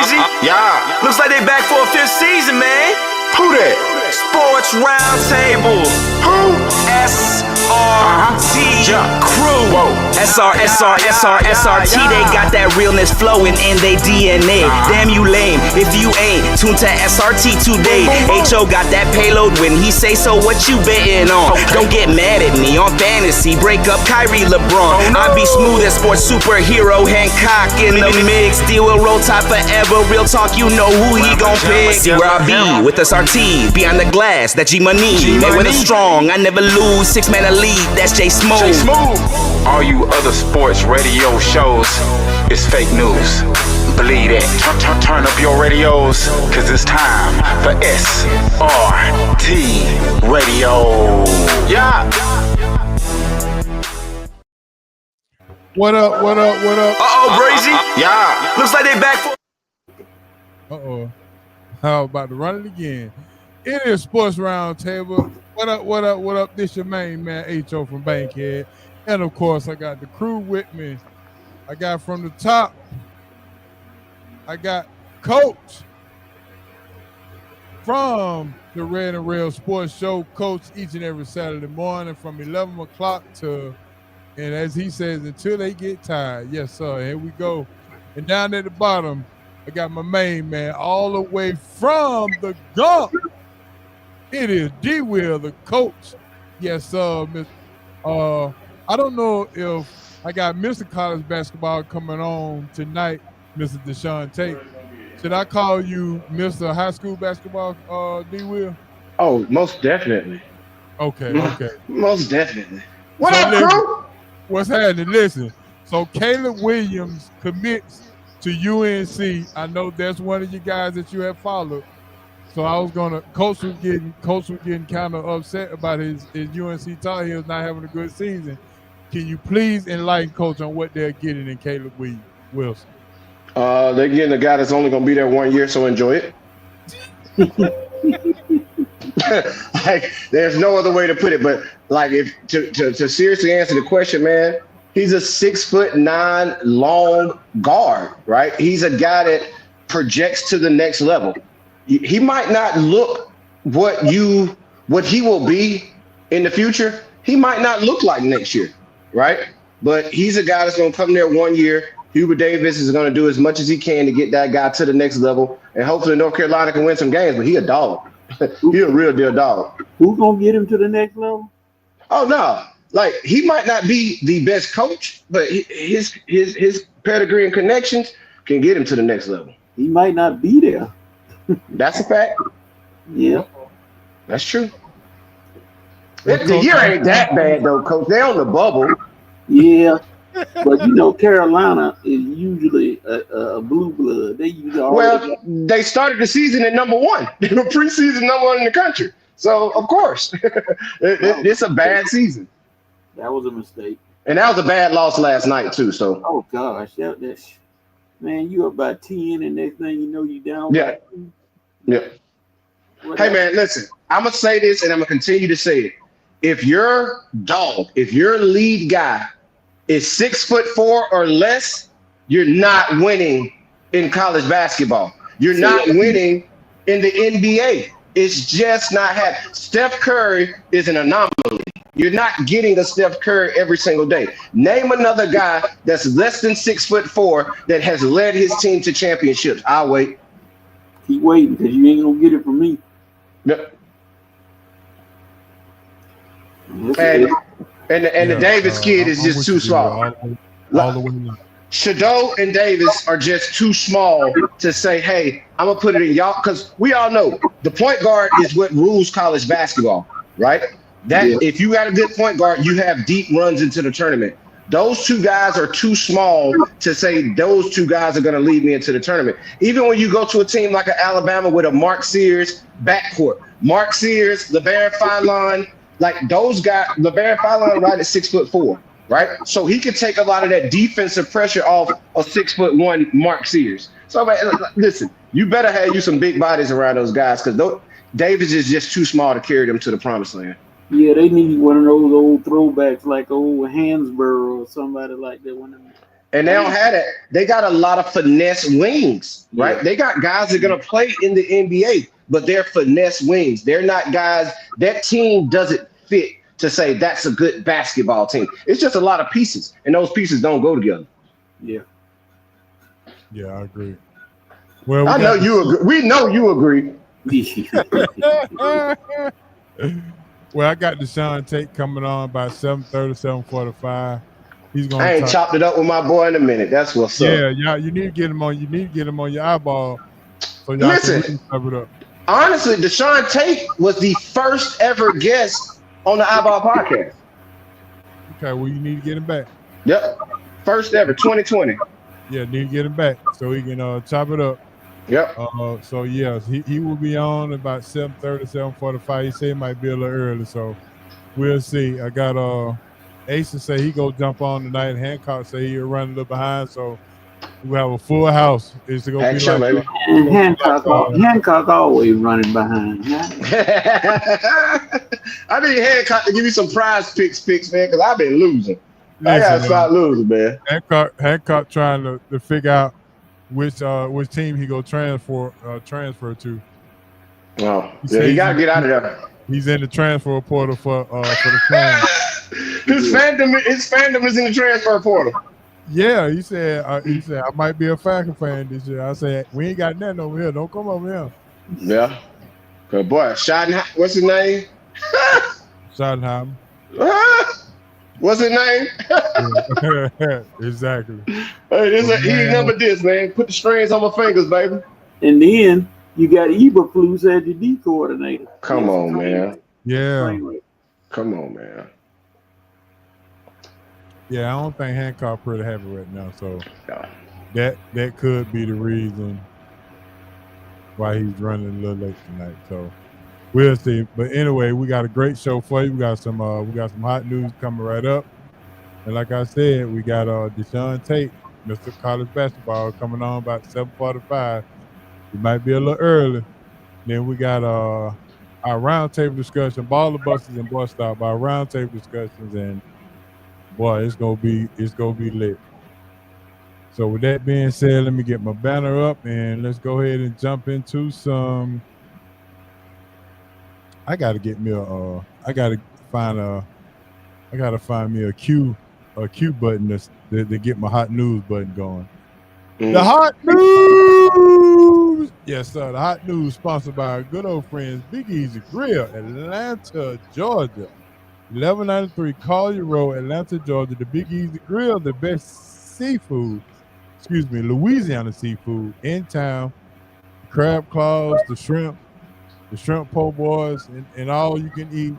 Breezy. Yeah. Looks like they back for a 5th season, man. Who that? Sports Roundtable. Who? SRT Crew. Whoa. SRT. They got that realness flowing in they DNA. Damn you lame if you ain't tuned to SRT today. HO got that payload when he say so. What you betting on? Don't get mad at me on fantasy. Break up Kyrie LeBron. I be smooth as sports superhero Hancock in the mix. Deal with roll tide forever. Real talk, you know who he gon' pick. See where I be with SRT. Behind the glass, that G-Money. They win strong, I never lose. 6-man elite, that's J Smooth. All you other sports radio shows is fake news. Believe it. Turn up your radios, cause it's time for SRT Radio. Yeah. What up? Breezy. Yeah. Looks like they back for. How about to run it again? It is Sports Roundtable. What up? This your main man, H.O. from Bankhead. And of course, I got the crew with me. I got from the top, I got Coach from the Red and Rail Sports Show. Coach each and every Saturday morning from 11 o'clock to, and as he says, until they get tired. Yes, sir. Here we go. And down at the bottom, I got my main man all the way from the Gump. It is D-Will, the coach. Yes, sir. I don't know if I got Mr. College basketball coming on tonight, Mr. Deshaun Tate. Should I call you Mr. High School basketball, D-Will? Oh, most definitely. Okay. Most definitely. What up, crew? What's happening? Listen, so Caleb Williams commits to UNC. I know that's one of you guys that you have followed. So I was gonna. Coach was getting kind of upset about his UNC Tar Heels not having a good season. Can you please enlighten Coach on what they're getting in Caleb Wilson? They're getting a guy that's only gonna be there 1 year, so enjoy it. Like, there's no other way to put it. But like, if to seriously answer the question, man, he's a 6'9" long guard, right? He's a guy that projects to the next level. He might not look what he will be in the future. He might not look like next year, right? But he's a guy that's going to come there 1 year. Hubert Davis is going to do as much as he can to get that guy to the next level. And hopefully North Carolina can win some games, but he a dog. He a real deal dog. Who's going to get him to the next level? Oh, no. Like, he might not be the best coach, but his pedigree and connections can get him to the next level. He might not be there. That's a fact. Yeah. That's true. The year ain't that bad, though, Coach. They're on the bubble. Yeah. But, Carolina is usually a blue blood. They started the season at number 1. They were preseason number 1 in the country. So, of course, it's a bad season. That was a mistake. And that was a bad loss last night, too. So. Oh, gosh. Man, you up by 10, and next thing you know, you down. Yeah. Yeah. Hey, man, listen, I'm going to say this, and I'm going to continue to say it. If your lead guy is 6'4" or less, you're not winning in college basketball. You're not winning in the NBA. It's just not happening. Steph Curry is an anomaly. You're not getting a Steph Curry every single day. Name another guy that's less than 6'4" that has led his team to championships. I'll wait. Keep waiting, because you ain't gonna get it from me. Yep. And the Davis kid is just too small. All the way up. Shadow and Davis are just too small to say, hey, I'm going to put it in y'all. Because we all know the point guard is what rules college basketball, right? If you got a good point guard, you have deep runs into the tournament. Those two guys are too small to say those two guys are going to lead me into the tournament. Even when you go to a team like Alabama with a Mark Sears backcourt, Mark Sears, LeBaron Philon, like those guys, LeBaron Philon right at 6'4", right? So he could take a lot of that defensive pressure off a 6'1" Mark Sears. So man, listen, you better have you some big bodies around those guys, because Davis is just too small to carry them to the promised land. Yeah, they need one of those old throwbacks like old Hansborough or somebody like that. And they don't have that. They got a lot of finesse wings, right? Yeah. They got guys that are going to play in the NBA, but they're finesse wings. They're not guys, that team doesn't fit to say that's a good basketball team. It's just a lot of pieces, and those pieces don't go together. Yeah. Yeah, I agree. Well, I know you agree. We know you agree. Well, I got Deshaun Tate coming on by 7:30, 7:45. He's gonna. I ain't talk. chopped it up with my boy in a minute. That's what's up. Yeah. You need to get him on. You need to get him on your eyeball. So y'all Listen. can really cover it up. Honestly, Deshaun Tate was the first ever guest on the Eyeball podcast. Okay, well you need to get him back. Yep. First ever, 2020. Yeah, need to get him back so he can chop it up. Yep. So yes, he will be on about 7:30, 7:45. He said it might be a little early, so we'll see. I got Ace to say he go jump on tonight. Hancock say he'll run a little behind, so we have a full house. It's gonna Hey, be chill, like baby. And Hancock always running behind. Huh? I need Hancock to give me some prize picks, man, because I've been losing. I gotta stop losing, man. Hancock trying to figure out which team he go transfer to. Oh, yeah, he gotta get out of there. He's in the transfer portal for the Flames. His fandom is in the transfer portal. Yeah, he said I might be a Falcon fan this year. I said we ain't got nothing over here. Don't come over here. Yeah. Good boy. What's his name? Schottenheimer. What's his name? Exactly. Hey, this is easy number this, man. Put the strings on my fingers, baby. And then you got Eberflus as your D coordinator. Come on, man. Yeah. Come on, man. Yeah, I don't think Hancock pretty happy right now. So that could be the reason why he's running a little late tonight. So we'll see. But anyway, we got a great show for you. We got some hot news coming right up. And like I said, we got Deshaun Tate, Mr. College Basketball, coming on about 7:45. It might be a little early. Then we got our roundtable discussion, Baller Busters and Bust Stop, our roundtable discussions, and boy, it's gonna be lit. So with that being said, let me get my banner up and let's go ahead and jump into some. I gotta find me a Q button to get my hot news button going. The hot news, yes sir. The hot news sponsored by our good old friends Big Easy Grill, Atlanta, Georgia. 1193 Collier Road, Atlanta, Georgia. The Big Easy Grill, the best seafood, Louisiana seafood in town. Crab claws, the shrimp po' boys, and all you can eat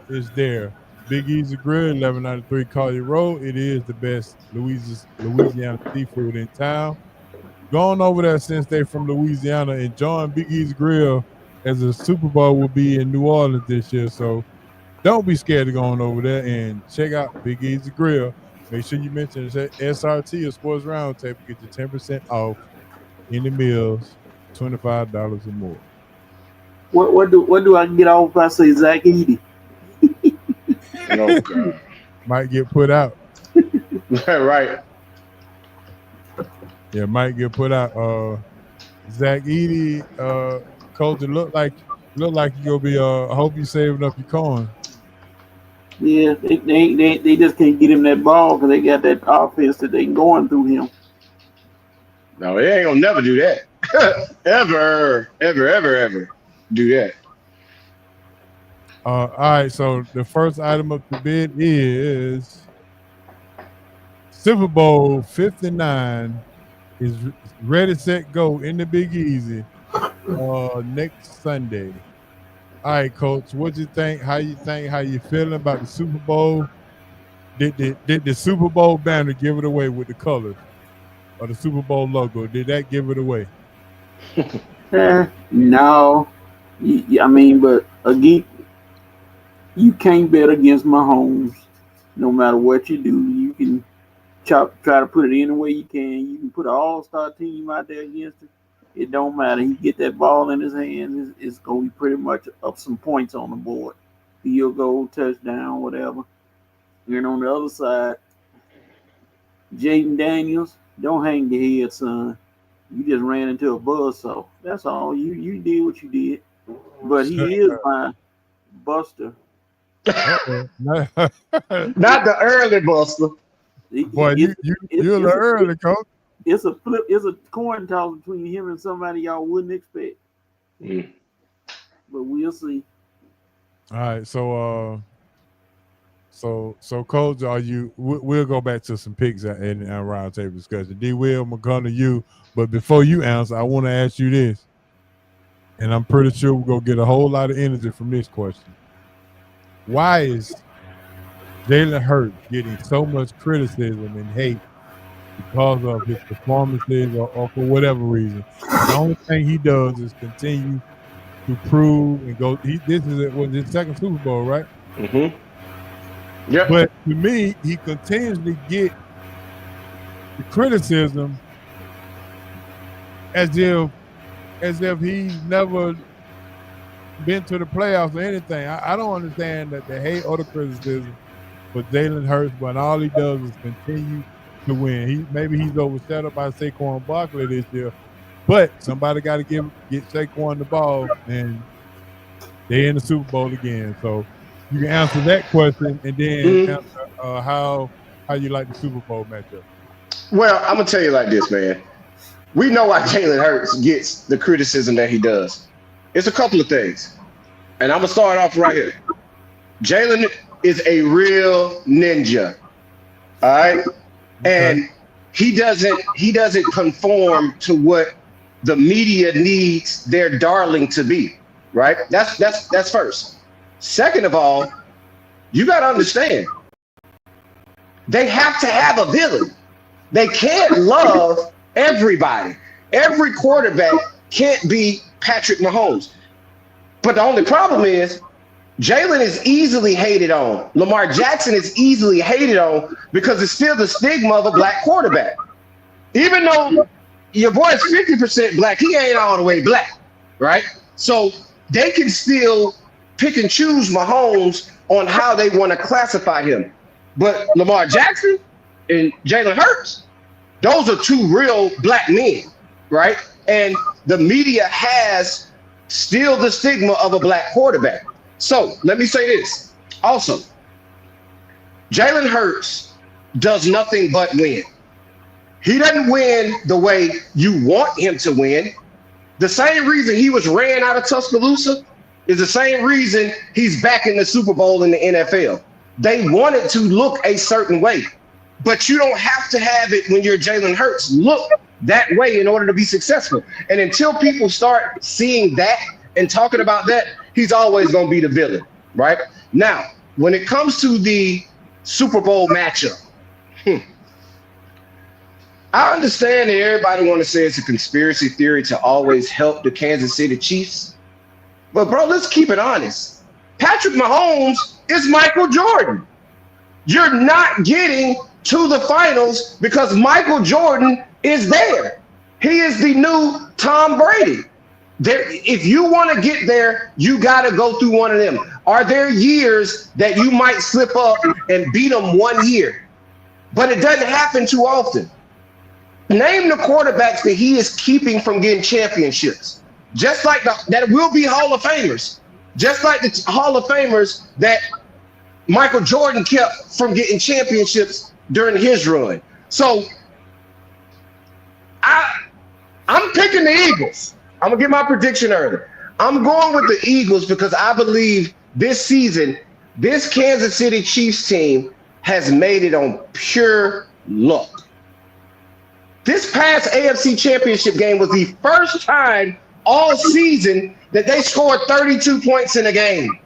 is there. Big Easy Grill, 1193 Collier Road. It is the best Louisiana seafood in town. Going over there since they're from Louisiana and join Big Easy Grill as the Super Bowl will be in New Orleans this year. So don't be scared of going over there and check out Big Easy Grill. Make sure you mention SRT or Sports Roundtable. Get you 10% off any meals, $25 or more. What do I get off if I say Zach Edey? Oh, God. Might get put out. Right. Yeah, might get put out. Zach Edey, coach, it look like you gonna be. I hope you saving up your coin. Yeah, they just can't get him that ball because they got that offense that they going through him. No, they ain't gonna never do that. ever do that. All right, so the first item of the bid is Super Bowl 59 is ready, set, go in the Big Easy next Sunday. All right, Coach, what you think? How you feeling about the Super Bowl? Did the Super Bowl banner give it away with the colors or the Super Bowl logo? Did that give it away? No. I mean, but again, you can't bet against Mahomes. No matter what you do, you can try to put it any way you can. You can put an all-star team out there against it. It don't matter. He get that ball in his hand, it's going to be pretty much up some points on the board. Field goal, touchdown, whatever. And on the other side, Jaden Daniels, don't hang your head, son. You just ran into a buzzsaw. That's all. You did what you did. But he is my buster. Not Not the early buster. Boy, you're a little early, coach. It's a flip. It's a coin toss between him and somebody y'all wouldn't expect. Mm. But we'll see. All right, so coach, are you? We'll go back to some picks in our roundtable discussion. D. Will, I'm gonna you, but before you answer, I want to ask you this, and I'm pretty sure we're gonna get a whole lot of energy from this question. Why is Jalen Hurts getting so much criticism and hate because of his performances or for whatever reason? The only thing he does is continue to prove and go. This was his second Super Bowl, right? Mm-hmm. Yeah. But to me, he continuously get the criticism as if he's never been to the playoffs or anything. I don't understand that the hate or the criticism for Jalen Hurts, but all he does is continue to win. Maybe he's overshadowed by Saquon Barkley this year, but somebody got to get Saquon the ball, and they're in the Super Bowl again. So you can answer that question, and then answer how you like the Super Bowl matchup. Well, I'm gonna tell you like this, man. We know why Jalen Hurts gets the criticism that he does. It's a couple of things, and I'm gonna start off right here. Jalen is a real ninja, all right, and he doesn't conform to what the media needs their darling to be, right? That's first. Second of all, you got to understand, they have to have a villain. They can't love everybody. Every quarterback can't be Patrick Mahomes. But the only problem is Jalen is easily hated on. Lamar Jackson is easily hated on because it's still the stigma of a black quarterback. Even though your boy is 50% black, he ain't all the way black, right? So they can still pick and choose Mahomes on how they want to classify him. But Lamar Jackson and Jalen Hurts, those are two real black men, right? And the media has still the stigma of a black quarterback. So let me say this. Also, Jalen Hurts does nothing but win. He doesn't win the way you want him to win. The same reason he was ran out of Tuscaloosa is the same reason he's back in the Super Bowl in the NFL. They want it to look a certain way, but you don't have to have it when you're Jalen Hurts look that way in order to be successful. And until people start seeing that and talking about that, he's always going to be the villain, right? Now, when it comes to the Super Bowl matchup, I understand that everybody want to say it's a conspiracy theory to always help the Kansas City Chiefs. But, bro, let's keep it honest. Patrick Mahomes is Michael Jordan. You're not getting to the finals because Michael Jordan is there. He is the new Tom Brady. If you want to get there, you got to go through one of them. Are there years that you might slip up and beat them one year? But it doesn't happen too often. Name the quarterbacks that he is keeping from getting championships. Just like that will be Hall of Famers. Just like the Hall of Famers that Michael Jordan kept from getting championships during his run. So I'm picking the Eagles. I'm going to get my prediction early. I'm going with the Eagles because I believe this season, this Kansas City Chiefs team has made it on pure luck. This past AFC Championship game was the first time all season that they scored 32 points in a game.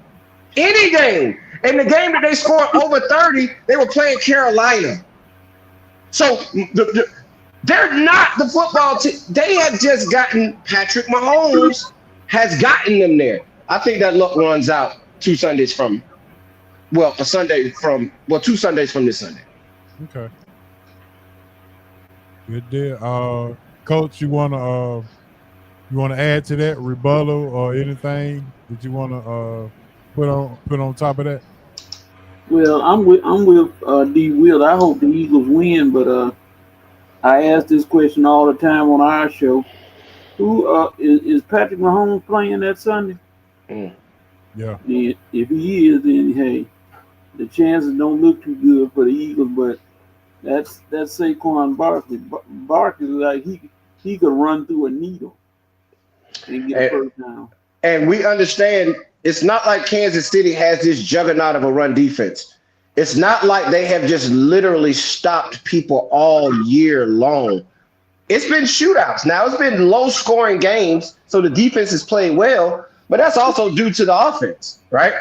Any game. In the game that they scored over 30, they were playing Carolina. So they're not the football team. They have just gotten Patrick Mahomes has gotten them there. I think that luck runs out 2 Sundays from, well, 2 Sundays from this Sunday. Okay. Good deal. Coach, you wanna add to that rebuttal or anything that you wanna put on top of that? Well, I'm with D. Will. I hope the Eagles win, but I ask this question all the time on our show. Who is Patrick Mahomes playing that Sunday? Yeah. And if he is, then hey, the chances don't look too good for the Eagles. But that's Saquon Barkley. Barkley, like he could run through a needle and get a first down. And we understand it's not like Kansas City has this juggernaut of a run defense. It's not like they have just literally stopped people all year long. It's been shootouts. Now, it's been low-scoring games, so the defense is playing well, but that's also due to the offense, right?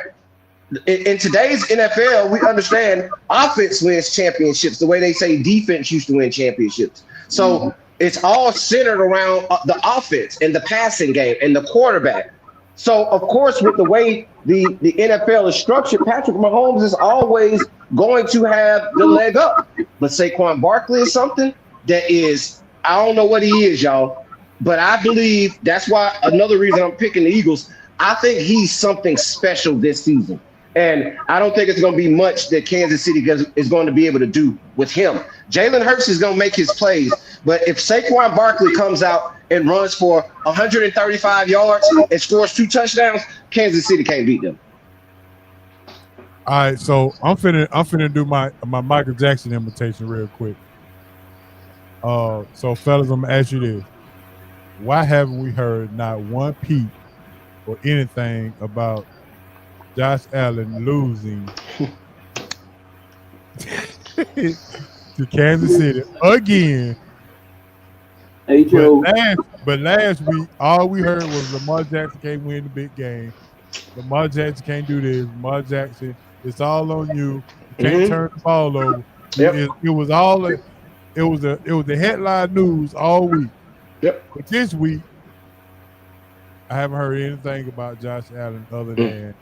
In today's NFL, we understand offense wins championships the way they say defense used to win championships. So it's all centered around the offense and the passing game and the quarterback. So, of course, with the way the NFL is structured, Patrick Mahomes is always going to have the leg up. But Saquon Barkley is something that is, I don't know what he is, y'all, but I believe that's why another reason I'm picking the Eagles. I think he's something special this season. And I don't think it's going to be much that Kansas City is going to be able to do with him. Jalen Hurts is going to make his plays. But if Saquon Barkley comes out and runs for 135 yards and scores 2 touchdowns, Kansas City can't beat them. All right, so I'm finna do my Michael Jackson imitation real quick. So fellas, I'm gonna ask you this: why haven't we heard not one peep or anything about Josh Allen losing to Kansas City again? But last week, all we heard was Lamar Jackson can't win the big game. Lamar Jackson can't do this. Lamar Jackson, it's all on you. You can't turn the ball over. Yep. It was the headline news all week. Yep. But this week, I haven't heard anything about Josh Allen other than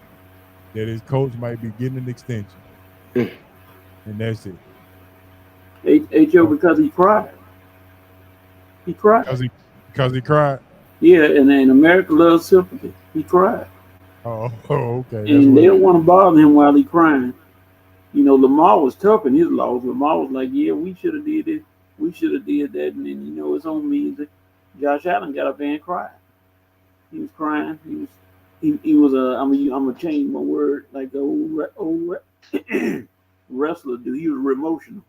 that his coach might be getting an extension. And that's it. H.O. because he cried. He cried. Because he cried? Yeah, and then America loves sympathy. He cried. Oh, okay. And they don't want to bother him while he's crying. You know, Lamar was tough in his loss. Lamar was like, yeah, we should have did it. We should have did that. And then, you know, it's on me. Josh Allen got up there and cried. He was crying. He was I'm going to change my word, like the old wrestler dude. He was emotional.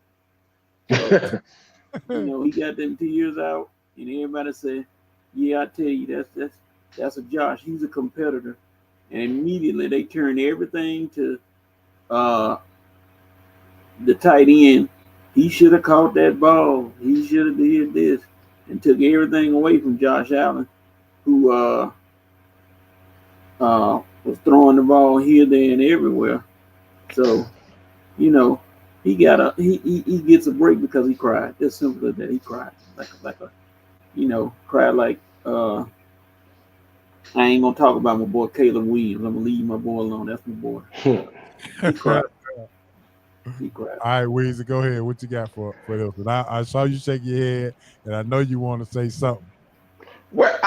So, you know, he got them tears out, and everybody said, yeah, I tell you, that's a Josh. He's a competitor. And immediately they turned everything to the tight end. He should have caught that ball. He should have did this, and took everything away from Josh Allen, who was throwing the ball here, there, and everywhere. So, you know, he gets a break because he cried. It's simple as that. He cried like a cried like I ain't gonna talk about my boy Caleb Williams. I'm gonna leave my boy alone. That's my boy. He cried. He cried. All right, Weezy, go ahead. What you got for this? And I saw you shake your head, and I know you want to say something. Well,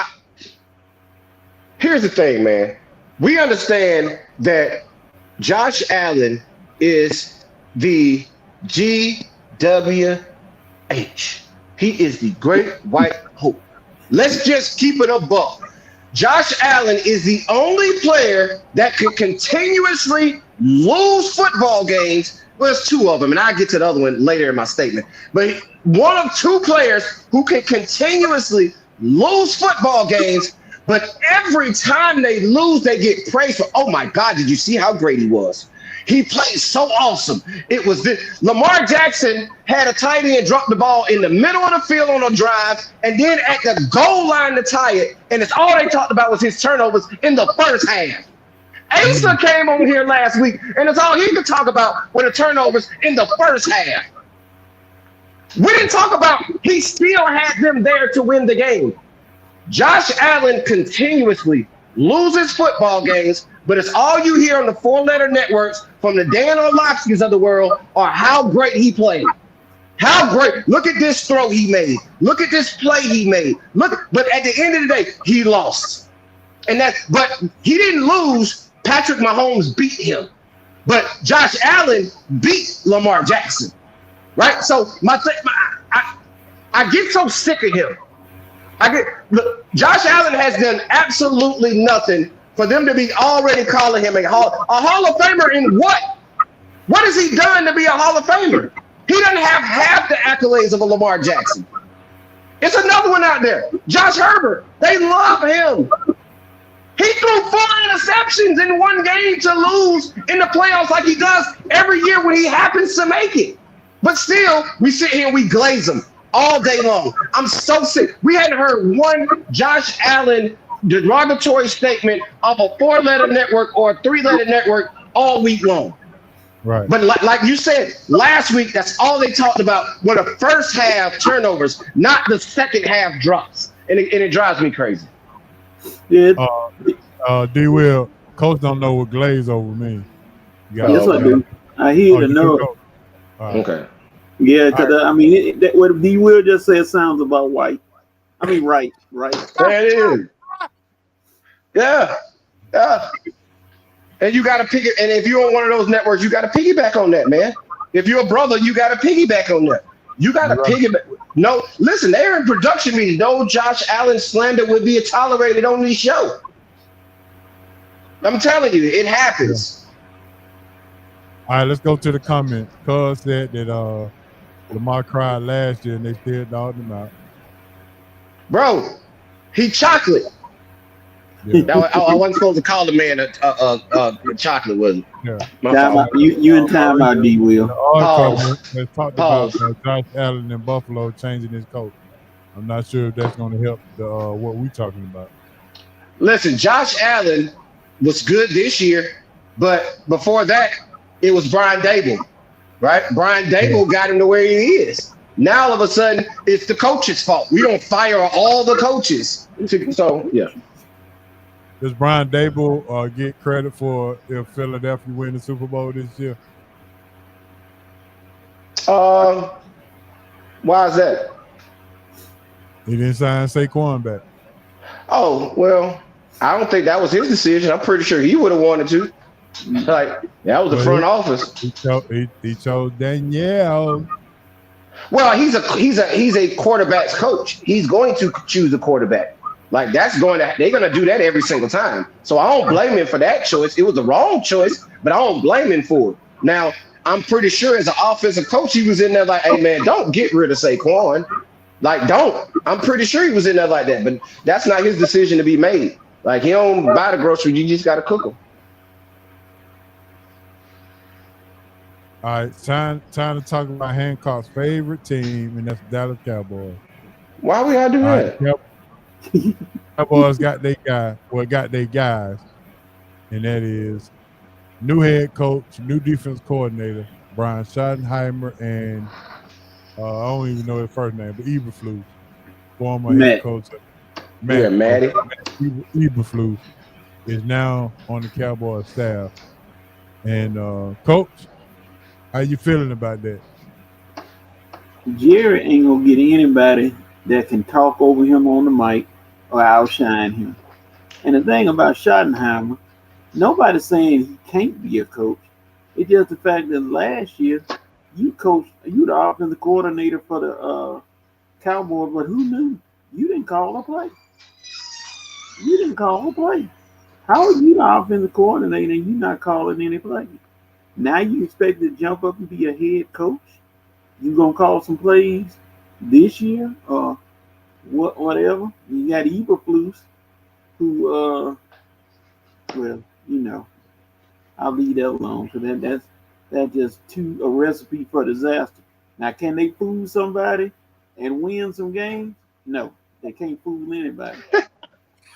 here's the thing, man. We understand that Josh Allen is the GWH. He is the great white hope. Let's just keep it a buck. Josh Allen is the only player that can continuously lose football games. Well, there's 2 of them, and I'll get to the other one later in my statement. But one of 2 players who can continuously lose football games, but every time they lose, they get praised for, oh my God, did you see how great he was? He played so awesome. It was this. Lamar Jackson had a tight end drop the ball in the middle of the field on a drive, and then at the goal line to tie it, and it's all they talked about was his turnovers in the first half. Asa came on here last week, and it's all he could talk about were the turnovers in the first half. We didn't talk about he still had them there to win the game. Josh Allen continuously loses football games, but it's all you hear on the 4-letter networks from the Dan Orlovskis of the world are how great he played. How great. Look at this throw he made. Look at this play he made. But at the end of the day, he lost. But he didn't lose. Patrick Mahomes beat him. But Josh Allen beat Lamar Jackson, right? So I get so sick of him. Look, Josh Allen has done absolutely nothing for them to be already calling him a Hall of Famer in what? What has he done to be a Hall of Famer? He doesn't have half the accolades of a Lamar Jackson. It's another one out there. Josh Herbert. They love him. He threw 4 interceptions in one game to lose in the playoffs like he does every year when he happens to make it. But still, we sit here and we glaze him all day long. I'm so sick. We hadn't heard one Josh Allen derogatory statement of a 4-letter network or a 3-letter network all week long. Right. But like you said, last week, that's all they talked about were the first half turnovers, not the second half drops. And it drives me crazy. Yeah. D. Will, Coach don't know what glaze over means. Yes, I do. I hear the know. Okay. Yeah, because I mean, what D. Will just said sounds about white. I mean, right. There it is. Yeah. And you got to pick it. And if you're on one of those networks, you got to piggyback on that, man. If you're a brother, you got to piggyback on that. You got to piggyback. No, listen, they're in production meetings. No Josh Allen slander would be tolerated on this show. I'm telling you, it happens. All right, let's go to the comment. Cuz said that Lamar cried last year and they still dogged him out. Bro, he chocolate. Yeah. I wasn't supposed to call the man a chocolate, was it? Yeah. You in time out, D. Will. Let's talk about Josh Allen in Buffalo changing his coach. I'm not sure if that's going to help what we're talking about. Listen, Josh Allen was good this year, but before that, it was Brian Daboll, right? Brian Daboll got him to where he is. Now, all of a sudden, it's the coach's fault. We don't fire all the coaches. So, yeah. Does Brian Daboll get credit for if Philadelphia win the Super Bowl this year? Why is that? He didn't sign Saquon back. Oh, well, I don't think that was his decision. I'm pretty sure he would have wanted to. Like, that was the front office. He chose Danielle. Well, he's a quarterback's coach. He's going to choose a quarterback. Like they're gonna do that every single time. So I don't blame him for that choice. It was the wrong choice, but I don't blame him for it. Now, I'm pretty sure as an offensive coach, he was in there like, hey man, don't get rid of Saquon. Like, don't. I'm pretty sure he was in there like that, but that's not his decision to be made. Like, he don't buy the groceries, you just gotta cook them. All right, time to talk about Hancock's favorite team, and that's the Dallas Cowboys. Why we gotta do that? Cowboys got their guys, and that is new head coach, new defense coordinator, Brian Schottenheimer, and I don't even know his first name, but Eberflus, former head coach. Matty. Eberflus is now on the Cowboys staff. And Coach, how you feeling about that? Jerry ain't gonna get anybody that can talk over him on the mic or outshine him. And the thing about Schottenheimer, nobody's saying he can't be a coach. It's just the fact that last year you the offensive coordinator for the Cowboys, but who knew? You didn't call a play. How are you the offensive coordinator and you not calling any play? Now you expect to jump up and be a head coach? You gonna call some plays this year or whatever? You got Eberflus, who well, you know, I'll leave that alone because that's just a recipe for disaster. Now, can they fool somebody and win some games? No, they can't fool anybody.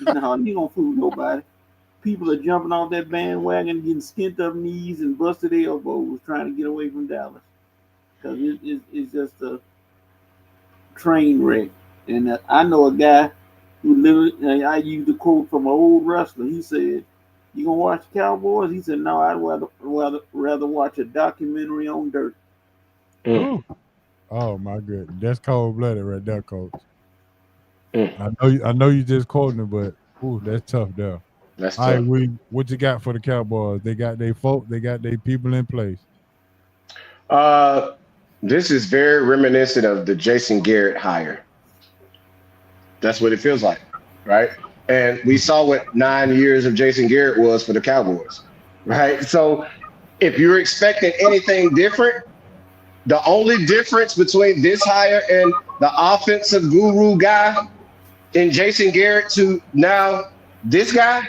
No, you don't fool nobody. People are jumping off that bandwagon, getting skint up knees and busted elbows, trying to get away from Dallas because it's just a train wreck. And I know a guy who literally, I used a quote from an old wrestler. He said, "You gonna watch the Cowboys?" He said, "No, I'd rather watch a documentary on dirt." Oh my goodness, that's cold blooded right there, Coach. I know you just quoting it, but that's tough there. That's All tough. right, what you got for the Cowboys? They got their folk, they got their people in place. This is very reminiscent of the Jason Garrett hire. That's what it feels like, right? And we saw what 9 years of Jason Garrett was for the Cowboys, right? So if you're expecting anything different, the only difference between this hire and the offensive guru guy in Jason Garrett to now this guy,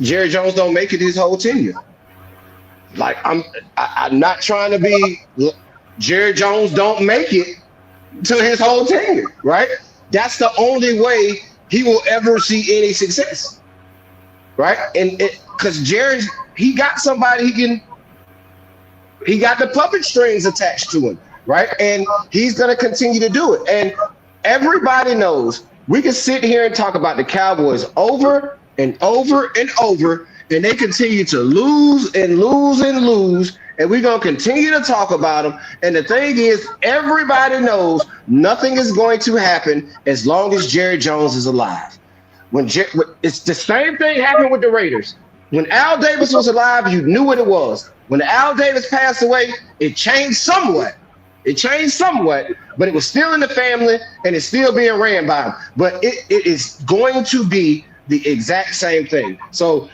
Jerry Jones don't make it his whole tenure. Like I'm not trying to be. Jerry Jones don't make it to his whole tenure, right? That's the only way he will ever see any success, right? And because Jerry's he got somebody he got the puppet strings attached to him, right? And he's gonna continue to do it. And everybody knows we can sit here and talk about the Cowboys over and over and over. And they continue to lose and lose and lose, and we're going to continue to talk about them. And the thing is, everybody knows nothing is going to happen as long as Jerry Jones is alive. It's the same thing happened with the Raiders. When Al Davis was alive, you knew what it was. When Al Davis passed away, it changed somewhat. But it was still in the family, and it's still being ran by him. But it is going to be the exact same thing. So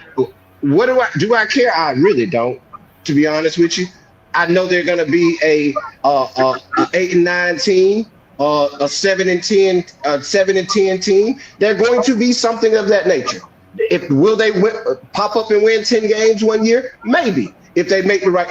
what do I care? I really don't, to be honest with you. I know they're going to be a 8-9 team, a 7-10 team. They're going to be something of that nature. Will they pop up and win 10 games one year? Maybe, if they make the right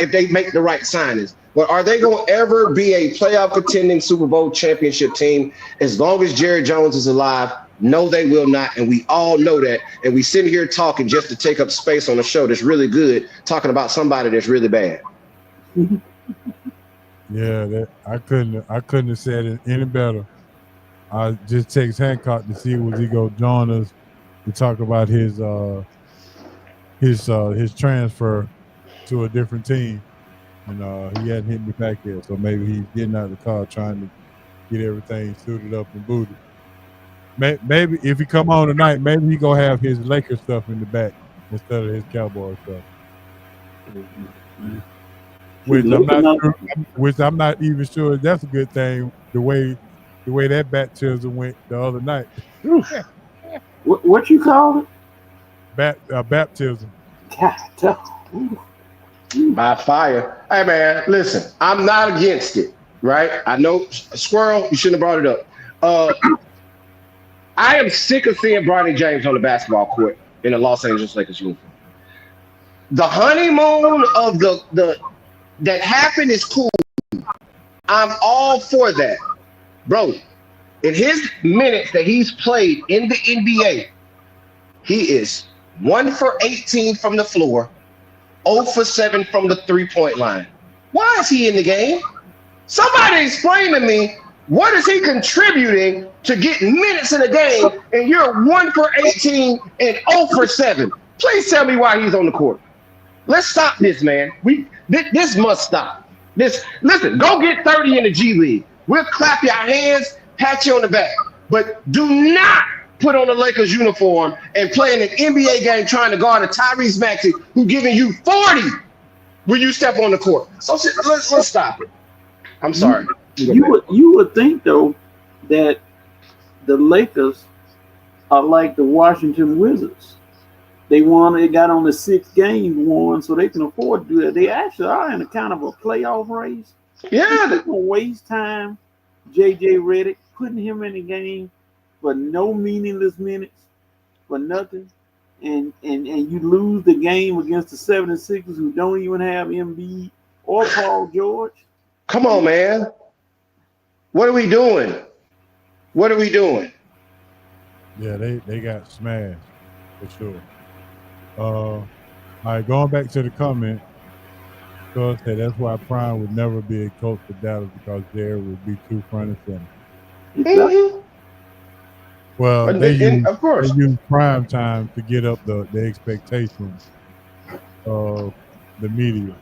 signings. But are they going to ever be a playoff contending Super Bowl championship team as long as Jerry Jones is alive? No, they will not, and we all know that. And we sit here talking just to take up space on a show that's really good, talking about somebody that's really bad. Yeah, I couldn't have said it any better. I just text Hancock to see was he go join us to talk about his transfer to a different team, and he hadn't hit me back yet. So maybe he's getting out of the car trying to get everything suited up and booted. Maybe if he come on tonight, maybe he gonna have his Lakers stuff in the back instead of his Cowboy stuff. Which I'm not even sure that's a good thing. The way that baptism went the other night. What you call it? Baptism. By fire. Hey man, listen, I'm not against it, right? I know Squirrel, you shouldn't have brought it up. I am sick of seeing Bronny James on the basketball court in a Los Angeles Lakers uniform. The honeymoon of that happened is cool. I'm all for that. Bro, in his minutes that he's played in the NBA, he is 1 for 18 from the floor, 0 for 7 from the three-point line. Why is he in the game? Somebody explain to me, what is he contributing to get minutes in the game, and you're 1 for 18 and 0 for 7? Please tell me why he's on the court. Let's stop this, man. This must stop. Listen, go get 30 in the G League. We'll clap your hands, pat you on the back. But do not put on a Lakers uniform and play in an NBA game trying to guard a Tyrese Maxey who giving you 40 when you step on the court. So let's stop it. I'm sorry. You would think though that the Lakers are like the Washington Wizards. They got on the 6 game won, so they can afford to do that. They actually are in a kind of a playoff race. Yeah, they're gonna waste time. JJ Redick, putting him in the game for no meaningless minutes, for nothing, and you lose the game against the 76ers who don't even have Embiid or Paul George. Come on, man. What are we doing? Yeah, they got smashed for sure. All right, going back to the comment, Coach said that's why Prime would never be a coach for Dallas because there would be too front and center. Mm-hmm. Well, they use prime time to get up the expectations of the media.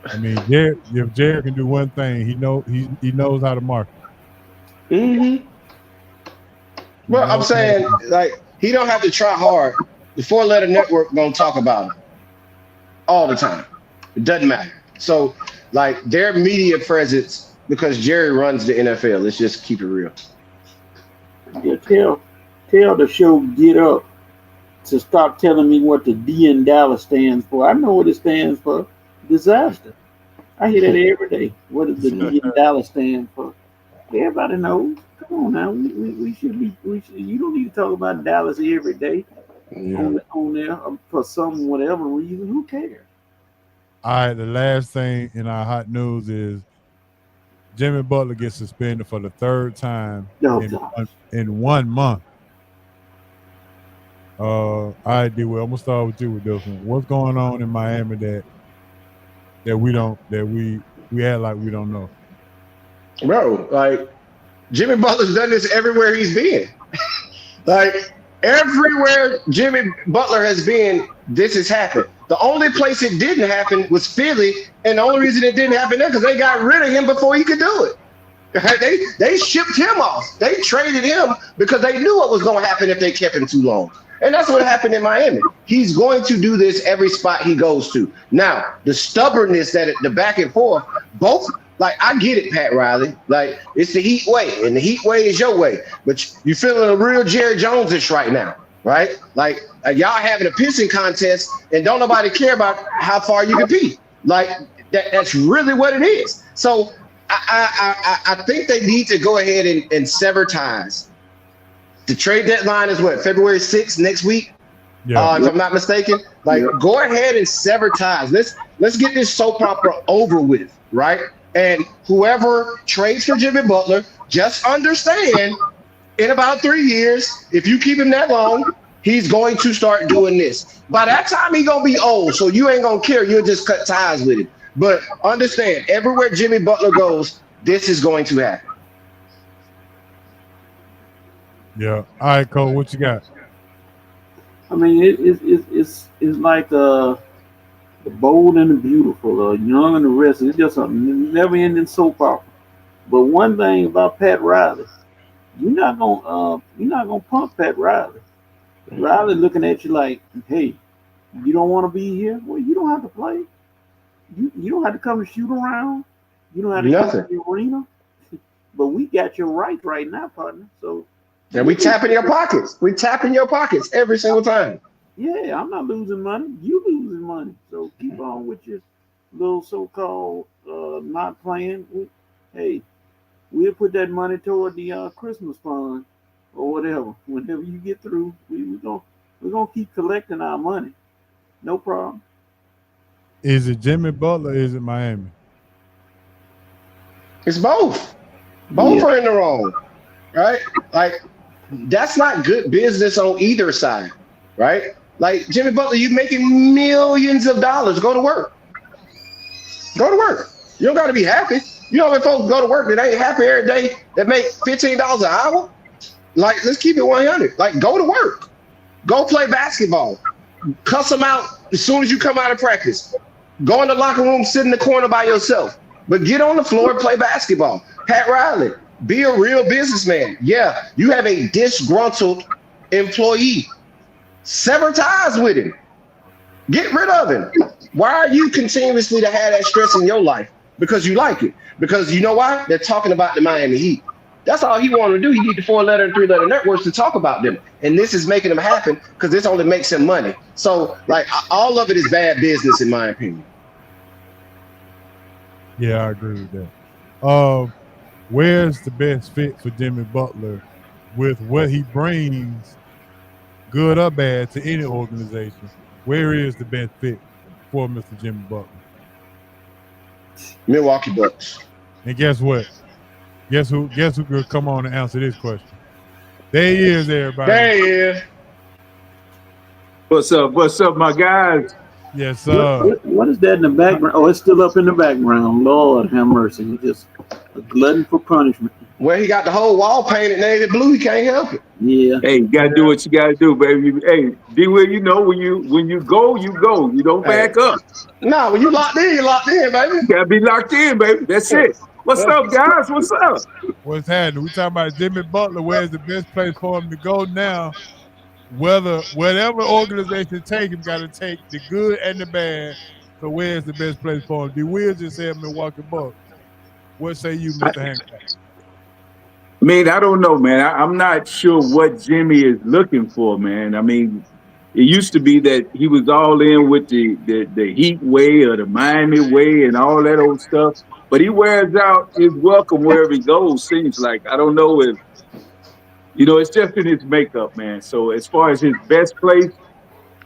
I mean, if Jared can do one thing, he knows how to market. Mm-hmm. Well, I'm saying, like, he don't have to try hard. The 4-letter network gonna talk about him all the time. It doesn't matter. So, like, their media presence, because Jerry runs the NFL. Let's just keep it real. Yeah, tell the show Get Up to stop telling me what the D in Dallas stands for. I know what it stands for. Disaster. I hear that every day. What does the D in Dallas stand for? Everybody knows. Come on now. We should be. You don't need to talk about Dallas every day on there for some whatever reason. Who cares? All right, the last thing in our hot news is Jimmy Butler gets suspended for the third time in 1 month. All right, D-Will, I'm gonna start with you with this one. What's going on in Miami that we act like we don't know? Bro, like, Jimmy Butler's done this everywhere he's been. Like, everywhere Jimmy Butler has been, this has happened. The only place it didn't happen was Philly, and the only reason it didn't happen there because they got rid of him before he could do it. They shipped him off. They traded him because they knew what was going to happen if they kept him too long. And that's what happened in Miami. He's going to do this every spot he goes to. Now, the stubbornness the back and forth, both, like, I get it, Pat Riley. Like, it's the Heat way, and the Heat way is your way. But you feeling a real Jerry Jones-ish right now, right? Like y'all having a pissing contest, and don't nobody care about how far you can pee. Like, that's really what it is. So I think they need to go ahead and sever ties. The trade deadline is what, February 6th, next week? Yeah. If I'm not mistaken. Like, go ahead and sever ties. Let's get this soap opera over with, right? And whoever trades for Jimmy Butler, just understand, in about 3 years, if you keep him that long, he's going to start doing this. By that time, he's going to be old, so you ain't going to care. You'll just cut ties with him. But understand, everywhere Jimmy Butler goes, this is going to happen. Yeah. All right, Cole, what you got? I mean, it's like the Bold and the Beautiful, Young and the Restless. It's just a never-ending soap opera. But one thing about Pat Riley, you're not gonna pump Pat Riley. Riley looking at you like, hey, you don't want to be here? Well, you don't have to play. You don't have to come and shoot around. You don't have to come to the arena. But we got your right now, partner. So. And we tapping your pockets. We tapping your pockets every single time. Yeah, I'm not losing money. You losing money. So keep on with your little so-called not playing. Hey, we'll put that money toward the Christmas fund or whatever. Whenever you get through, we're gonna keep collecting our money. No problem. Is it Jimmy Butler or is it Miami? It's both. Both are in the wrong, right? Like, that's not good business on either side, right? Like, Jimmy Butler, you making millions of dollars. Go to work. Go to work. You don't got to be happy. You know, when folks go to work that ain't happy every day, that make $15 an hour, like, let's keep it 100. Like, go to work. Go play basketball. Cuss them out as soon as you come out of practice. Go in the locker room, sit in the corner by yourself. But get on the floor and play basketball. Pat Riley, be a real businessman. Yeah, you have a disgruntled employee. Sever ties with him. Get rid of him. Why are you continuously to have that stress in your life? Because you like it. Because you know why? They're talking about the Miami Heat. That's all he wanted to do. He need the 4-letter and 3-letter networks to talk about them. And this is making them happen because this only makes him money. So, like, all of it is bad business, in my opinion. Yeah, I agree with that. Where's the best fit for Jimmy Butler with what he brings, good or bad, to any organization? Where is the best fit for Mr. Jimmy Butler? Milwaukee Bucks. And guess what? Guess who could come on and answer this question? There he is, everybody. There he is. What's up, my guys? Yes, sir. What is that in the background? Oh, it's still up in the background. Lord have mercy. He just a glutton for punishment. Well, he got the whole wall painted navy blue. He can't help it. Yeah. Hey, you gotta do what you gotta do, baby. Hey, D-Will, you know when you go, you go. You don't back up. No, when you locked in, you're locked in, baby. You gotta be locked in, baby. That's it. What's up, guys? What's up? What's happening? We talking about Jimmy Butler. Where's the best place for him to go now whatever organization take him, got to take the good and the bad. So where's the best place for him? D. Will just said Milwaukee Bucks. What say you, Mr. Hancock? I mean, I don't know, man. I'm not sure what Jimmy is looking for, man. I mean, it used to be that he was all in with the Heat way or the Miami way and all that old stuff. But he wears out his welcome wherever he goes, seems like. I don't know if, it's just in his makeup, man. So as far as his best place,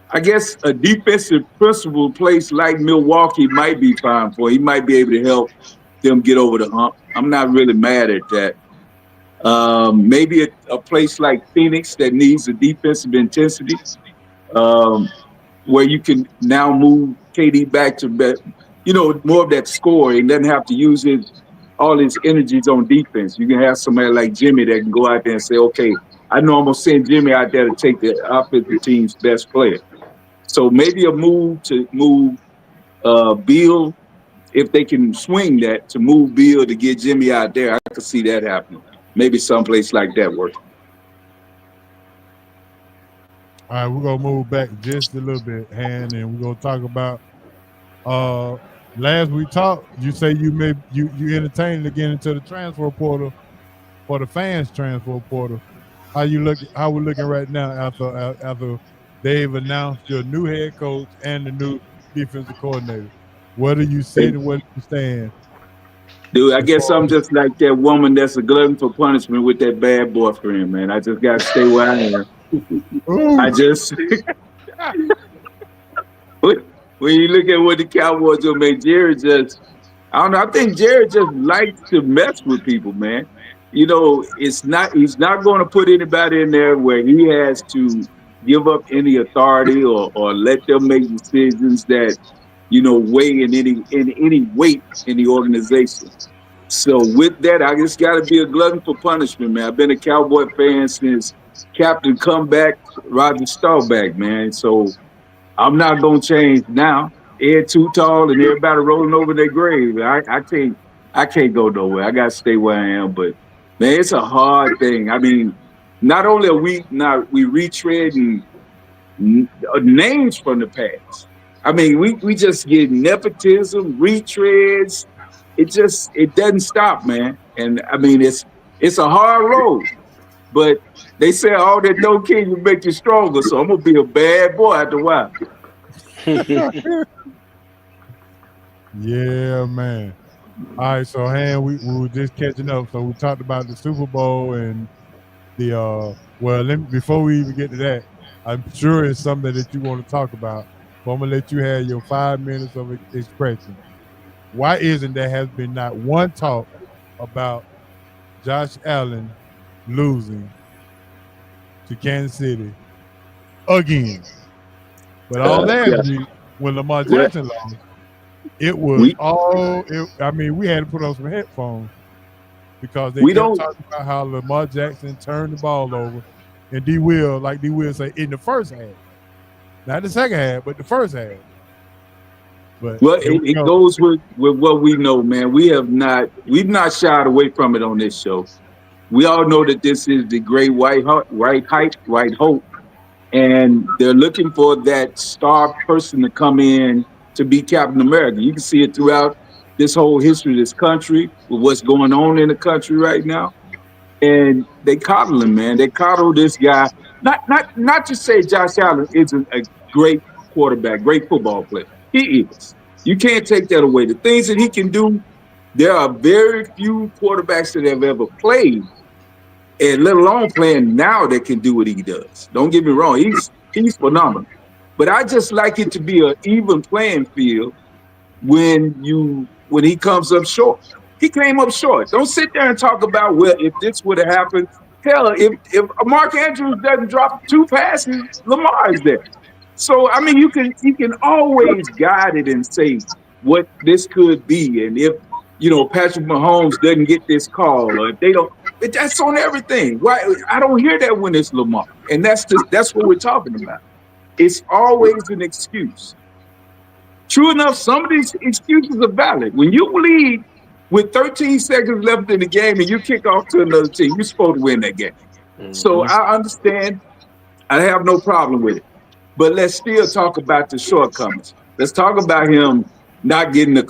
I guess a defensive principal place like Milwaukee might be fine for. He might be able to help them get over the hump. I'm not really mad at that. Maybe a place like Phoenix that needs a defensive intensity, where you can now move KD back to, more of that scoring. He doesn't have to use all his energies on defense. You can have somebody like Jimmy that can go out there and say, okay, I know I'm going to send Jimmy out there to take the offensive team's best player. So maybe a move to move Beal, if they can swing that, to move Beal to get Jimmy out there, I could see that happening. Maybe someplace like that works. All right, we're going to move back just a little bit, Han, and we're going to talk about last we talked, you say you entertained to get into the transfer portal for the fans transfer portal. How we're looking right now after they've announced your new head coach and the new defensive coordinator? Where do you sit and where do you stand? Dude, I guess I'm just like that woman that's a glutton for punishment with that bad boyfriend, man. I just got to stay where I am. I just... When you look at what the Cowboys do, man, Jared just... I don't know. I think Jared just likes to mess with people, man. He's not going to put anybody in there where he has to give up any authority or let them make decisions that, weigh in any weight in the organization. So with that, I just got to be a glutton for punishment, man. I've been a Cowboy fan since Captain Comeback, Roger Staubach, man. So I'm not going to change now. Ed Too Tall and everybody rolling over their grave. I can't go nowhere. I got to stay where I am. But, man, it's a hard thing. I mean, not only are we retreading names from the past. I mean, we just get nepotism, retreads. It doesn't stop, man. And I mean, it's a hard road. But they say all that no king will make you stronger. So I'm gonna be a bad boy after a while. Yeah, man. All right, so Han, we were just catching up. So we talked about the Super Bowl and the before we even get to that, I'm sure it's something that you want to talk about. But I'm gonna let you have your 5 minutes of expression. Why isn't there has been not one talk about Josh Allen losing to Kansas City again? But all last week when Lamar Jackson lost, it was we had to put on some headphones because they kept talking about how Lamar Jackson turned the ball over, and D. Will say, in the first half. Not the second half, but the first half. But it goes with what we know, man. We've not shied away from it on this show. We all know that this is the great white hope, and they're looking for that star person to come in to be Captain America. You can see it throughout this whole history of this country with what's going on in the country right now. And they coddle him, man. They coddle this guy. Not to say Josh Allen isn't a great quarterback, great football player. He is. You can't take that away. The things that he can do, there are very few quarterbacks that have ever played, and let alone playing now, that can do what he does. Don't get me wrong. He's phenomenal. But I just like it to be an even playing field when he comes up short. He came up short. Don't sit there and talk about, well, if this would have happened. Hell, if Mark Andrews doesn't drop 2 passes, Lamar is there. So, I mean, you can always guide it and say what this could be. And if, Patrick Mahomes doesn't get this call, or if they don't, that's on everything. Why? I don't hear that when it's Lamar. And that's what we're talking about. It's always an excuse. True enough, some of these excuses are valid. When you lead with 13 seconds left in the game and you kick off to another team, you're supposed to win that game. Mm-hmm. So I understand I have no problem with it. But let's still talk about the shortcomings. Let's talk about him not getting the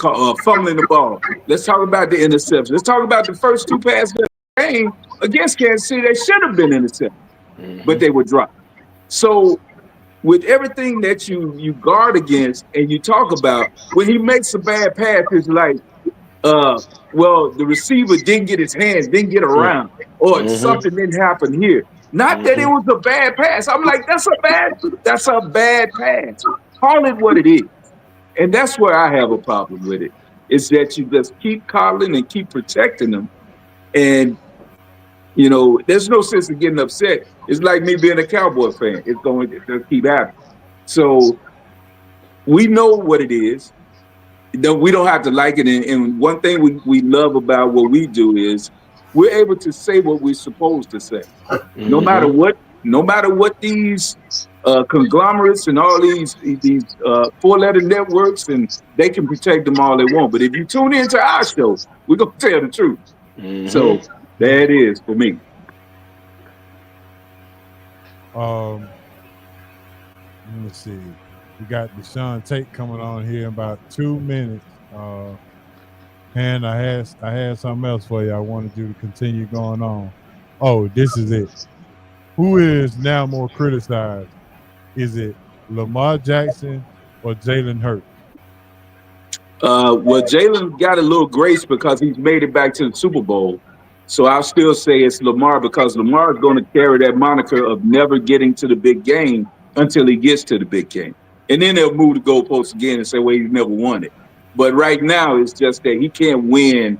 fumbling the ball. Let's talk about the interception. Let's talk about the first 2 passes of the game against Kansas City. They should have been intercepted, but they were dropped. So with everything that you guard against and you talk about, when he makes a bad pass, it's like, well, the receiver didn't get his hands, didn't get around, or something didn't happen here. Not that it was a bad pass. I'm like, that's a bad pass. Call it what it is. And that's where I have a problem with it, is that you just keep calling and keep protecting them. And, you know, there's no sense in getting upset. It's like me being a Cowboy fan. It's going to keep happening. So we know what it is. We don't have to like it. And one thing we love about what we do is we're able to say what we're supposed to say. No matter what these conglomerates and all these 4-letter networks, and they can protect them all they want. But if you tune into our show, we're going to tell the truth. So there it is for me. Let me see. We got Deshaun Tate coming on here in about 2 minutes. And I had something else for you. I wanted you to continue going on. Oh, this is it. Who is now more criticized? Is it Lamar Jackson or Jalen Hurts? Well, Jalen got a little grace because he's made it back to the Super Bowl. So I'll still say it's Lamar, because Lamar is going to carry that moniker of never getting to the big game until he gets to the big game. And then they'll move the goalposts again and say, well, he's never won it. But right now, it's just that he can't win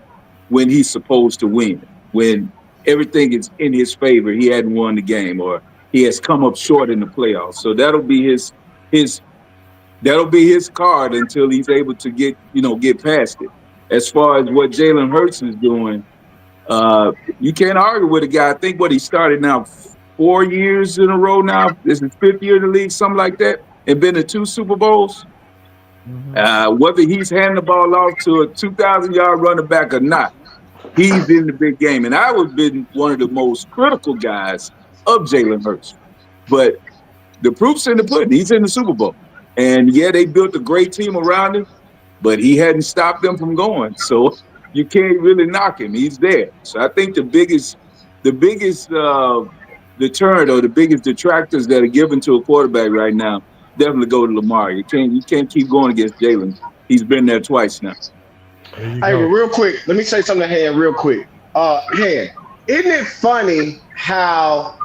when he's supposed to win. When everything is in his favor, he hadn't won the game, or he has come up short in the playoffs. So that'll be his card until he's able to get past it. As far as what Jalen Hurts is doing, you can't argue with a guy. I think he started now 4 years in a row now. This is 5th year in the league, something like that, and been to 2 Super Bowls. Whether he's handing the ball off to a 2,000-yard running back or not, he's in the big game. And I would have been one of the most critical guys of Jalen Hurts. But the proof's in the pudding. He's in the Super Bowl. And, yeah, they built a great team around him, but he hadn't stopped them from going. So you can't really knock him. He's there. So I think the biggest deterrent or the biggest detractors that are given to a quarterback right now definitely go to Lamar. You can't keep going against Jalen. He's been there twice now. Hey, real quick, let me say something to Han real quick. Han, isn't it funny how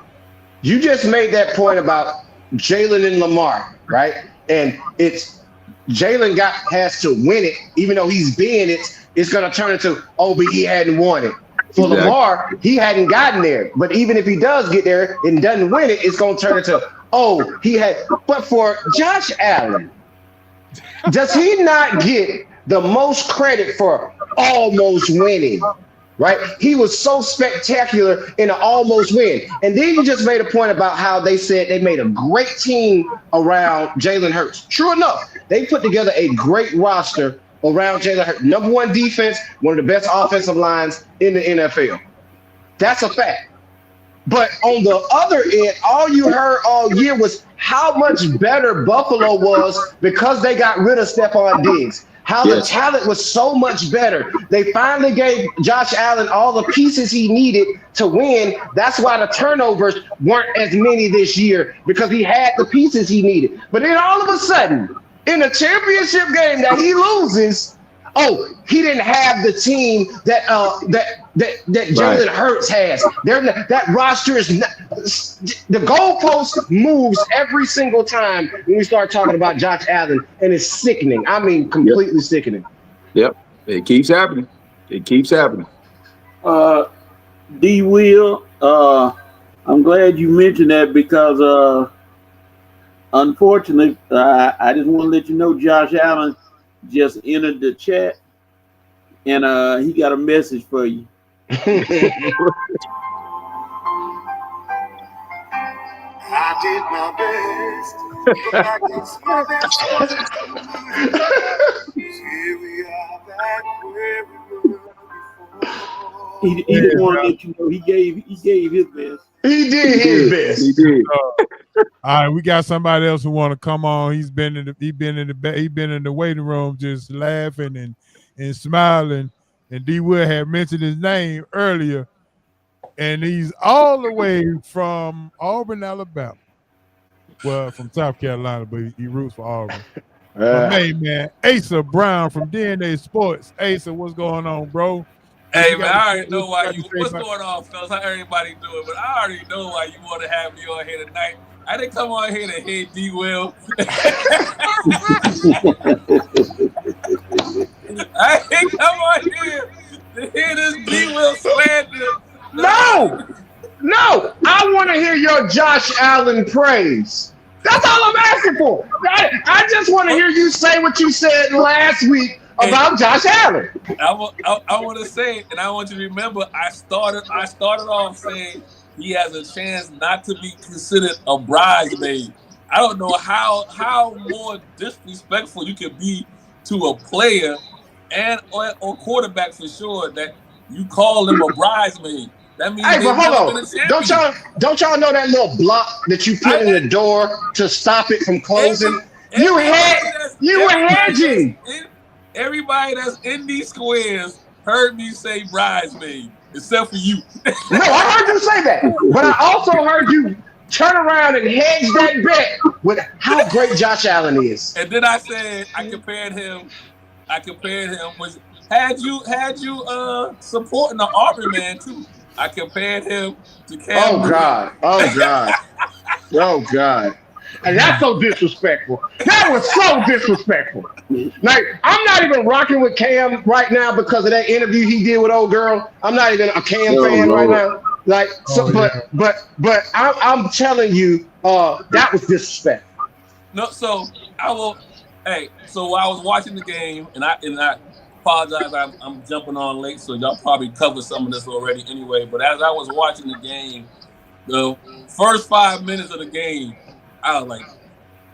you just made that point about Jalen and Lamar, right? And it's Jalen has to win it, even though he's being it. It's going to turn into, oh, but he hadn't won it. For Lamar, he hadn't gotten there. But even if he does get there and doesn't win it, it's going to turn into, oh, he had. But for Josh Allen, does he not get the most credit for almost winning? Right? He was so spectacular in an almost win. And then you just made a point about how they said they made a great team around Jalen Hurts. True enough, they put together a great roster around Jalen Hurts. Number 1 defense, one of the best offensive lines in the NFL. That's a fact. But on the other end, all you heard all year was how much better Buffalo was because they got rid of Stephon Diggs. How the talent was so much better. They finally gave Josh Allen all the pieces he needed to win. That's why the turnovers weren't as many this year, because he had the pieces he needed. But then all of a sudden, in the championship game that he loses, he didn't have the team that Jalen Hurts has. That roster is not, the goalpost moves every single time when we start talking about Josh Allen, and it's sickening. I mean, completely sickening. Yep, it keeps happening. D. Will, I'm glad you mentioned that, because unfortunately, I just want to let you know Josh Allen just entered the chat, and he got a message for you. I did my best, but I guess my best. Here we are back where we were before. He didn't want to let you know he gave his best. He did his best. He did. All right, we got somebody else who want to come on. He's been in the waiting room just laughing and smiling. And D Will had mentioned his name earlier, and he's all the way from Auburn, Alabama. Well, from South Carolina, but he roots for Auburn. My main man, Asa Brown from DNA Sports. Asa, what's going on, bro? Hey man, I already know why you. What's going on, fellas? How everybody doing? But I already know why you want to have me on here tonight. I didn't come on here to hit D Will. I didn't come on here to hear this D Will slander. No, I want to hear your Josh Allen praise. That's all I'm asking for. I just want to hear you say what you said last week about Josh Allen. I want to say, and I want you to remember, I started off saying he has a chance not to be considered a bridesmaid. I don't know how more disrespectful you can be to a player and or quarterback for sure that you call him a bridesmaid. That means hey, but hold on. Don't y'all know that little block that you put in the door to stop it from closing? You were hedging. Everybody that's in these squares heard me say bridesmaid, except for you. No, I heard you say that. But I also heard you turn around and hedge that bet with how great Josh Allen is. And then I said I compared him with had you supporting the Auburn man too. I compared him to Cam. Oh God. And that's so disrespectful. That was so disrespectful. Like, I'm not even rocking with Cam right now because of that interview he did with old girl. I'm not even a Cam fan right now. Like, so, but I'm telling you, that was disrespectful. No, so I will. Hey, so while I was watching the game, and I apologize, I'm jumping on late, so y'all probably covered some of this already anyway. But as I was watching the game, the first 5 minutes of the game, I was like,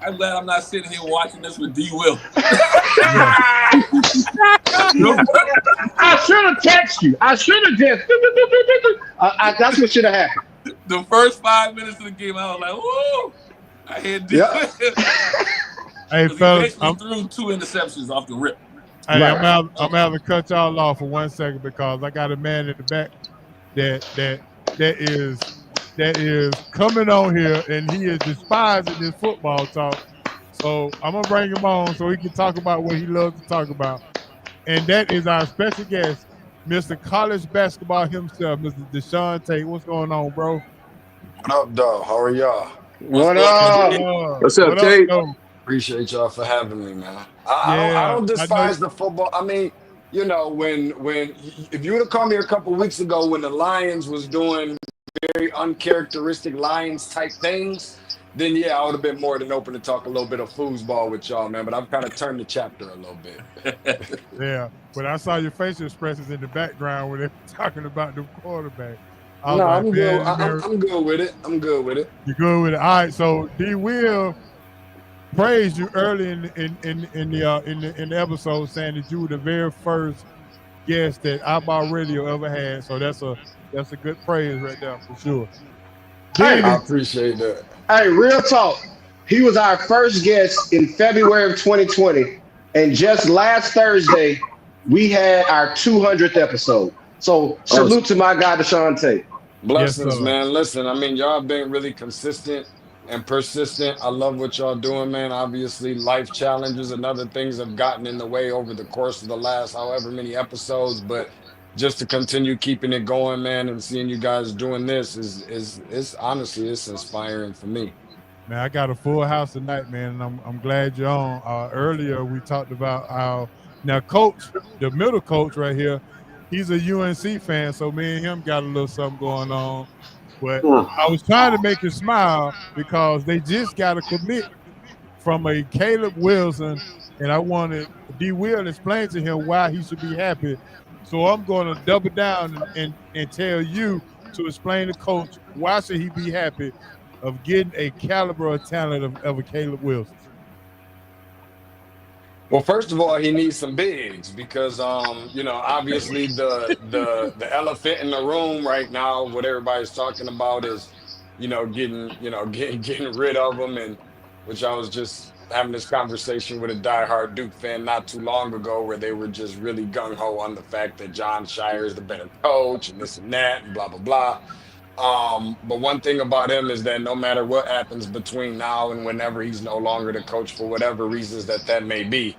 I'm glad I'm not sitting here watching this with D. Will. I should have texted you. I should have just. That's what should have happened. The first 5 minutes of the game, I was like, "Whoa!" I had D. Will. Hey, fellas, I'm through 2 interceptions off the rip. Hey, I'm out to cut y'all off for 1 second because I got a man in the back that is coming on here and he is despising this football talk. So I'm gonna bring him on so he can talk about what he loves to talk about. And that is our special guest, Mr. College Basketball himself, Mr. Deshaun Tate. What's going on, bro? What up, dog? How are y'all? What up? What's up, Tate? Appreciate y'all for having me, man. I don't despise the football. I mean, you know, when if you would have come here a couple of weeks ago when the Lions was doing very uncharacteristic Lions type things, then yeah, I would have been more than open to talk a little bit of foosball with y'all, man. But I've kind of turned the chapter a little bit. Yeah, but I saw your facial expressions in the background when they were talking about the quarterback. No, I'm good. I'm good with it. I'm good with it. You're good with it. All right, so D. Will praised you early in the episode, saying that you were the very first guest that Outbound Radio ever had. So that's a good praise right there for sure. Hey, I appreciate that. Hey, real talk. He was our first guest in February of 2020, and just last Thursday we had our 200th episode. So salute to my guy Deshaun Tate. Blessings, yes, man. Listen, I mean, y'all been really consistent and persistent. I love what y'all doing, man. Obviously, life challenges and other things have gotten in the way over the course of the last however many episodes, but just to continue keeping it going, man, and seeing you guys doing this is honestly, it's inspiring for me. Man, I got a full house tonight, man, and I'm glad you're on. Earlier we talked about how now coach, the middle coach right here, he's a UNC fan, so me and him got a little something going on. But I was trying to make you smile because they just got a commit from a Caleb Wilson, and I wanted D. Will to explain to him why he should be happy. So I'm going to double down and tell you to explain to coach why should he be happy of getting a caliber of talent of a Caleb Wilson. Well, first of all, he needs some bigs because, you know, obviously the elephant in the room right now, what everybody's talking about is getting rid of him, and which I was just having this conversation with a diehard Duke fan not too long ago, where they were just really gung ho on the fact that John Shire is the better coach and this and that and blah blah blah. But one thing about him is that no matter what happens between now and whenever he's no longer the coach for whatever reasons that may be,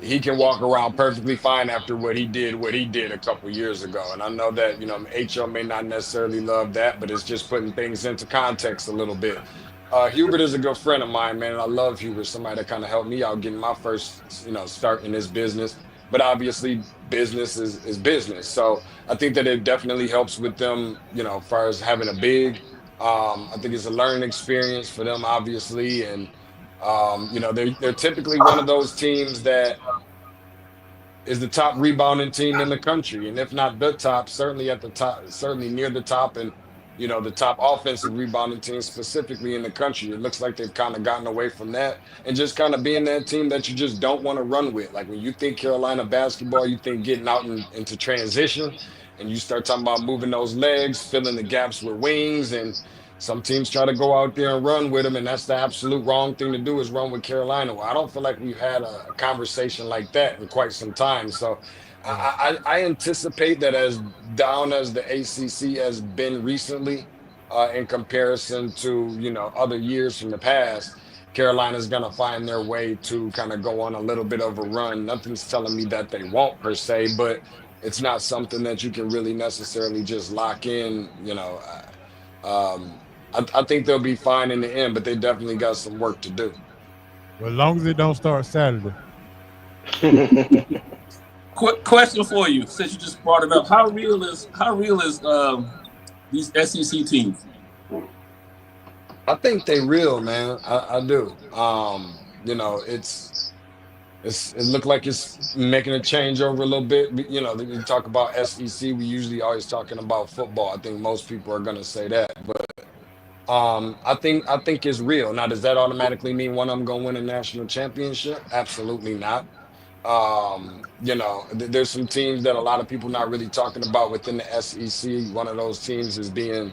he can walk around perfectly fine after what he did a couple years ago. And I know that, HO may not necessarily love that, but it's just putting things into context a little bit. Hubert is a good friend of mine, man. And I love Hubert, somebody that kind of helped me out getting my first, start in this business. But obviously business is business. So I think that it definitely helps with them, as far as having a big, I think it's a learning experience for them, obviously. And, they're typically one of those teams that is the top rebounding team in the country. And if not the top, certainly at the top, certainly near the top, and, the top offensive rebounding team specifically in the country. It looks like they've kind of gotten away from that and just kind of being that team that you just don't want to run with. Like when you think Carolina basketball, you think getting out into transition, and you start talking about moving those legs, filling the gaps with wings, and some teams try to go out there and run with them, and that's the absolute wrong thing to do, is run with Carolina. Well, I don't feel like we've had a conversation like that in quite some time. So I anticipate that as down as the ACC has been recently, in comparison to, other years from the past, Carolina's going to find their way to kind of go on a little bit of a run. Nothing's telling me that they won't per se, but it's not something that you can really necessarily just lock in, I think they'll be fine in the end, but they definitely got some work to do. Well, as long as it don't start Saturday. Quick question for you, since you just brought it up. How real is these SEC teams? I think they real, man. I do. It looked like it's making a change over a little bit. You talk about SEC, we usually always talking about football. I think most people are gonna say that, but I think it's real. Now, does that automatically mean one of them gonna win a national championship? Absolutely not. There's some teams that a lot of people not really talking about within the SEC. One of those teams is being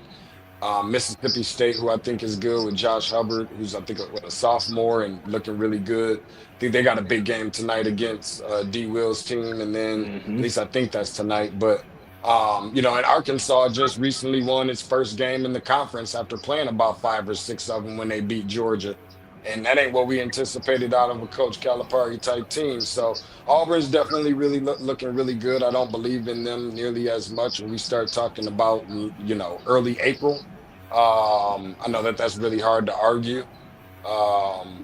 Mississippi State, who I think is good, with Josh Hubbard, who's I think a sophomore and looking really good. I think they got a big game tonight against D. Will's team, and then at least I think that's tonight. But and Arkansas just recently won its first game in the conference after playing about 5 or 6 of them when they beat Georgia. And that ain't what we anticipated out of a Coach Calipari type team. So Auburn's definitely really looking really good. I don't believe in them nearly as much when we start talking about, early April. I know that's really hard to argue.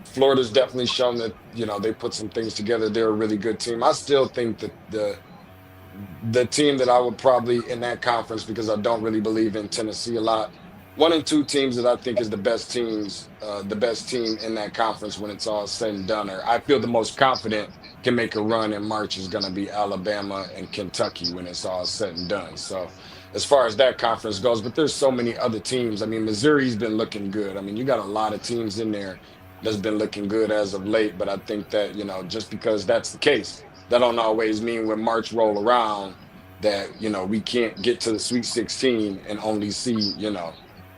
Florida's definitely shown that, they put some things together. They're a really good team. I still think that the team that I would probably in that conference, because I don't really believe in Tennessee a lot, 1 and 2 teams that I think is the best team in that conference when it's all said and done, or I feel the most confident can make a run in March, is going to be Alabama and Kentucky when it's all said and done. So as far as that conference goes, but there's so many other teams. I mean, Missouri's been looking good. I mean, you got a lot of teams in there that's been looking good as of late, but I think that, just because that's the case, that don't always mean when March roll around that, we can't get to the Sweet 16 and only see,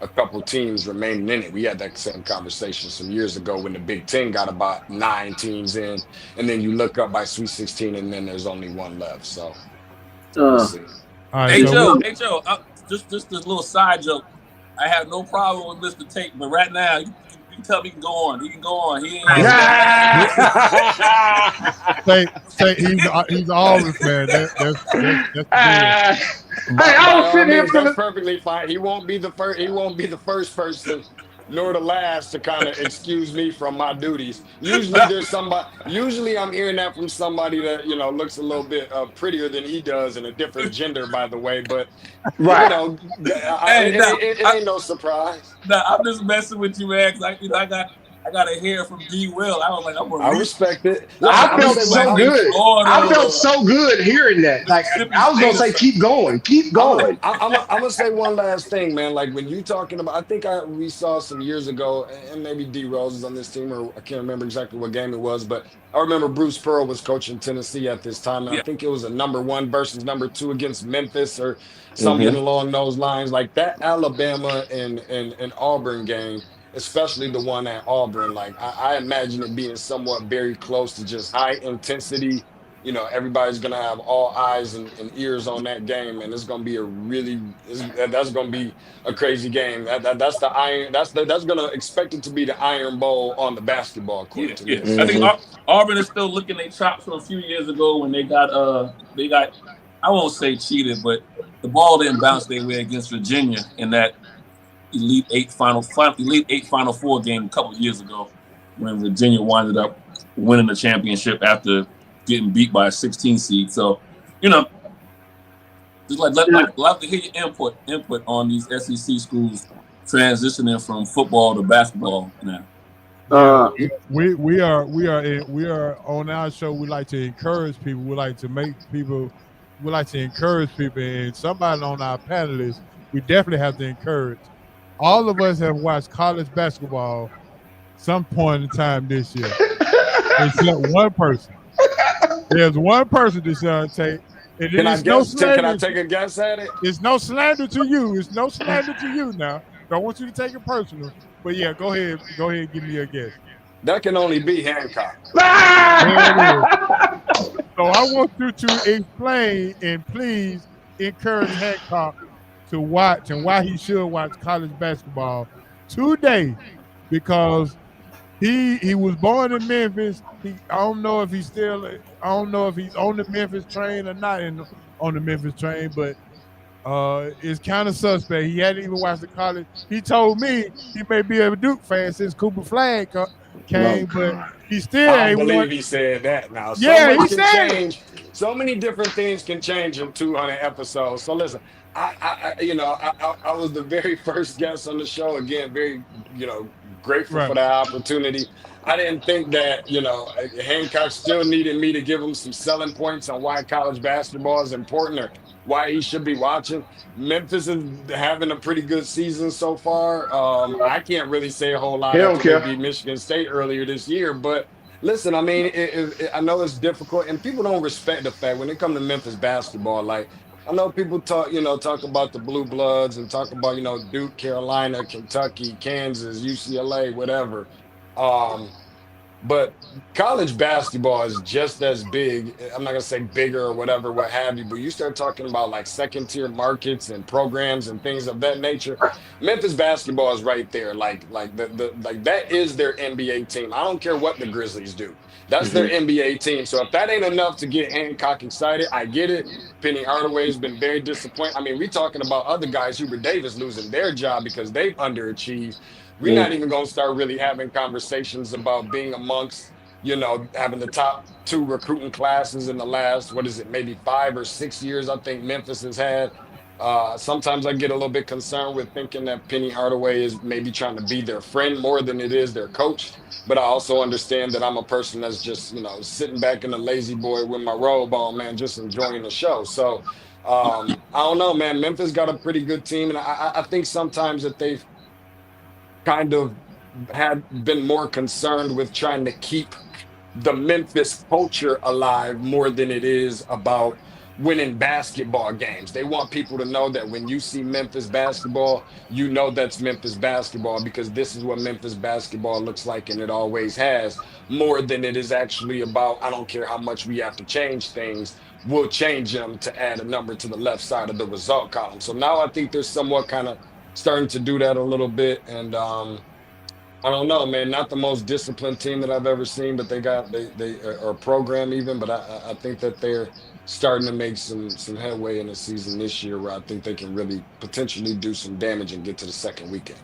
a couple teams remaining in it. We had that same conversation some years ago when the Big Ten got about 9 teams in, and then you look up by Sweet 16 and then there's only 1 left. So we'll see. All right, Hey Joe, just this little side joke. I have no problem with Mr. Tate, but right now you can tell me he can go on. He can go on. He ain't he's always fan. That's Hey, I was sitting here That's perfectly fine. He won't be the first person, nor the last, to kind of excuse me from my duties. Usually there's somebody. Usually I'm hearing that from somebody that looks a little bit prettier than he does, and a different gender, by the way. But right. It ain't no surprise. Nah, I'm just messing with you, man. Cause I I got to hear from D. Will. I was like, I'm I gonna read. respect it. I felt so good. I felt so good hearing that. Like I was gonna say, keep going, keep going. I'm gonna say one last thing, man. Like when you talking about, I think we saw some years ago, and maybe D Rose is on this team, or I can't remember exactly what game it was, but I remember Bruce Pearl was coaching Tennessee at this time, and I think it was a #1 versus #2 against Memphis or something along those lines. Like that Alabama and Auburn game, especially the one at Auburn, like I imagine it being somewhat very close to just high intensity. You know, everybody's gonna have all eyes and ears on that game, and it's gonna be that's gonna be a crazy game. That's the iron. That's gonna expect it to be the Iron Bowl on the basketball court. To me. I think Auburn is still licking their chops from a few years ago when they got I won't say cheated, but the ball didn't bounce their way against Virginia in that Elite Eight Final Four game a couple of years ago when Virginia winded up winning the championship after getting beat by a 16 seed. So, you know, just love to hear your input on these SEC schools transitioning from football to basketball now. We are on our show. We like to encourage people. We like to encourage people. And somebody on our panelists, we definitely have to encourage. All of us have watched college basketball some point in time this year. Except one person. There's one person, Deshaun Tate. And Can I take a guess at it? It's no slander to you. It's no slander to you now. Don't want you to take it personal. But yeah, go ahead and give me your guess. That can only be Hancock. So I want you to explain and please encourage Hancock to watch and why he should watch college basketball today, because he was born in Memphis. I don't know if he's on the Memphis train or not on the Memphis train, but it's kind of suspect. He hadn't even watched the college. He told me he may be a Duke fan since Cooper Flagg came, but he still I ain't believe he said that now. So many different things can change in 200 episodes. So listen, I was the very first guest on the show. Again, very, grateful for that opportunity. I didn't think that, Hancock still needed me to give him some selling points on why college basketball is important or why he should be watching. Memphis is having a pretty good season so far. I can't really say a whole lot after they beat Michigan State earlier this year, but listen, I mean, I know it's difficult, and people don't respect the fact when it comes to Memphis basketball. Like, I know people talk about the Blue Bloods and talk about, Duke, Carolina, Kentucky, Kansas, UCLA, whatever. But college basketball is just as big. I'm not gonna say bigger or whatever, what have you, but you start talking about like second tier markets and programs and things of that nature. Memphis basketball is right there. Like that is their NBA team. I don't care what the Grizzlies do. That's their NBA team. So if that ain't enough to get Hancock excited, I get it. Penny Hardaway has been very disappointed. I mean, we're talking about other guys, Hubert Davis losing their job because they've underachieved. We're not even going to start really having conversations about being amongst, having the top 2 recruiting classes in the last, maybe 5 or 6 years I think Memphis has had. Sometimes I get a little bit concerned with thinking that Penny Hardaway is maybe trying to be their friend more than it is their coach. But I also understand that I'm a person that's just, sitting back in the lazy boy with my robe on, man, just enjoying the show. So I don't know, man. Memphis got a pretty good team. And I think sometimes that they've kind of had been more concerned with trying to keep the Memphis culture alive more than it is about winning basketball games. They want people to know that when you see Memphis basketball, that's Memphis basketball because this is what Memphis basketball looks like and it always has, more than it is actually about, I don't care how much we have to change things, we'll change them to add a number to the left side of the result column. So now I think they're somewhat kind of starting to do that a little bit. And I don't know, man, not the most disciplined team that I've ever seen, but they are a program even, but I think that they're starting to make some headway in the season this year where I think they can really potentially do some damage and get to the second weekend.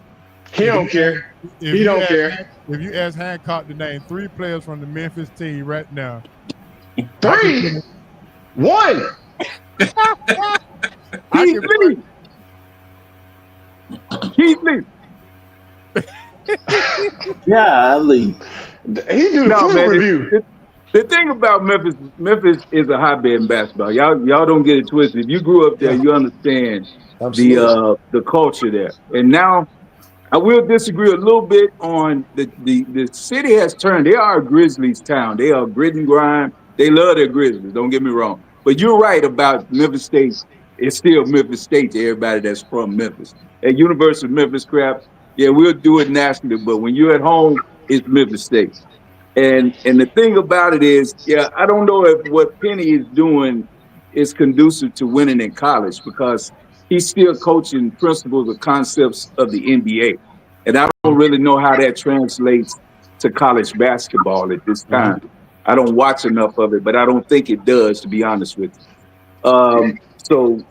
He don't care. He don't care. If you ask Hancock to name 3 players from the Memphis team right now. 3? 1. Keith Lee. Golly. He do the No, film man. review. The thing about Memphis is a hotbed in basketball. Y'all don't get it twisted. If you grew up there, Yeah. you understand Absolutely. the culture there. And now I will disagree a little bit on the city has turned. They are a Grizzlies town. They are grit and grind. They love their Grizzlies. Don't get me wrong. But you're right about Memphis State. It's still Memphis State to everybody that's from Memphis. At University of Memphis, crap. Yeah, we'll do it nationally, but when you're at home, it's Memphis State. And the thing about it is, yeah, I don't know if what Penny is doing is conducive to winning in college because he's still coaching principles or concepts of the NBA. And I don't really know how that translates to college basketball at this time. I don't watch enough of it, but I don't think it does, to be honest with you. So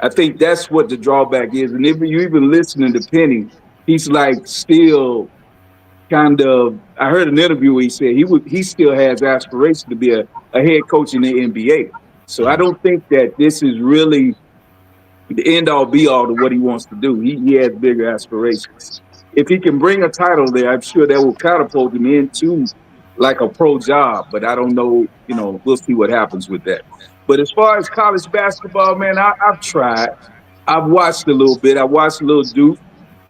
I think that's what the drawback is. And if you even listening to Penny, he's like still kind of, I heard an interview where he said he still has aspirations to be a head coach in the NBA. So I don't think that this is really the end all be all to what he wants to do. He has bigger aspirations. If he can bring a title there, I'm sure that will catapult him into like a pro job. But I don't know, we'll see what happens with that. But as far as college basketball, man, I've tried. I've watched a little bit. I watched a little Duke.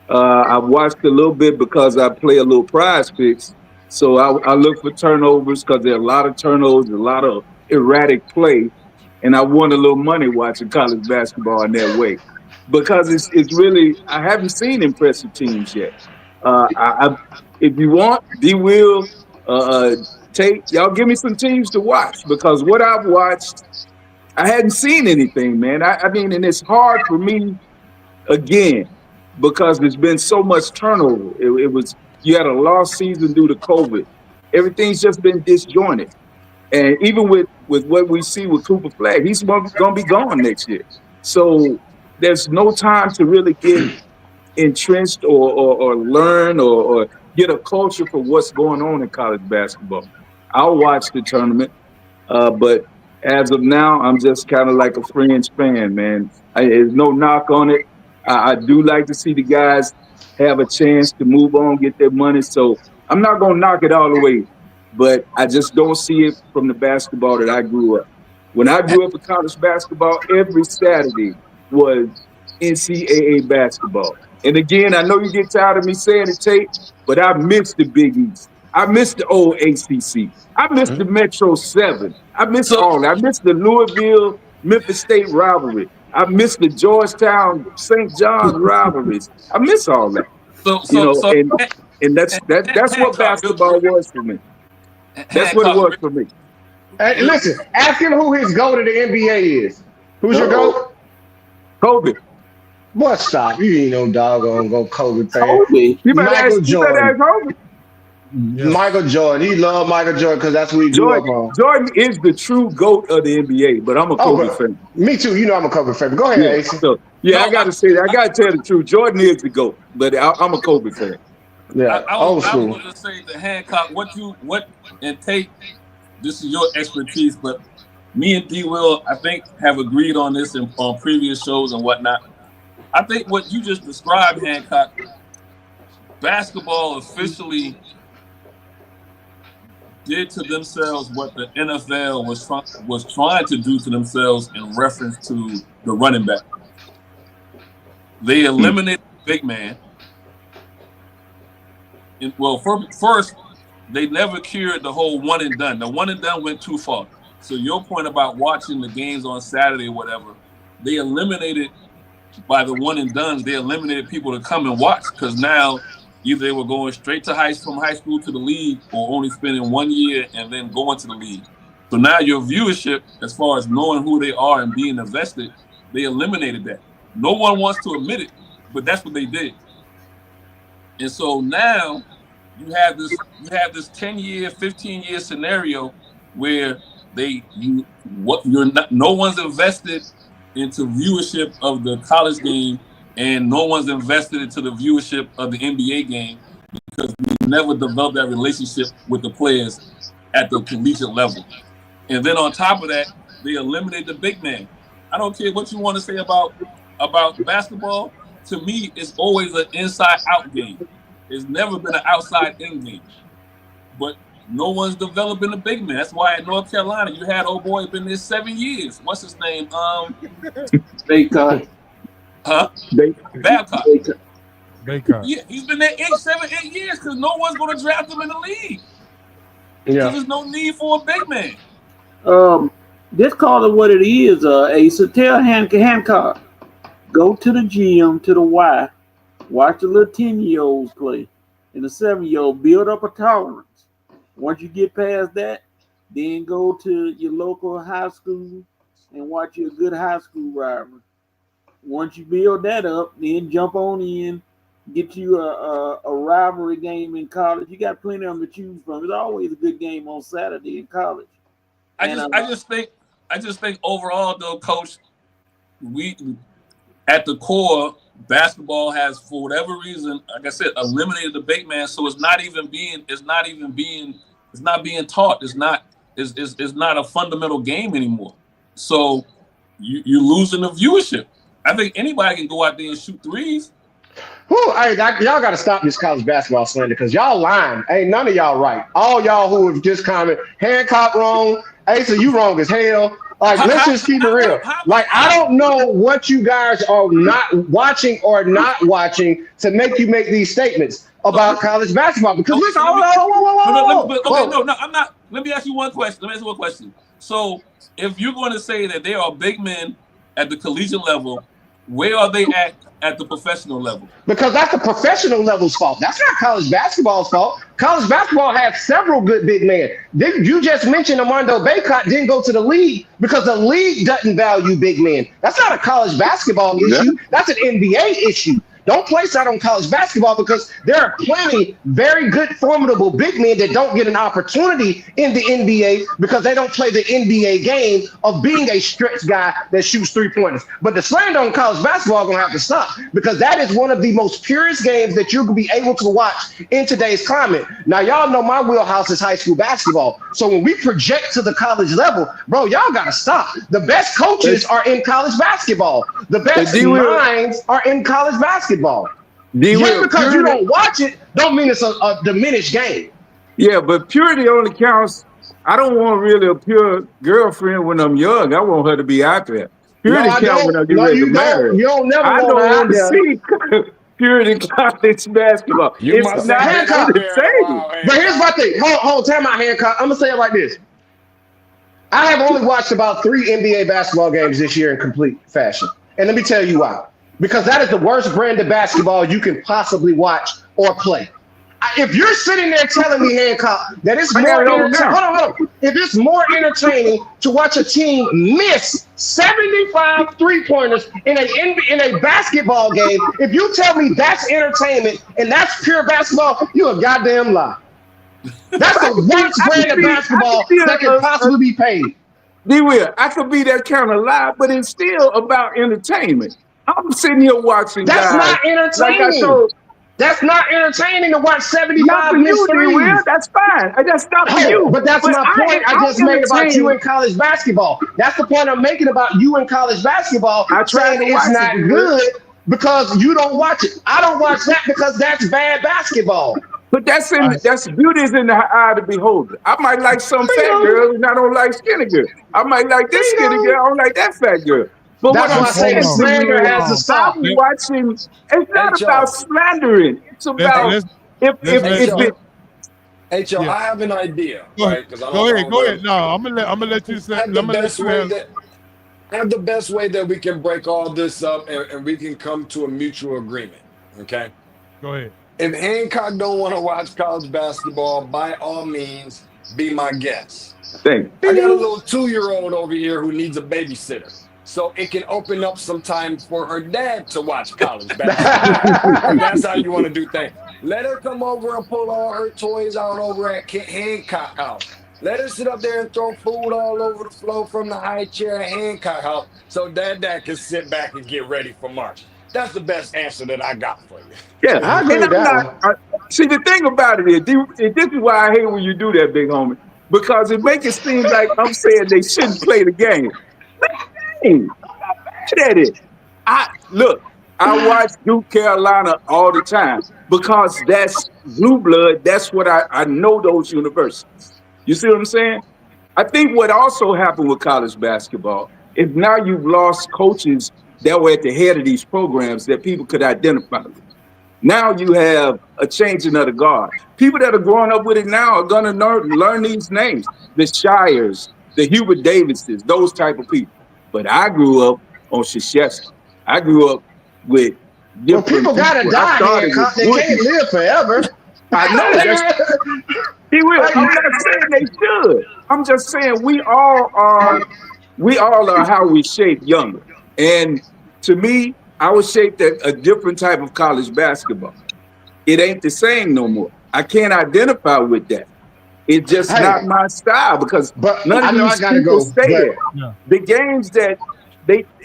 I've watched a little bit because I play a little prize picks. So I look for turnovers because there are a lot of turnovers, a lot of erratic play. And I won a little money watching college basketball in that way. Because it's really, I haven't seen impressive teams yet. If you want, D will y'all give me some teams to watch. Because what I've watched, I hadn't seen anything, man. I mean, and it's hard for me, again, because there's been so much turnover. You had a lost season due to COVID. Everything's just been disjointed. And even with what we see with Cooper Flag, he's going to be gone next year. So there's no time to really get entrenched or learn or get a culture for what's going on in college basketball. I'll watch the tournament, but as of now, I'm just kind of like a fringe fan, man. There's no knock on it. I do like to see the guys have a chance to move on, get their money. So I'm not going to knock it all the way, but I just don't see it from the basketball that I grew up. When I grew up in college basketball, every Saturday was NCAA basketball. And again, I know you get tired of me saying it, Tate, but I miss the Big East. I miss the old ACC. I miss the Metro 7. I miss all that. I miss the Louisville, Memphis State rivalry. I miss the Georgetown, St. John's rivalries. I miss all that. And that's what basketball was for me. That's what it was for me. Hey, listen, ask him who his GOAT of the NBA is. Who's your GOAT? Kobe. What, stop? You ain't no doggone go Kobe fan. Kobe. Michael Jordan. Kobe. Yeah. Michael Jordan. He loved Michael Jordan because that's who he grew up on. Jordan is the true GOAT of the NBA, but I'm a Kobe fan. Me too. You know I'm a Kobe fan. Go ahead, Ace. I got to say that. I got to tell the truth. Jordan is the GOAT, but I'm a Kobe fan. Yeah, I was going to say to Hancock, and Tate, this is your expertise, but me and D Will, I think, have agreed on this on previous shows and whatnot. I think what you just described, Hancock, basketball officially did to themselves what the NFL was trying to do to themselves in reference to the running back. They eliminated big man. First, they never cured the whole one and done. The one and done went too far. So your point about watching the games on Saturday or whatever, they eliminated, by the one and done, they eliminated people to come and watch because now either they were going straight to from high school to the league or only spending 1 year and then going to the league. So now your viewership, as far as knowing who they are and being invested, they eliminated that. No one wants to admit it, but that's what they did. And so now you have this 10-year, 15-year scenario where no one's invested into viewership of the college game and no one's invested into the viewership of the NBA game because we never developed that relationship with the players at the collegiate level. And then on top of that, they eliminate the big man. I don't care what you want to say about basketball. To me, it's always an inside-out game. It's never been an outside in game. But no one's developing a big man. That's why at North Carolina, you had old boy been there 7 years. What's his name? Baycott. Huh? Babcock. Baycott. Yeah, he's been there 8 years because no one's going to draft him in the league. Yeah. There's no need for a big man. Just call it what it is, Asa. Tell Hancock, go to the gym, to the Y, watch the little 10-year-olds play, and the 7-year-old build up a tolerance. Once you get past that, then go to your local high school and watch your good high school rivalry. Once you build that up, then jump on in, get you a rivalry game in college. You got plenty of them to choose from. It's always a good game on Saturday in college. I just think overall though, Coach, we at the core, basketball has, for whatever reason, like I said, eliminated the big man. So it's not being taught. It's not a fundamental game anymore. So you're losing the viewership. I think anybody can go out there and shoot threes. Hey, y'all got to stop this college basketball slander because y'all lying. Ain't none of y'all right. All y'all who have just commented, Hancock wrong, Asa, you wrong as hell. Like, let's just keep it real. Like, I don't know what you guys are not watching or not watching to make you make these statements about college basketball. Because listen, No, I'm not. Let me ask you one question. So, if you're going to say that there are big men at the collegiate level, where are they at the professional level? Because that's the professional level's fault. That's not college basketball's fault. College basketball has several good big men. You just mentioned Armando Baycott didn't go to the league because the league doesn't value big men. That's not a college basketball issue. That's an NBA issue. Don't place that on college basketball because there are plenty very good, formidable big men that don't get an opportunity in the NBA because they don't play the NBA game of being a stretch guy that shoots three-pointers. But the slander on college basketball is going to have to stop because that is one of the most purest games that you're going to be able to watch in today's climate. Now, y'all know my wheelhouse is high school basketball. So when we project to the college level, bro, y'all got to stop. The best coaches are in college basketball. The best minds are in college basketball. Just because you don't watch it, don't mean it's a diminished game. Yeah, but purity only counts. I don't want really a pure girlfriend when I'm young. I want her to be out there. Purity counts when I get ready to marry. You don't never I want don't want to see purity college basketball. It's not entertaining. But here's my thing. Hold, time out, Hancock. I'm gonna say it like this. I have only watched about 3 NBA basketball games this year in complete fashion, and let me tell you why. Because that is the worst brand of basketball you can possibly watch or play. If you're sitting there telling me, Hancock, that it's more entertaining, hold on. If it's more entertaining to watch a team miss 75 three-pointers in a basketball game, if you tell me that's entertainment and that's pure basketball, you're a goddamn lie. That's the worst brand of basketball that can possibly be paid. D-Will, I could be that kind of lie, but it's still about entertainment. I'm sitting here watching. That's guys, not entertaining. Like that's not entertaining to watch 75 miss threes. That's fine. That's not for you. But that's my point I just made about you in college basketball. That's the point I'm making about you in college basketball. I'm saying it's not good because you don't watch it. I don't watch that because that's bad basketball. But that's beauty is in the eye of the beholder. I might like some fat girl and I don't like skinny girl. I might like this skinny girl. I don't like that fat girl. But that's why I say the slander has to stop. Watching, it's not about slandering. It's about if I have an idea. Go ahead. No, I'm gonna let you say. I have the best way that we can break all this up and we can come to a mutual agreement. Okay. Go ahead. If Hancock don't want to watch college basketball, by all means, be my guest. I got a little 2-year-old over here who needs a babysitter. So it can open up some time for her dad to watch college basketball. That's how you want to do things. Let her come over and pull all her toys out over at Hancock House. Let her sit up there and throw food all over the floor from the high chair at Hancock House so dad can sit back and get ready for March. That's the best answer that I got for you. Yeah, I agree with that. See, the thing about it is, this is why I hate when you do that, big homie, because it makes it seem like I'm saying they shouldn't play the game. At it. I I watch Duke Carolina all the time because that's blue blood. That's what I know those universities. You see what I'm saying? I think what also happened with college basketball is now you've lost coaches that were at the head of these programs that people could identify with. Now you have a changing of the guard. People that are growing up with it now are going to learn these names, the Shires, the Hubert Davises, those type of people. But I grew up on Krzyzewski. I grew up with Well, people gotta die here. They can't live forever. I know. He will. I'm not saying they should. I'm just saying we all are how we shape younger. And to me, I was shaped at a different type of college basketball. It ain't the same no more. I can't identify with that. It's just not my style because none of these people stay there. Yeah. The games that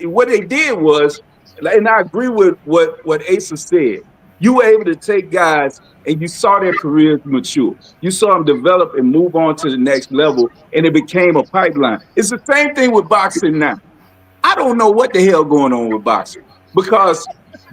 what they did was, and I agree with what Asa said, you were able to take guys and you saw their careers mature. You saw them develop and move on to the next level, and it became a pipeline. It's the same thing with boxing now. I don't know what the hell going on with boxing because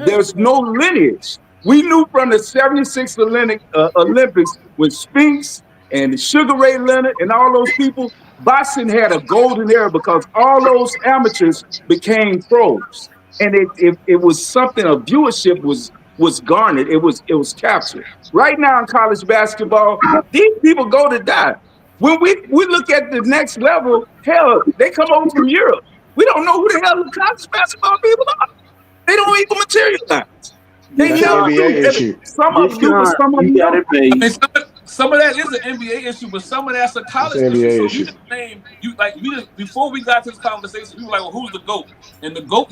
there's no lineage. We knew from the 76 Olympics with Spinks and Sugar Ray Leonard and all those people, boxing had a golden era because all those amateurs became pros. And it was something, a viewership was garnered. It was captured. Right now in college basketball, these people go to die. When we look at the next level, hell, they come over from Europe. We don't know who the hell the college basketball people are. They don't even materialize. They never do. Some of them do, but some of them don't. I mean, some of that is an NBA issue, but some of that's a college issue. So you just name before we got to this conversation, we were like, well, who's the GOAT? And the GOAT,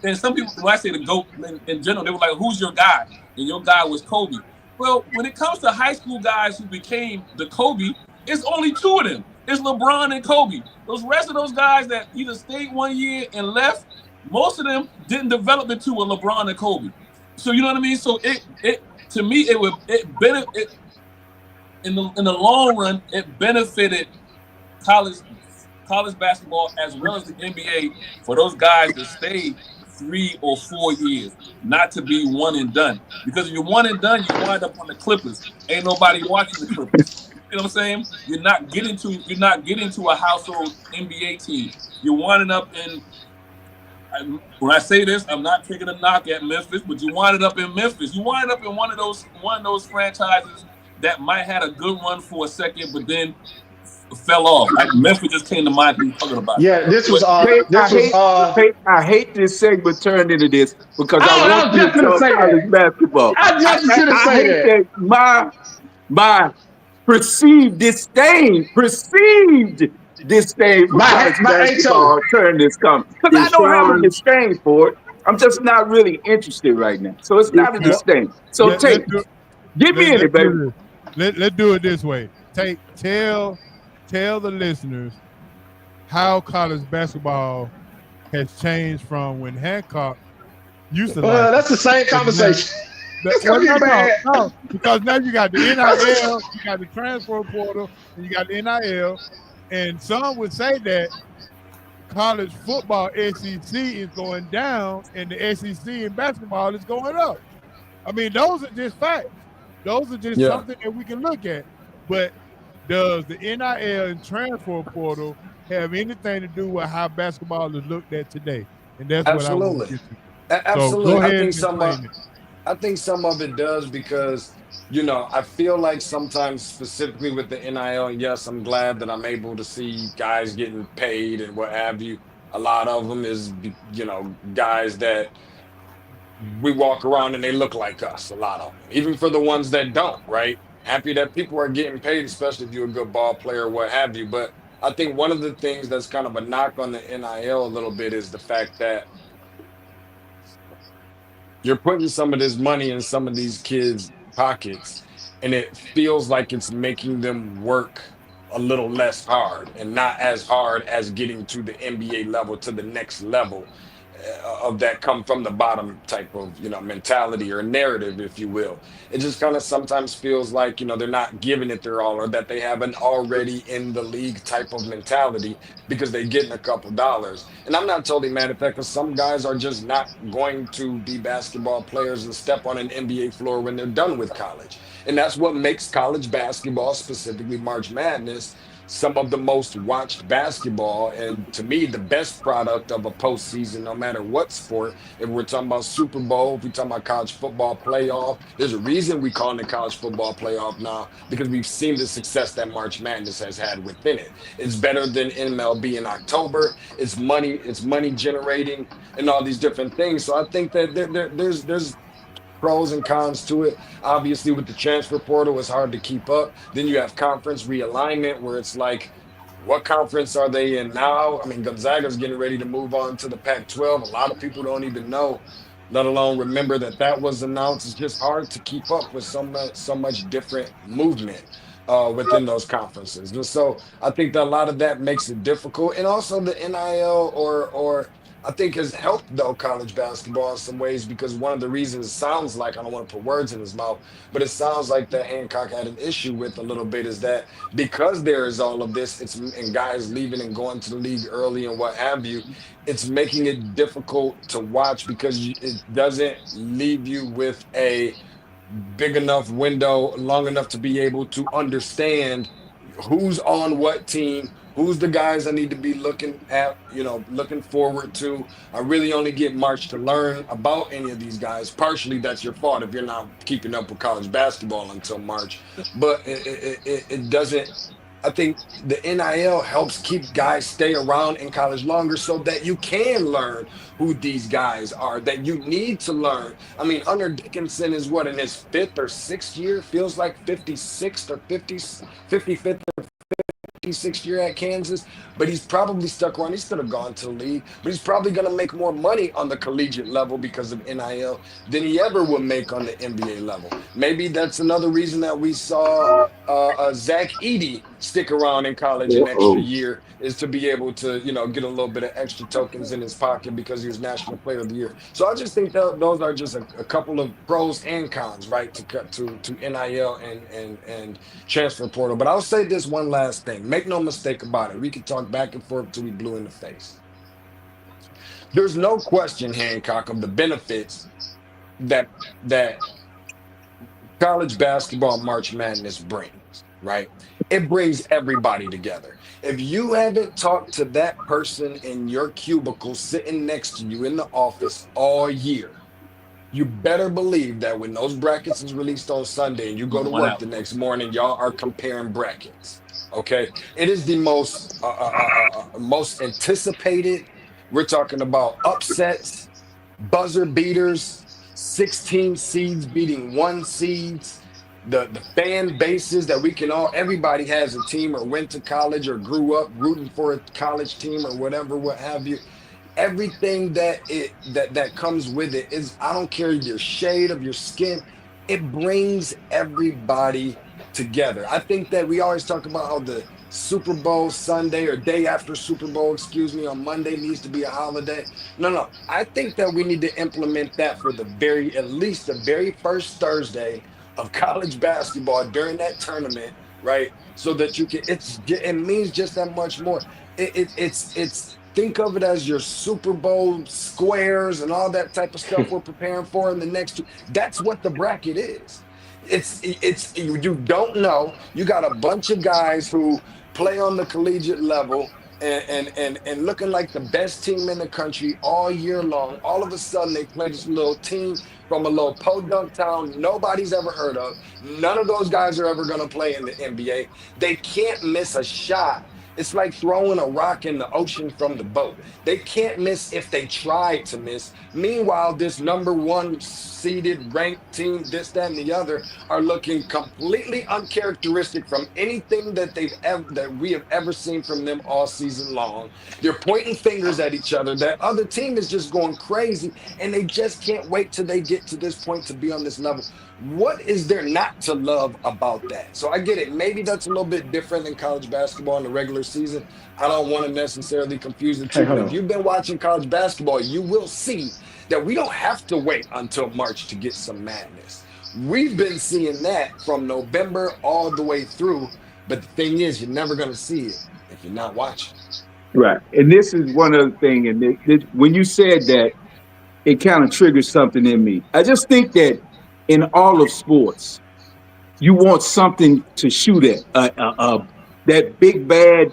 and some people, when I say the GOAT in general, they were like, who's your guy? And your guy was Kobe. Well, when it comes to high school guys who became the Kobe, it's only two of them. It's LeBron and Kobe. Those rest of those guys that either stayed 1 year and left, most of them didn't develop into a LeBron and Kobe. So you know what I mean? So it to me in the long run, it benefited college basketball as well as the NBA for those guys to stay 3 or 4 years, not to be one and done. Because if you're one and done, you wind up on the Clippers. Ain't nobody watching the Clippers. You know what I'm saying? You're not getting to a household NBA team. You're winding up in. When I say this, I'm not taking a knock at Memphis, but you winded up in Memphis. You winded up in one of those franchises that might had a good run for a second, but then fell off. Like Memphis just came to mind. You're talking about. Yeah, I hate this segment turned into this because I want to talk college basketball. I just was gonna say that. My perceived disdain for college basketball turn this come. Because I don't have a disdain for it. I'm just not really interested right now. So it's not a disdain. So give me in it, baby. Let's do it this way. Tell the listeners how college basketball has changed from when Hancock used to. That's the same conversation. No, because now you got the NIL, you got the transfer portal, and you got the NIL, and some would say that college football SEC is going down and the SEC in basketball is going up. I mean, those are just facts. Those are just something that we can look at. But does the NIL and transfer portal have anything to do with how basketball is looked at today? And that's what I want to get to. Absolutely. So go ahead I think some of it does because, I feel like sometimes specifically with the NIL, and yes, I'm glad that I'm able to see guys getting paid and what have you. A lot of them is, guys that we walk around and they look like us, a lot of them. Even for the ones that don't, right? Happy that people are getting paid, especially if you're a good ball player or what have you. But I think one of the things that's kind of a knock on the NIL a little bit is the fact that you're putting some of this money in some of these kids' pockets, and it feels like it's making them work a little less hard and not as hard as getting to the NBA level, to the next level. of that come from the bottom type of, mentality or narrative, if you will. It just kind of sometimes feels like, they're not giving it their all, or that they have an already in the league type of mentality because they're getting a couple dollars. And I'm not totally mad at that, because some guys are just not going to be basketball players and step on an NBA floor when they're done with college. And that's what makes college basketball, specifically March Madness, some of the most watched basketball, and to me, the best product of a postseason, no matter what sport. If we're talking about Super Bowl, if we're talking about college football playoff, there's a reason we call it college football playoff now, because we've seen the success that March Madness has had within it. It's better than MLB in October. It's money generating, and all these different things. So I think that there's pros and cons to it. Obviously, with the transfer portal, it's hard to keep up. Then you have conference realignment, where it's like, what conference are they in now? I mean, Gonzaga's getting ready to move on to the Pac-12. A lot of people don't even know, let alone remember that was announced. It's just hard to keep up with so much different movement within those conferences. And so I think that a lot of that makes it difficult. And also the NIL or I think has helped, though, college basketball in some ways, because one of the reasons it sounds like, I don't want to put words in his mouth, but it sounds like that Hancock had an issue with a little bit, is that because there is all of this, and guys leaving and going to the league early and what have you, it's making it difficult to watch, because it doesn't leave you with a big enough window, long enough to be able to understand who's on what team, who's the guys I need to be looking at, looking forward to. I really only get March to learn about any of these guys. Partially, that's your fault if you're not keeping up with college basketball until March. But it doesn't. I think the NIL helps keep guys stay around in college longer, so that you can learn who these guys are that you need to learn. I mean, Hunter Dickinson is in his 5th or 6th year? Feels like 56th or 55th or 56th year at Kansas, but he's probably stuck around. He's going to gone to the league, but he's probably going to make more money on the collegiate level because of NIL than he ever would make on the NBA level. Maybe that's another reason that we saw Zach Edey stick around in college an extra year, is to be able to, get a little bit of extra tokens in his pocket because he was National Player of the Year. So I just think that those are just a couple of pros and cons, right, to NIL and transfer portal. But I'll say this one last thing. Make no mistake about it. We can talk back and forth till we blue in the face. There's no question, Hancock, of the benefits that college basketball March Madness brings, right? It brings everybody together. If you haven't talked to that person in your cubicle sitting next to you in the office all year, you better believe that when those brackets is released on Sunday and you go to work the next morning, y'all are comparing brackets. Okay, it is the most anticipated. We're talking about upsets, buzzer beaters, 16 seeds beating 1 seeds. The fan bases that we can everybody has a team or went to college or grew up rooting for a college team or whatever, what have you. Everything that comes with it is, I don't care your shade of your skin, it brings everybody together. I think that we always talk about how the Super Bowl Sunday or day after Super Bowl, on Monday needs to be a holiday. No. I think that we need to implement that for at least the very first Thursday of college basketball during that tournament, right? So that you can, it means just that much more. It's think of it as your Super Bowl squares and all that type of stuff we're preparing for in the next 2. That's what the bracket is. It's you don't know. You got a bunch of guys who play on the collegiate level and looking like the best team in the country all year long. All of a sudden, they play this little team from a little podunk town nobody's ever heard of. None of those guys are ever going to play in the NBA. They can't miss a shot. It's like throwing a rock in the ocean from the boat. They can't miss if they try to miss. Meanwhile, this number 1 seeded ranked team, this, that, and the other, are looking completely uncharacteristic from anything that we have ever seen from them all season long. They're pointing fingers at each other. That other team is just going crazy, and they just can't wait till they get to this point to be on this level. What is there not to love about that? So I get it. Maybe that's a little bit different than college basketball in the regular season. I don't want to necessarily confuse the Hey, two, but hold if on. you've been watching college basketball, you will see that we don't have to wait until March to get some madness. We've been seeing that from November all the way through. But the thing is, you're never going to see it if you're not watching. Right. And this is one other thing. And when you said that, it kind of triggered something in me. I just think that in all of sports, you want something to shoot at, that big bad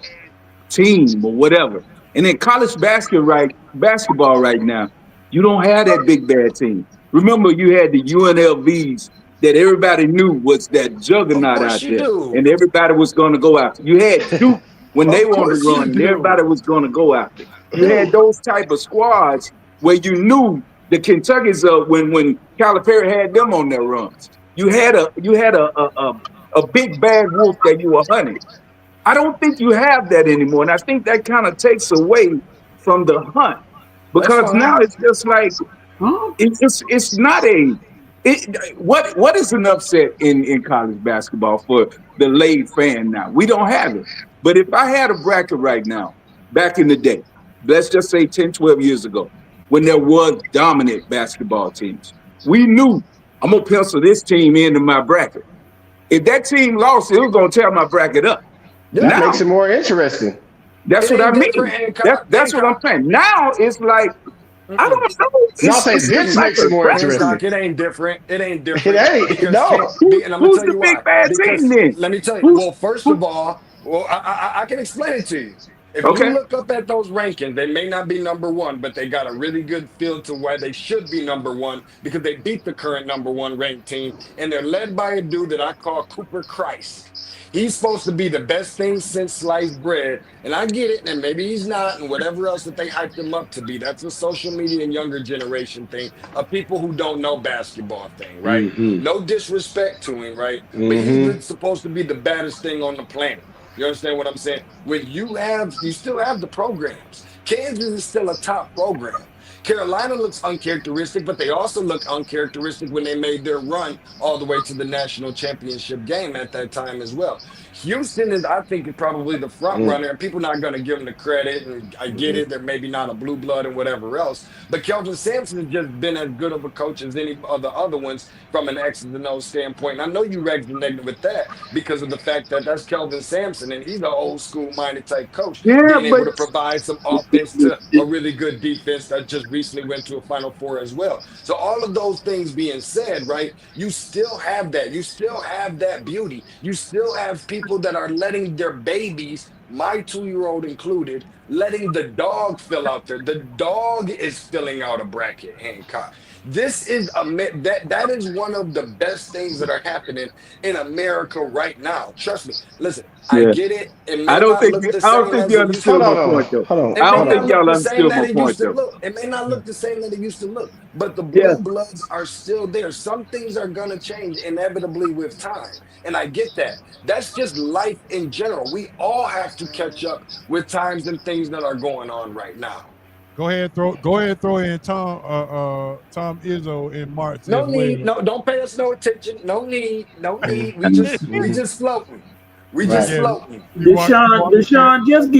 team or whatever. And in college basketball right now, you don't have that big bad team. Remember, you had the UNLVs that everybody knew was that juggernaut out you there, do. and everybody was going to go after. You had Duke when they Of wanted to course you run, and do. everybody was going to go after. You had those type of squads where you knew the Kentuckies when Calipari had them on their runs. You had a big bad wolf that you were hunting. I don't think you have that anymore, and I think that kind of takes away from the hunt because now it's just like it's not a. What is an upset in college basketball for the laid fan now? We don't have it. But if I had a bracket right now, back in the day, let's just say 10, 12 years ago, when there was dominant basketball teams, we knew I'm going to pencil this team into my bracket. If that team lost, it was going to tear my bracket up. That Now, makes it more interesting. that's what I mean. That's what I'm saying. Now it's like, I don't know. No, I'm saying this like makes it more interesting. It ain't different. It ain't different. It ain't. Because No. and I'm gonna Who's tell the you big why. bad Because team then? let me tell you. Well, first of all, I can explain it to you. If Okay. you look up at those rankings, they may not be number one, but they got a really good feel to where they should be number one because they beat the current number one ranked team, and they're led by a dude that I call Cooper Christ. He's supposed to be the best thing since sliced bread, and I get it, and maybe he's not, and whatever else that they hyped him up to be. That's a social media and younger generation thing of people who don't know basketball thing, right? No disrespect to him, right? But he's supposed to be the baddest thing on the planet. You understand what I'm saying? When you still have the programs. Kansas is still a top program. Carolina looks uncharacteristic, but they also look uncharacteristic when they made their run all the way to the national championship game at that time as well. Houston is, I think, is probably the front runner, and people not going to give them the credit. And I get it; they're maybe not a blue blood and whatever else. But Kelvin Sampson has just been as good of a coach as any of the other ones from an X's and O's standpoint. And I know you resonated with that because of the fact that that's Kelvin Sampson, and he's an old school minded type coach, being able to provide some offense to a really good defense that just recently went to a Final Four as well. So all of those things being said, right, you still have that. You still have that beauty. You still have people that are letting their babies, my 2-year-old included, letting the dog fill out there. The dog is filling out a bracket, Hancock. This is that is one of the best things that are happening in America right now. Trust me. Listen, I get it. I don't think you understood my point, though. I don't think y'all understood my point, though. It may not look the same that it used to look, but the blue bloods are still there. Some things are going to change inevitably with time. And I get that. That's just life in general. We all have to catch up with times and things that are going on right now. Go ahead, throw in Tom Izzo in March. No need. No, don't pay us no attention. No need. We just floating. We just floating. Deshaun, just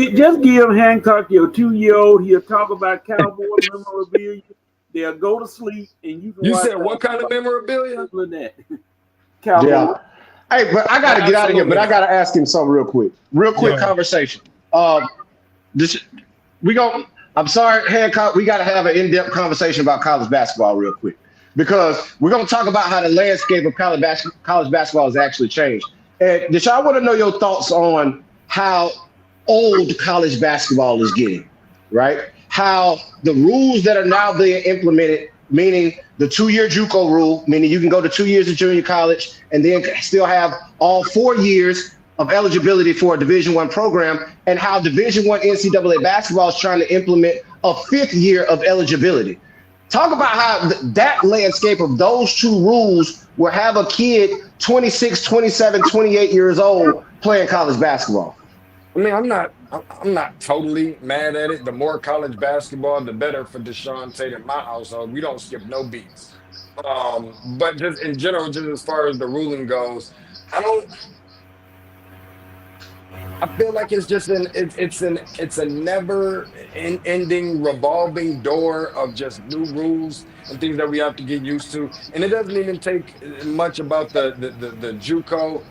give Hancock your 2-year-old. He'll talk about Cowboy memorabilia. They'll go to sleep, and you can. You said what kind of memorabilia? Cowboy. Yeah. Hey, but I got to get out of here. But I got to ask him something real quick. Conversation. I'm sorry, Hancock. We got to have an in-depth conversation about college basketball real quick because we're going to talk about how the landscape of college basketball has actually changed. And Deshaun, I want to know your thoughts on how old college basketball is getting, right? How the rules that are now being implemented, meaning the 2-year JUCO rule, meaning you can go to 2 years of junior college and then still have all 4 years of eligibility for a Division I program, and how Division I NCAA basketball is trying to implement a 5th year of eligibility. Talk about how that landscape of those two rules will have a kid 26, 27, 28 years old playing college basketball. I mean, I'm not totally mad at it. The more college basketball, the better for Deshaun Tate in my household. We don't skip no beats. But just in general, just as far as the ruling goes, I don't. I feel like it's just it's a never ending revolving door of just new rules and things that we have to get used to. And it doesn't even take much about the JUCO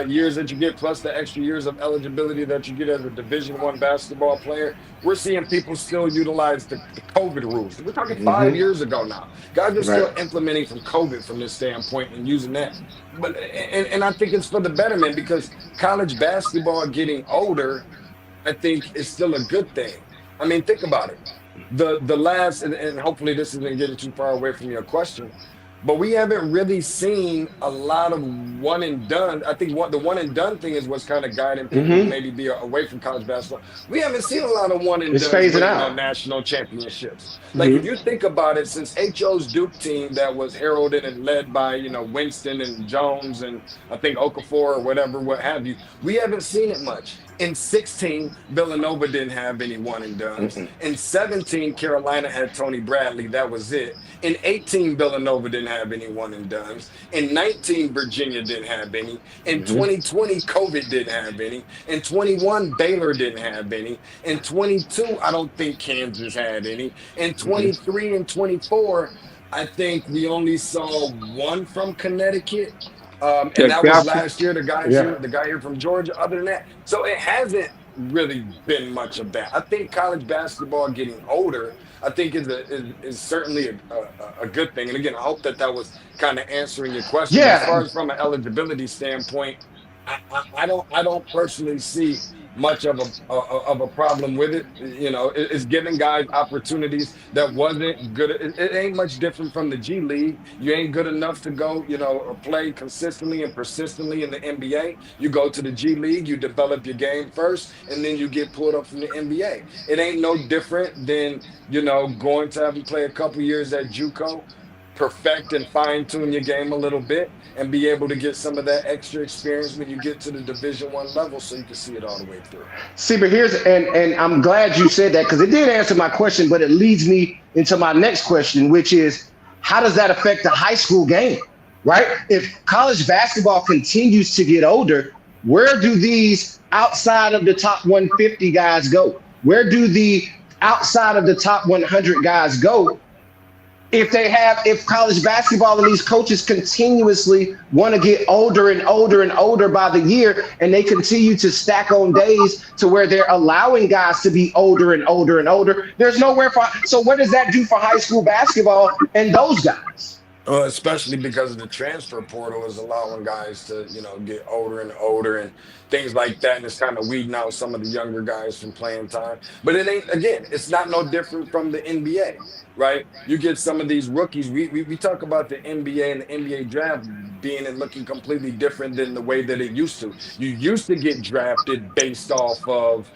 years that you get, plus the extra years of eligibility that you get as a Division I basketball player. We're seeing people still utilize the COVID rules. We're talking 5 years ago now. Guys are still implementing from COVID from this standpoint and using that. But and I think it's for the betterment, because college basketball getting older, I think, is still a good thing. I mean, think about it. The last, and hopefully this isn't getting too far away from your question, but we haven't really seen a lot of one and done. I think the one and done thing is what's kind of guiding people to maybe be away from college basketball. We haven't seen a lot of one and It's done phasing out. on national championships. Like, if you think about it, since HO's Duke team that was heralded and led by, Winston and Jones and I think Okafor or whatever, what have you, we haven't seen it much. In 16, Villanova didn't have any one and dones. In 17, Carolina had Tony Bradley. That was it. In 18, Villanova didn't have any one and dones. In 19, Virginia didn't have any. In 2020, COVID didn't have any. In 21, Baylor didn't have any. In 22, I don't think Kansas had any. In 23 and 24, I think we only saw one from Connecticut. And that was last year, the guy here from Georgia. Other than that, so it hasn't really been much of that. I think college basketball getting older, I think is certainly a good thing. And again, I hope that was kind of answering your question. Yeah. As far as from an eligibility standpoint, I don't personally see much of a problem with it. It's giving guys opportunities that wasn't good. It ain't much different from the G League. You ain't good enough to go, or play consistently and persistently in the NBA. You go to the G League, you develop your game first, and then you get pulled up from the NBA. It ain't no different than, going to have you play a couple years at JUCO, perfect and fine tune your game a little bit, and be able to get some of that extra experience when you get to the Division I level, so you can see it all the way through. See, but and I'm glad you said that, because it did answer my question, but it leads me into my next question, which is, how does that affect the high school game, right? If college basketball continues to get older, where do these outside of the top 150 guys go? Where do the outside of the top 100 guys go? If college basketball and these coaches continuously want to get older and older and older by the year, and they continue to stack on days to where they're allowing guys to be older and older and older, there's nowhere for. So what does that do for high school basketball and those guys? Especially because the transfer portal is allowing guys to, get older and older and things like that. And it's kind of weeding out some of the younger guys from playing time. But it's not no different from the NBA, right? You get some of these rookies. We talk about the NBA and the NBA draft being and looking completely different than the way that it used to. You used to get drafted based off of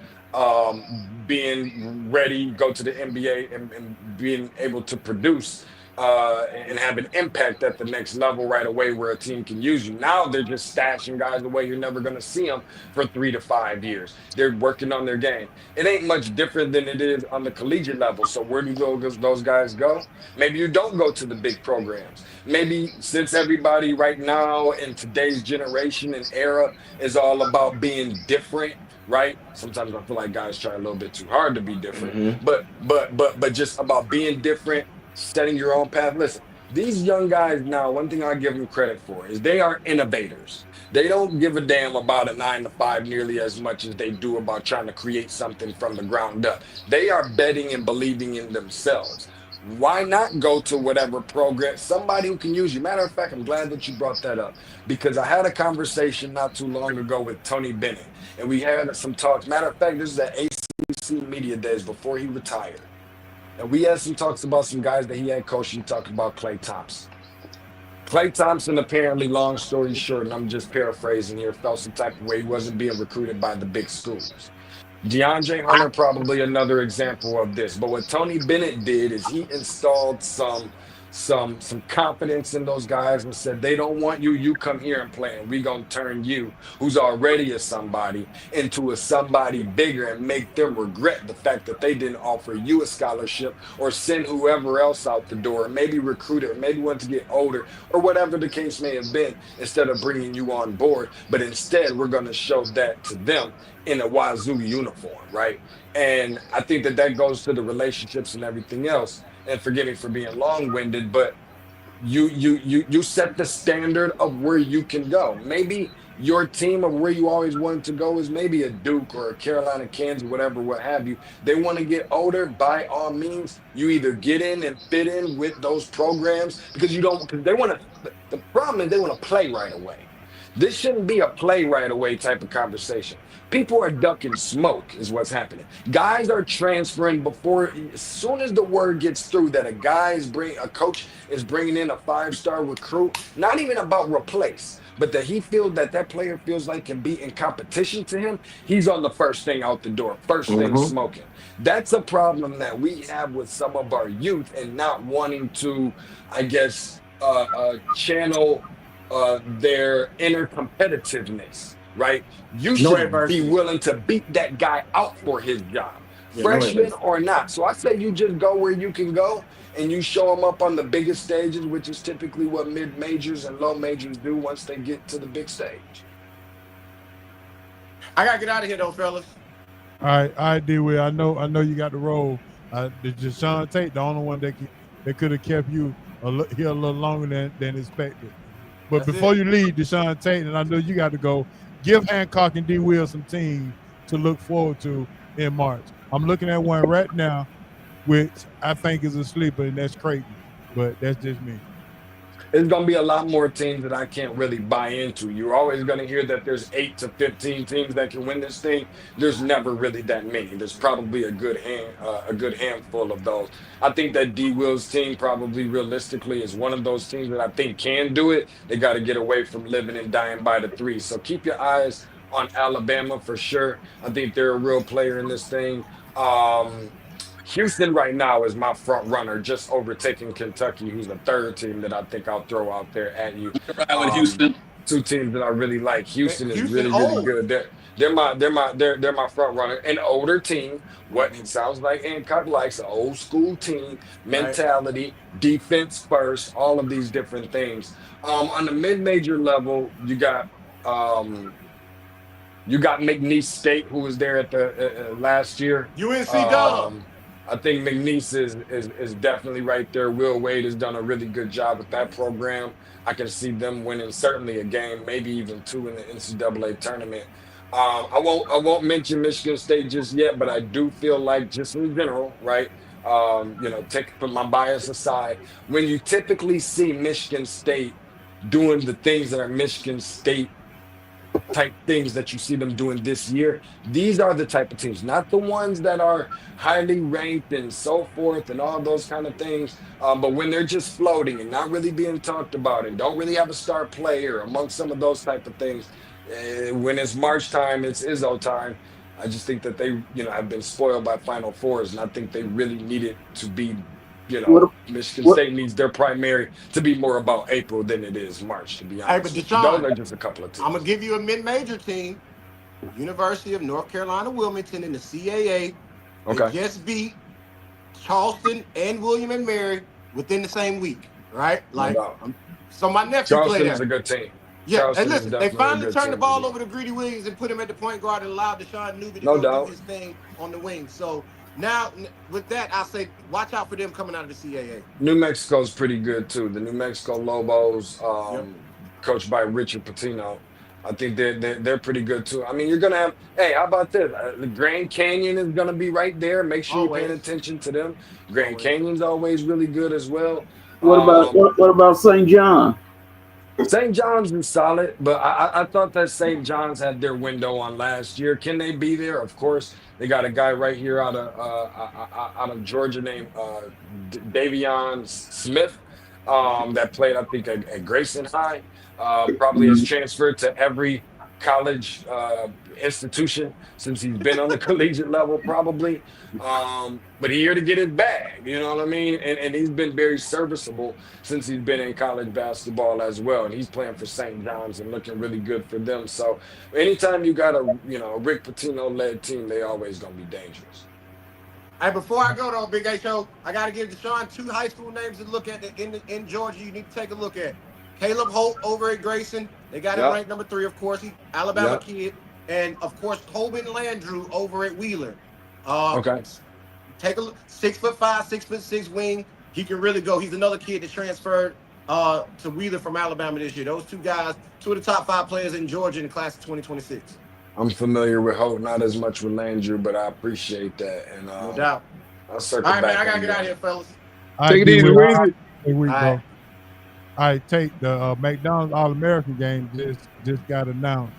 being ready, go to the NBA and being able to produce and have an impact at the next level right away where a team can use you. Now they're just stashing guys away. You're never going to see them for 3 to 5 years. They're working on their game. It ain't much different than it is on the collegiate level. So where do those guys go? Maybe you don't go to the big programs. Maybe since everybody right now in today's generation and era is all about being different, right? Sometimes I feel like guys try a little bit too hard to be different, but just about being different, setting your own path. Listen, these young guys now, one thing I give them credit for is they are innovators. They don't give a damn about a 9 to 5 nearly as much as they do about trying to create something from the ground up. They are betting and believing in themselves. Why not go to whatever program, somebody who can use you? Matter of fact, I'm glad that you brought that up, because I had a conversation not too long ago with Tony Bennett, and we had some talks. Matter of fact, this is at ACC Media Days before he retired. And we had some talks about some guys that he had coaching, talking about Klay Thompson. Klay Thompson apparently, long story short, and I'm just paraphrasing here, felt some type of way he wasn't being recruited by the big schools. DeAndre Hunter, probably another example of this. But what Tony Bennett did is he installed some some confidence in those guys and said, they don't want you. You come here and play, and we gonna turn you, who's already a somebody, into a somebody bigger, and make them regret the fact that they didn't offer you a scholarship or send whoever else out the door, maybe recruit it, maybe want to get older, or whatever the case may have been, instead of bringing you on board. But instead, we're gonna show that to them in a Wazoo uniform, right? And I think that goes to the relationships and everything else. And forgive me for being long-winded, but you set the standard of where you can go. Maybe your team of where you always wanted to go is maybe a Duke or a Carolina, Kansas, whatever, what have you. They want to get older. By all means, you either get in and fit in with those programs, because they want to. The problem is they want to play right away. This shouldn't be a play right away type of conversation. People are ducking smoke is what's happening. Guys are transferring before, as soon as the word gets through that a coach is bringing in a 5-star recruit, not even about replace, but that he feels that player feels like can be in competition to him, he's on the first thing out the door, first thing smoking. That's a problem that we have with some of our youth, and not wanting to, I guess, channel their inner competitiveness, right? You should be willing to beat that guy out for his job, freshman or not. So I say you just go where you can go, and you show them up on the biggest stages, which is typically what mid-majors and low majors do once they get to the big stage. I gotta get out of here though, fellas. All right, D-Will. I know you got the role. Deshaun Tate, the only one that could have kept you here a little longer than expected. But before you leave, Deshaun Tate, and I know you got to go, give Hancock and D-Will some teams to look forward to in March. I'm looking at one right now, which I think is a sleeper, and that's Creighton. But that's just me. There's going to be a lot more teams that I can't really buy into. You're always going to hear that there's 8 to 15 teams that can win this thing. There's never really that many. There's probably a good handful of those. I think that D-Will's team probably realistically is one of those teams that I think can do it. They got to get away from living and dying by the three. So keep your eyes on Alabama for sure. I think they're a real player in this thing. Houston right now is my front runner, just overtaking Kentucky, who's the third team that I think I'll throw out there at you. Houston. Two teams that I really like. Houston is really good. They're my front runner. An older team. What it sounds like Hancock likes, an old school team mentality, defense first, all of these different things. On the mid-major level, you got McNeese State, who was there at the last year. UNC Dub. I think McNeese is definitely right there. Will Wade has done a really good job with that program. I can see them winning certainly a game, maybe even 2 in the NCAA tournament. I won't mention Michigan State just yet, but I do feel like, just in general, right? Put my bias aside, when you typically see Michigan State doing the things that are Michigan State type things that you see them doing this year, these are the type of teams, not the ones that are highly ranked and so forth and all those kind of things, but when they're just floating and not really being talked about and don't really have a star player among some of those type of things, when it's March time, it's Izzo time. I just think that they have been spoiled by Final Fours, and I think they really need it to be Michigan State needs their primary to be more about April than it is March, to be honest. Hey, but Deshaun, those are just a couple of teams. I'm going to give you a mid-major team. University of North Carolina Wilmington in the CAA. They just beat Charleston and William and Mary within the same week, right? So my nephew played there. Charleston's a good team. Yeah, Charleston and listen, they finally turned the ball over to Greedy Williams and put him at the point guard and allowed Deshaun Newby to go do his thing on the wing. So now, with that, I say watch out for them coming out of the CAA. New Mexico's pretty good, too. The New Mexico Lobos, coached by Richard Pitino, I think they're pretty good, too. I mean, you're going to have – hey, how about this? The Grand Canyon is going to be right there. Make sure you're paying attention to them. Grand Canyon's always really good as well. What about St. John? St. John's is solid, but I thought that St. John's had their window on last year. Can they be there? Of course. They got a guy right here out of Georgia named Davion Smith that played, I think, at Grayson High. Probably has transferred to every college institution since he's been on the collegiate level, probably. But he's here to get his bag, you know what I mean? And he's been very serviceable since he's been in college basketball as well. And he's playing for St. John's and looking really good for them. So anytime you got a Rick Pitino-led team, they always gonna be dangerous. Hey, before I go though, Big H Show, I gotta give Deshaun 2 high school names to look at in Georgia. You need to take a look at Caleb Holt over at Grayson. They got him ranked number 3, of course. He Alabama kid, and of course Tobin Landrew over at Wheeler. Okay. Take a look. 6'5", 6'6" wing. He can really go. He's another kid that transferred to Wheeler from Alabama this year. Those 2 guys, 2 of the top 5 players in Georgia in the class of 2026. I'm familiar with Holt, not as much with Landrew, but I appreciate that. And no doubt. I'll circle back. All right, man, I gotta get out of here, fellas. Take it easy, Weezy. Hey, we go. I take the McDonald's All-American game just got announced.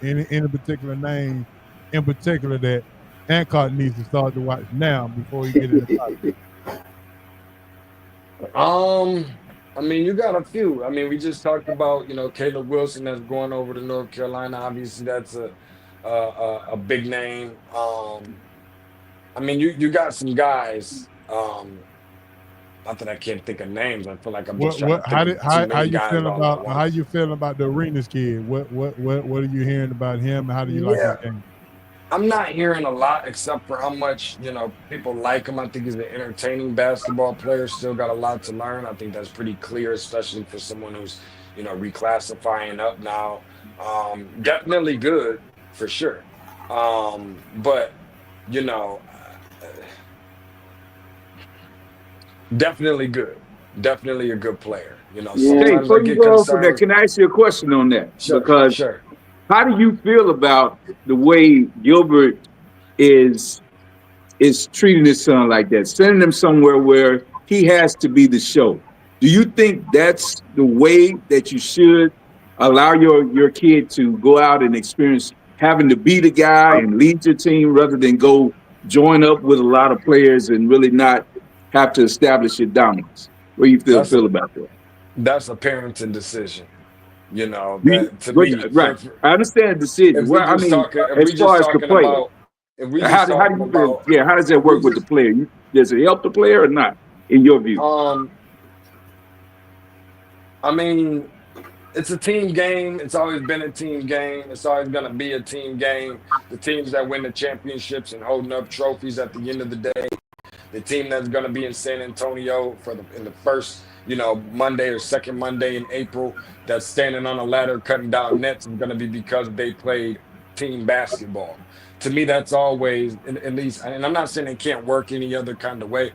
Any particular name in particular that Hancock needs to start to watch now before he get in the fight? I mean, you got a few. I mean, we just talked about, Caleb Wilson that's going over to North Carolina. Obviously, that's a big name. I mean, you got some guys. Not that I can't think of names. I feel like I'm just trying to think how you feeling about the Arenas kid? What are you hearing about him? How do you like his game? I'm not hearing a lot except for how much, people like him. I think he's an entertaining basketball player, still got a lot to learn. I think that's pretty clear, especially for someone who's, reclassifying up now. Definitely good for sure. But, definitely good. Definitely a good player. Hey, before you go for that, can I ask you a question on that? Sure. How do you feel about the way Gilbert is treating his son like that, sending him somewhere where he has to be the show? Do you think that's the way that you should allow your kid to go out and experience having to be the guy and lead your team rather than go join up with a lot of players and really not have to establish your dominance? What do you feel about that? That's a parenting decision. I understand the decision. Well, I mean, as far as the player, how do you feel? Yeah, how does that work with the player? Does it help the player or not, in your view? I mean, it's a team game. It's always been a team game. It's always going to be a team game. The teams that win the championships and holding up trophies at the end of the day, the team that's going to be in San Antonio in the first, Monday or second Monday in April, that's standing on a ladder cutting down nets, is going to be because they played team basketball. To me, that's always, at least, and I'm not saying it can't work any other kind of way.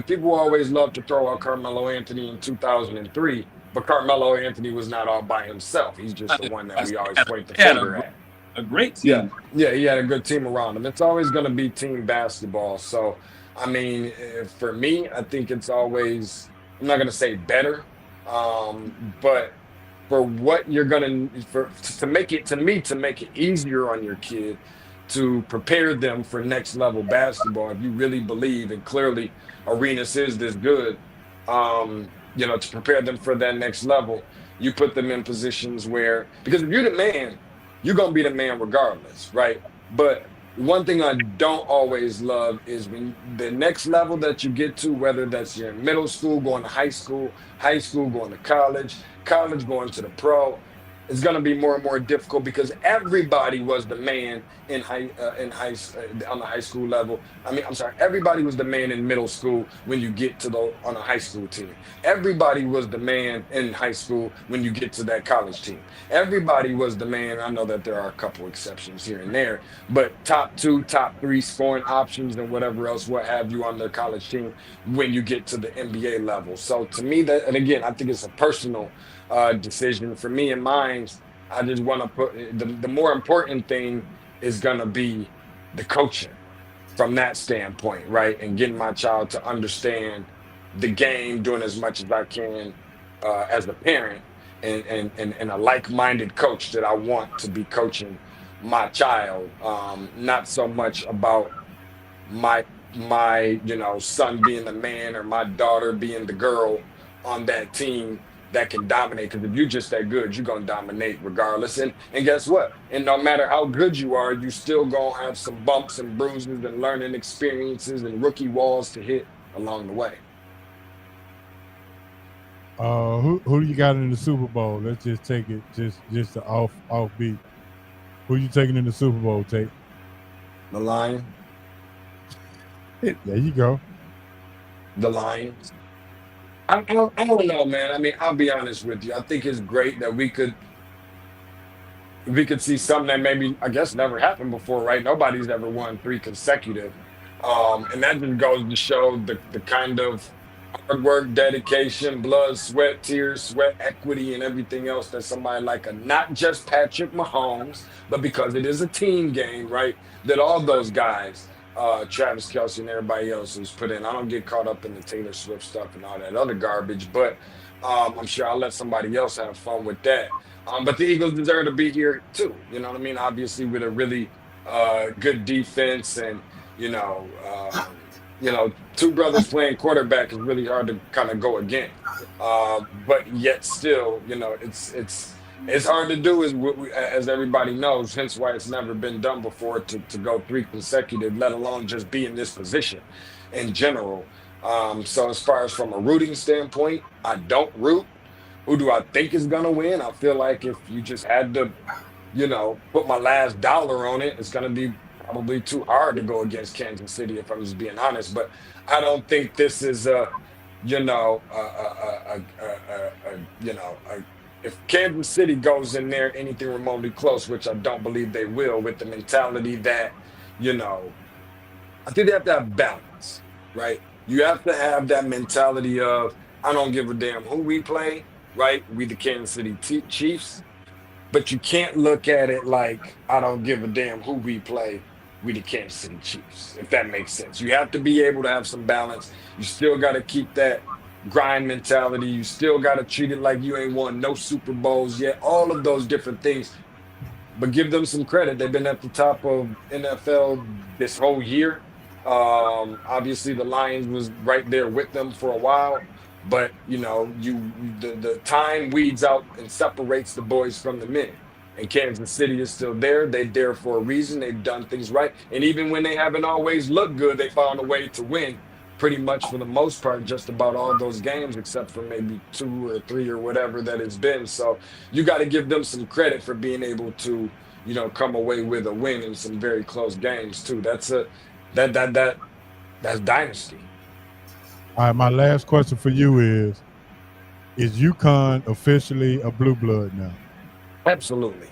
People always love to throw out Carmelo Anthony in 2003, but Carmelo Anthony was not all by himself. He's just the one that we always point the finger at. A great team. Yeah, he had a good team around him. It's always going to be team basketball. So, I mean, for me, I think it's always, I'm not going to say better, but for what you're going to make it easier on your kid, to prepare them for next level basketball, if you really believe, and clearly Arenas is this good, to prepare them for that next level, you put them in positions where, because if you're the man, you're going to be the man regardless, right? But one thing I don't always love is when the next level that you get to, whether that's your middle school going to high school going to college going to the pro, it's going to be more and more difficult because everybody was the man on the high school level. Everybody was the man in middle school when you get on a high school team. Everybody was the man in high school when you get to that college team. Everybody was the man. I know that there are a couple exceptions here and there, but top 2, top 3 scoring options and whatever else, what have you, on the college team when you get to the NBA level. So to me, that, and again, I think it's a personal decision. For me and mine, I just want to put the more important thing is going to be the coaching from that standpoint, right? And getting my child to understand the game, doing as much as I can as a parent and a like-minded coach that I want to be coaching my child. Not so much about my son being the man or my daughter being the girl on that team. that can dominate. Because if you're just that good, you're gonna dominate regardless. And guess what? And no matter how good you are, you still gonna have some bumps and bruises and learning experiences and rookie walls to hit along the way. Who do you got in the Super Bowl? Let's just take it just to off beat. Who you taking in the Super Bowl, Tate? The Lions. There you go. The Lions. I don't know, man. I mean, I'll be honest with you. I think it's great that we could see something that maybe, I guess, never happened before, right? Nobody's ever won 3 consecutive. And that just goes to show the kind of hard work, dedication, blood, sweat, tears, sweat equity, and everything else that somebody like not just Patrick Mahomes, but because it is a team game, right? That all those guys, Travis Kelce and everybody else who's put in. I don't get caught up in the Taylor Swift stuff and all that other garbage, but I'm sure I'll let somebody else have fun with that. But the Eagles deserve to be here too. You know what I mean? Obviously, with a really good defense and you know, 2 brothers playing quarterback is really hard to kind of go against. But yet still, you know, it's hard to do, as everybody knows, hence why it's never been done before to go 3 consecutive, let alone just be in this position in general. So as far as from a rooting standpoint, I don't root. Who do I think is going to win? I feel like if you just had to, you know, put my last dollar on it, it's going to be probably too hard to go against Kansas City, if I'm just being honest. But I don't think this is if Kansas City goes in there anything remotely close, which I don't believe they will, with the mentality that, you know, I think they have to have balance, right? You have to have that mentality of, I don't give a damn who we play, right? We the Kansas City Chiefs. But you can't look at it like, I don't give a damn who we play, we the Kansas City Chiefs, if that makes sense. You have to be able to have some balance. You still got to keep that grind mentality. You still got to treat it like you ain't won no Super Bowls yet, all of those different things. But give them some credit. They've been at the top of NFL this whole year. Obviously, the Lions was right there with them for a while. But, you know, the time weeds out and separates the boys from the men. And Kansas City is still there. They're there for a reason. They've done things right. And even when they haven't always looked good, they found a way to win pretty much for the most part, just about all those games, except for maybe 2 or 3 or whatever that it's been. So you got to give them some credit for being able to, you know, come away with a win in some very close games too. That's dynasty. All right, my last question for you is UConn officially a blue blood now? Absolutely.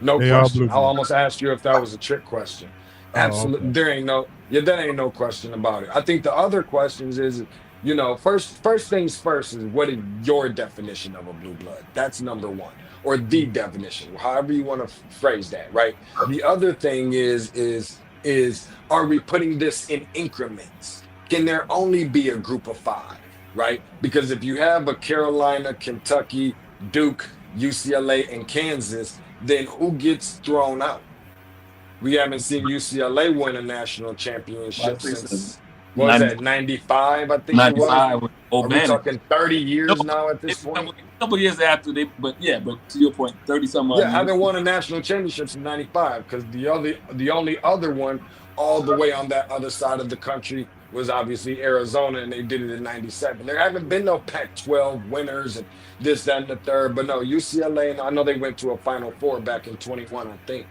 No They question. are I'll almost ask you if that was a trick question. Absolutely. okay. There ain't no question about it. I think the other questions is, you know, first things first is, what is your definition of a blue blood? That's number one. Or the definition, however you want to phrase that, right? The other thing is are we putting this in increments? Can there only be a group of 5, right? Because if you have a Carolina, Kentucky, Duke, UCLA, and Kansas, then who gets thrown out? We haven't seen UCLA win a national championship since, what was that, 95, I think it was? 95 with Are we O'Bannon. talking 30 years now at this point? A couple years after but to your point, 30-some Yeah, haven't won a national championship since 95, because the only other one all the way on that other side of the country was obviously Arizona, and they did it in 97. There haven't been no Pac-12 winners and this, that, and the third, but no, UCLA, and I know they went to a Final Four back in 21, I think.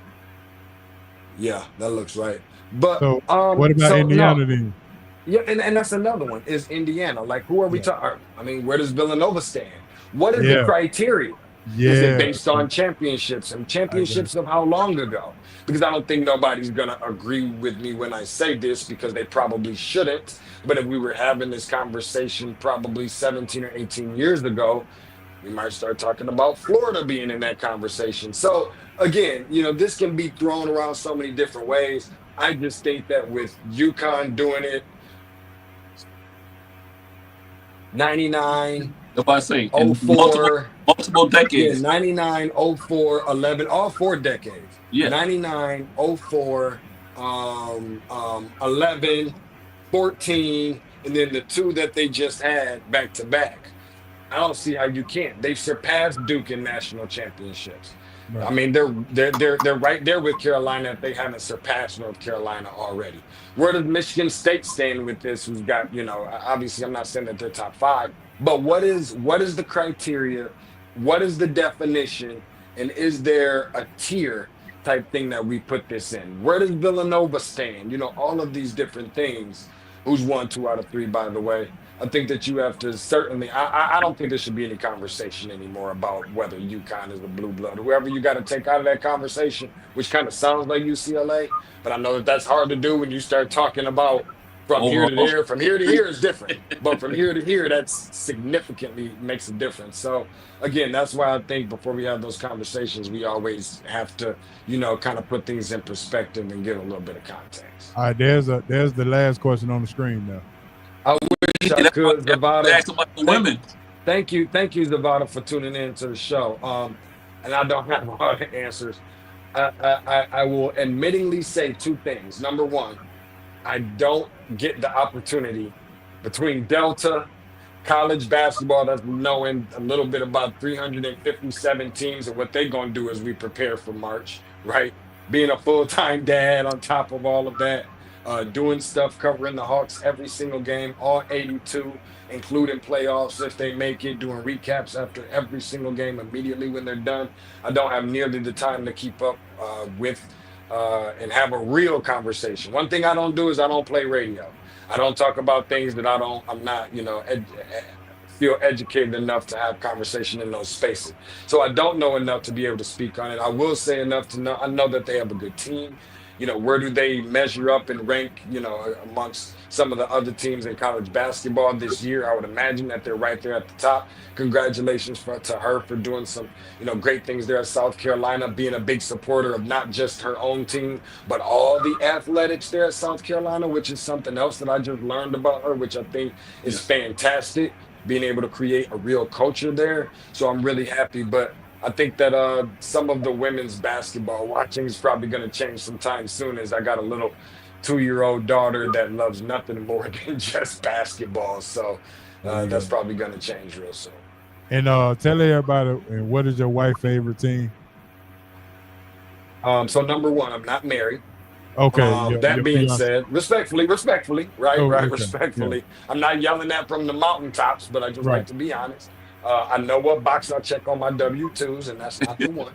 Yeah, that looks right. But So what about Indiana no. then? Yeah, and that's another one, is Indiana. Like, who are we talking? I mean, where does Villanova stand? What is the Yeah. criteria? Yeah. Is it based on championships, and championships of how long ago? Because I don't think nobody's going to agree with me when I say this, because they probably shouldn't. But if we were having this conversation probably 17 or 18 years ago, we might start talking about Florida being in that conversation. So again, you know, this can be thrown around so many different ways. I just think that with UConn doing it 99, If I say 04, multiple decades. yeah, 99, 04, 11, all 4 decades. Yeah. 99, 04, 11, 14, and then the 2 that they just had back to back. I don't see how you can't. They've surpassed Duke in national championships. I Right. mean, they're right there with Carolina if they haven't surpassed North Carolina already. Where does Michigan State stand with this? Who's got, obviously I'm not saying that they're top five, but what is the criteria? What is the definition? And is there a tier type thing that we put this in? Where does Villanova stand? All of these different things. Who's won 2 out of 3, by the way? I think that you have to certainly. I don't think there should be any conversation anymore about whether UConn is a blue blood. Whoever you got to take out of that conversation, which kind of sounds like UCLA, but I know that that's hard to do when you start talking about from here to Overall. there. From here to here is different, but from here to here, that's significantly makes a difference. So again, that's why I think before we have those conversations, we always have to, kind of put things in perspective and give a little bit of context. All right, there's the last question on the screen now. I wish I could, Zavada. Ask about the women. Thank you, Zavada, for tuning in to the show. And I don't have all the answers. I will admittingly say 2 things. Number one, I don't get the opportunity between Delta, college basketball, that's knowing a little bit about 357 teams and what they're going to do as we prepare for March, right? Being a full-time dad on top of all of that, doing stuff, covering the Hawks every single game, all 82, including playoffs if they make it, doing recaps after every single game immediately when they're done. I don't have nearly the time to keep up with and have a real conversation. One thing I don't do is I don't play radio. I don't talk about things that I'm not, feel educated enough to have conversation in those spaces. So I don't know enough to be able to speak on it. I will say enough to know, I know that they have a good team. Where do they measure up and rank, amongst some of the other teams in college basketball this year? I would imagine that they're right there at the top. Congratulations to her for doing some, great things there at South Carolina, being a big supporter of not just her own team, but all the athletics there at South Carolina, which is something else that I just learned about her, which I think is fantastic, being able to create a real culture there. So I'm really happy. But I think that some of the women's basketball watching is probably going to change sometime soon, as I got a little 2-year-old daughter that loves nothing more than just basketball. So that's probably going to change real soon. And tell everybody, and what is your wife's favorite team? So number one, I'm not married. Okay. That being said, respectfully, right, Okay, respectfully. yeah. I'm not yelling that from the mountaintops, but I just Right. like to be honest. I know what box I check on my W-2s, and that's not the one.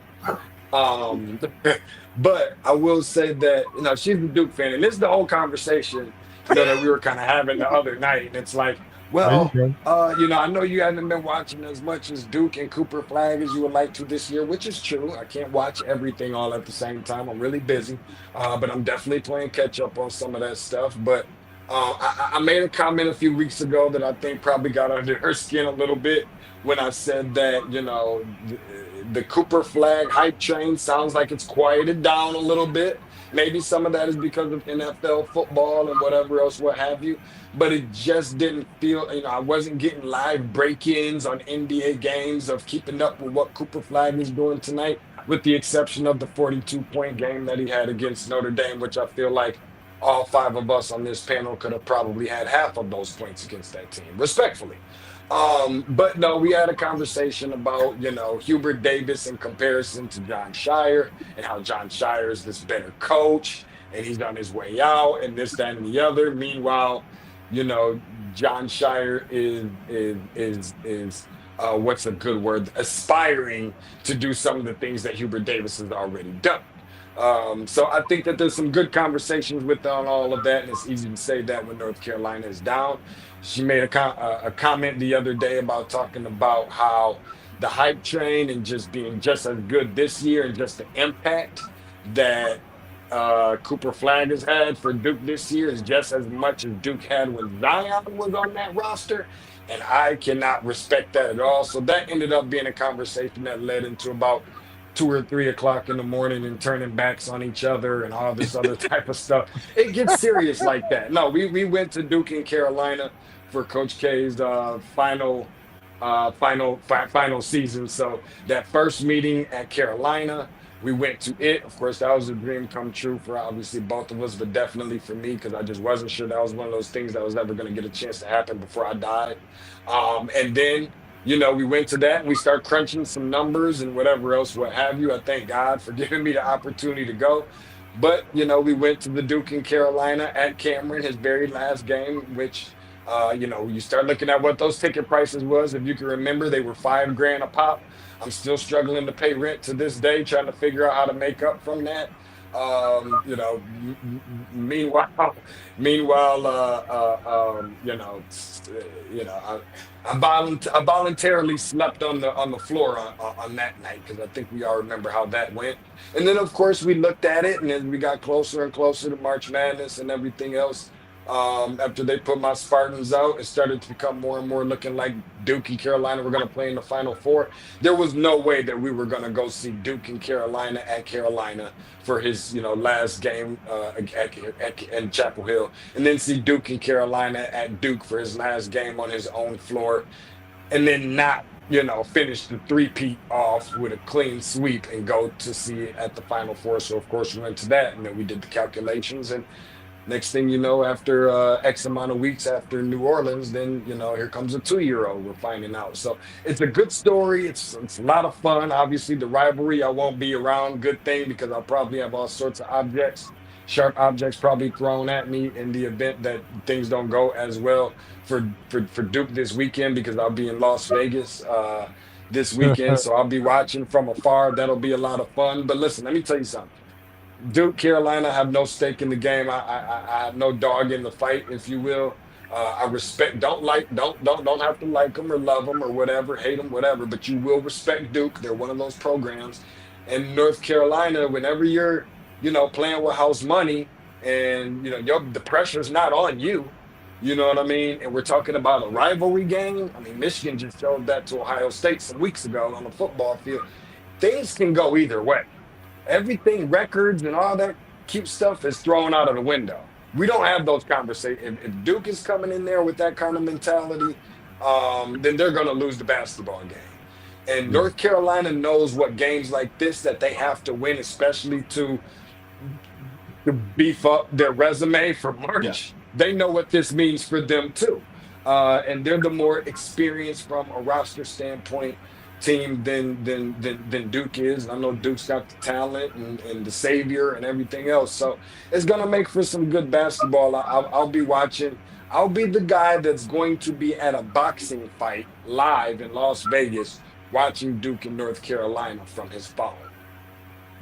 But I will say that, she's a Duke fan, and this is the whole conversation that we were kind of having the other night. And it's like, well, There you I know you haven't been watching as much as Duke and Cooper Flag as you would like to this year, which is true. I can't watch everything all at the same time. I'm really busy, but I'm definitely playing catch up on some of that stuff. But I made a comment a few weeks ago that I think probably got under her skin a little bit when I said that, the Cooper Flag hype train sounds like it's quieted down a little bit. Maybe some of that is because of NFL football and whatever else, what have you. But it just didn't feel, I wasn't getting live break-ins on NBA games of keeping up with what Cooper Flag is doing tonight, with the exception of the 42-point game that he had against Notre Dame, which I feel like all 5 of us on this panel could have probably had half of those points against that team, respectfully. But no, we had a conversation about, Hubert Davis in comparison to John Shire, and how John Shire is this better coach and he's on his way out and this, that, and the other. Meanwhile, John Shire is what's a good word? Aspiring to do some of the things that Hubert Davis has already done. So I think that there's some good conversations with on all of that, and it's easy to say that when North Carolina is down. She made a comment the other day about talking about how the hype train and just being just as good this year and just the impact that Cooper Flag has had for Duke this year is just as much as Duke had when Zion was on that roster. And I cannot respect that at all. So that ended up being a conversation that led into about 2 or 3 o'clock in the morning and turning backs on each other and all this other type of stuff. It gets serious like that. No, we went to Duke in Carolina for Coach K's final season. So that first meeting at Carolina, we went to it. Of course, that was a dream come true for obviously both of us, but definitely for me, because I just wasn't sure that was one of those things that was ever going to get a chance to happen before I died. And then we went to that and we start crunching some numbers and whatever else, what have you. I thank God for giving me the opportunity to go. But, we went to the Duke in Carolina at Cameron, his very last game, which, you start looking at what those ticket prices was. If you can remember, they were $5,000 a pop. I'm still struggling to pay rent to this day, trying to figure out how to make up from that. Meanwhile, I voluntarily slept on the floor on that night because I think we all remember how that went. And then, of course, we looked at it, and then we got closer and closer to March Madness and everything else. After they put my Spartans out, it started to become more and more looking like Duke and Carolina were going to play in the Final Four. There was no way that we were going to go see Duke and Carolina at Carolina for his, last game in Chapel Hill, and then see Duke and Carolina at Duke for his last game on his own floor, and then not, finish the three-peat off with a clean sweep and go to see it at the Final Four. So, of course, we went to that, and then we did the calculations, and next thing you know, after X amount of weeks after New Orleans, then, here comes a 2-year-old we're finding out. So it's a good story. It's a lot of fun. Obviously, the rivalry, I won't be around. Good thing, because I'll probably have all sorts of sharp objects probably thrown at me in the event that things don't go as well for Duke this weekend, because I'll be in Las Vegas this weekend. So I'll be watching from afar. That'll be a lot of fun. But listen, let me tell you something. Duke, Carolina have no stake in the game. I have no dog in the fight, if you will. I respect, don't have to like them or love them or whatever, hate them, whatever, but you will respect Duke. They're one of those programs. And North Carolina, whenever you're, playing with house money and, the pressure's not on you, you know what I mean? And we're talking about a rivalry game. I mean, Michigan just showed that to Ohio State some weeks ago on the football field. Things can go either way. Everything, records and all that cute stuff is thrown out of the window. We don't have those conversations. If Duke is coming in there with that kind of mentality, then they're going to lose the basketball game. And North Carolina knows what games like this that they have to win, especially to beef up their resume for March. Yeah. They know what this means for them too. And they're the more experienced from a roster standpoint team than Duke is. I know Duke's got the talent and the savior and everything else. So it's going to make for some good basketball. I'll be watching. I'll be the guy that's going to be at a boxing fight live in Las Vegas watching Duke and North Carolina from his phone.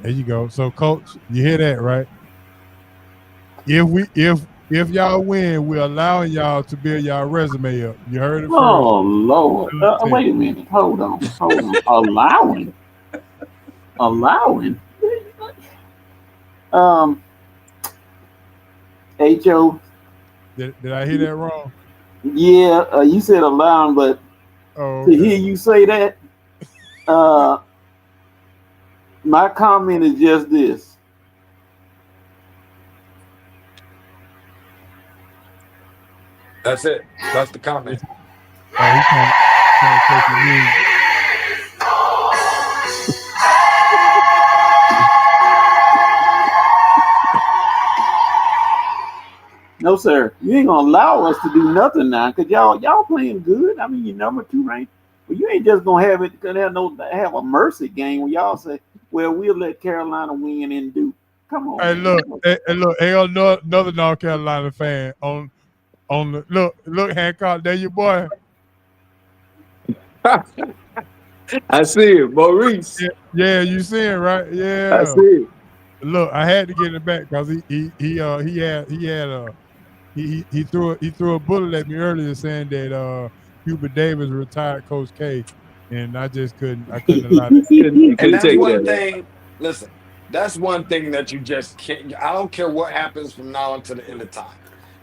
There you go. So, Coach, you hear that, right? If y'all win, we're allowing y'all to build y'all resume up. You heard it first. Oh, Lord. Wait a minute. Hold on. Allowing? H.O. Did I hear that wrong? Yeah, you said allowing, but to hear you say that, my comment is just this. That's it. That's the comment. He can't take the lead. No, sir. You ain't gonna allow us to do nothing now, cause y'all playing good. I mean, you're number 2 ranked, but you ain't just gonna have a mercy game where y'all say, "Well, we'll let Carolina win and do." Come on. Hey, look. Hey, another North Carolina fan on the look, Hancock. There, your boy. I see it, Maurice. Yeah, you see it, right? Yeah, I see it. Look, I had to get it back because he threw a bullet at me earlier saying that Hubert Davis retired Coach K, and I just couldn't allow that. And that's one thing. Listen, that's one thing that you just can't. I don't care what happens from now until the end of time,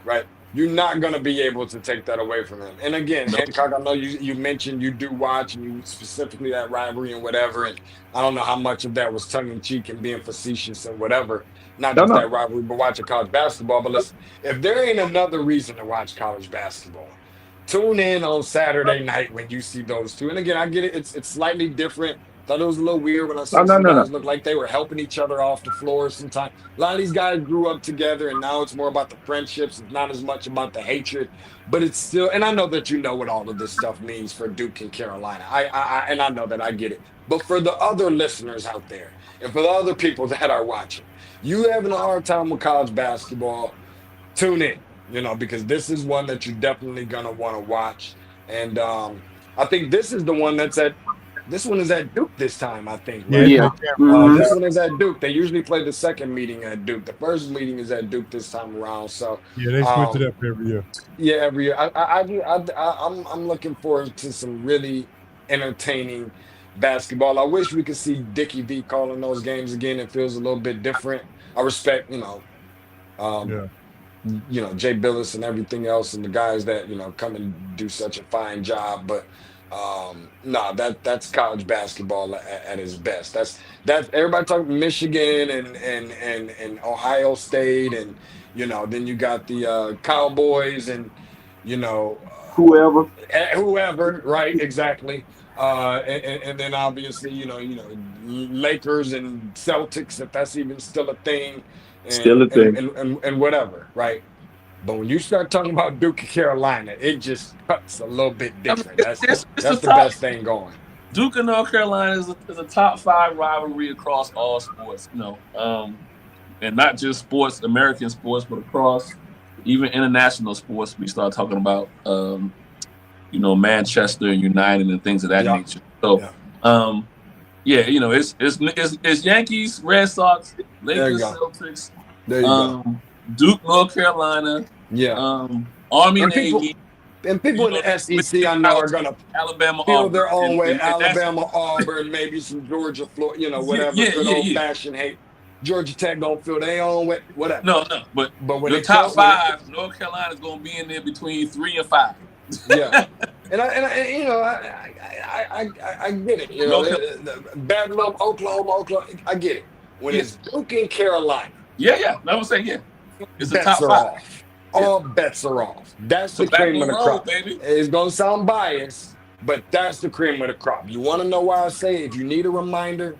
right? You're not going to be able to take that away from him. And again, Hancock, I know you mentioned you do watch, and you specifically that rivalry and whatever. And I don't know how much of that was tongue-in-cheek and being facetious and whatever. Not just that rivalry, but watching college basketball. But listen, if there ain't another reason to watch college basketball, tune in on Saturday night when you see those two. And again, I get it. It's slightly different. thought it was a little weird when I saw some guys look like they were helping each other off the floor sometimes. A lot of these guys grew up together, and now it's more about the friendships. It's not as much about the hatred, but it's still. And I know that you know what all of this stuff means for Duke and Carolina. I know that I get it. But for the other listeners out there, and for the other people that are watching, you having a hard time with college basketball, tune in. Because this is one that you're definitely gonna want to watch. And I think this is the one this one is at Duke this time, I think. Right? Yeah. This one is at Duke. They usually play the second meeting at Duke. The first meeting is at Duke this time around. So yeah, they switch it up every year. Yeah, every year. I'm looking forward to some really entertaining basketball. I wish we could see Dickie V calling those games again. It feels a little bit different. I respect, Jay Billis and everything else, and the guys that come and do such a fine job. But that's college basketball at its best. That's everybody talking Michigan and Ohio State, and then you got the Cowboys and whoever, right? Exactly. And then obviously Lakers and Celtics, if that's even still a thing. And whatever, right? But when you start talking about Duke and Carolina, it just cuts a little bit different. That's the best thing going. Duke and North Carolina is a top 5 rivalry across all sports, and not just sports, American sports, but across even international sports. We start talking about, Manchester and United and things of that nature. So, it's Yankees, Red Sox, Lakers, Celtics, Duke, North Carolina, Army, Navy. And people in the SEC, I know, are gonna Alabama, feel Auburn, their own way. and Alabama, Auburn, maybe some Georgia, Florida, whatever. Good old-fashioned hate. Georgia Tech don't feel their own way. Whatever. No, but when the top 5, North Carolina's gonna be in there between 3 and 5. Yeah. And I get it. Bedlam, Oklahoma, I get it. When it's Duke and Carolina, I'm saying it's the bets top are 5. off. All bets are off. That's the cream of the crop, baby. It's gonna sound biased, but that's the cream of the crop. You want to know why I say if you need a reminder,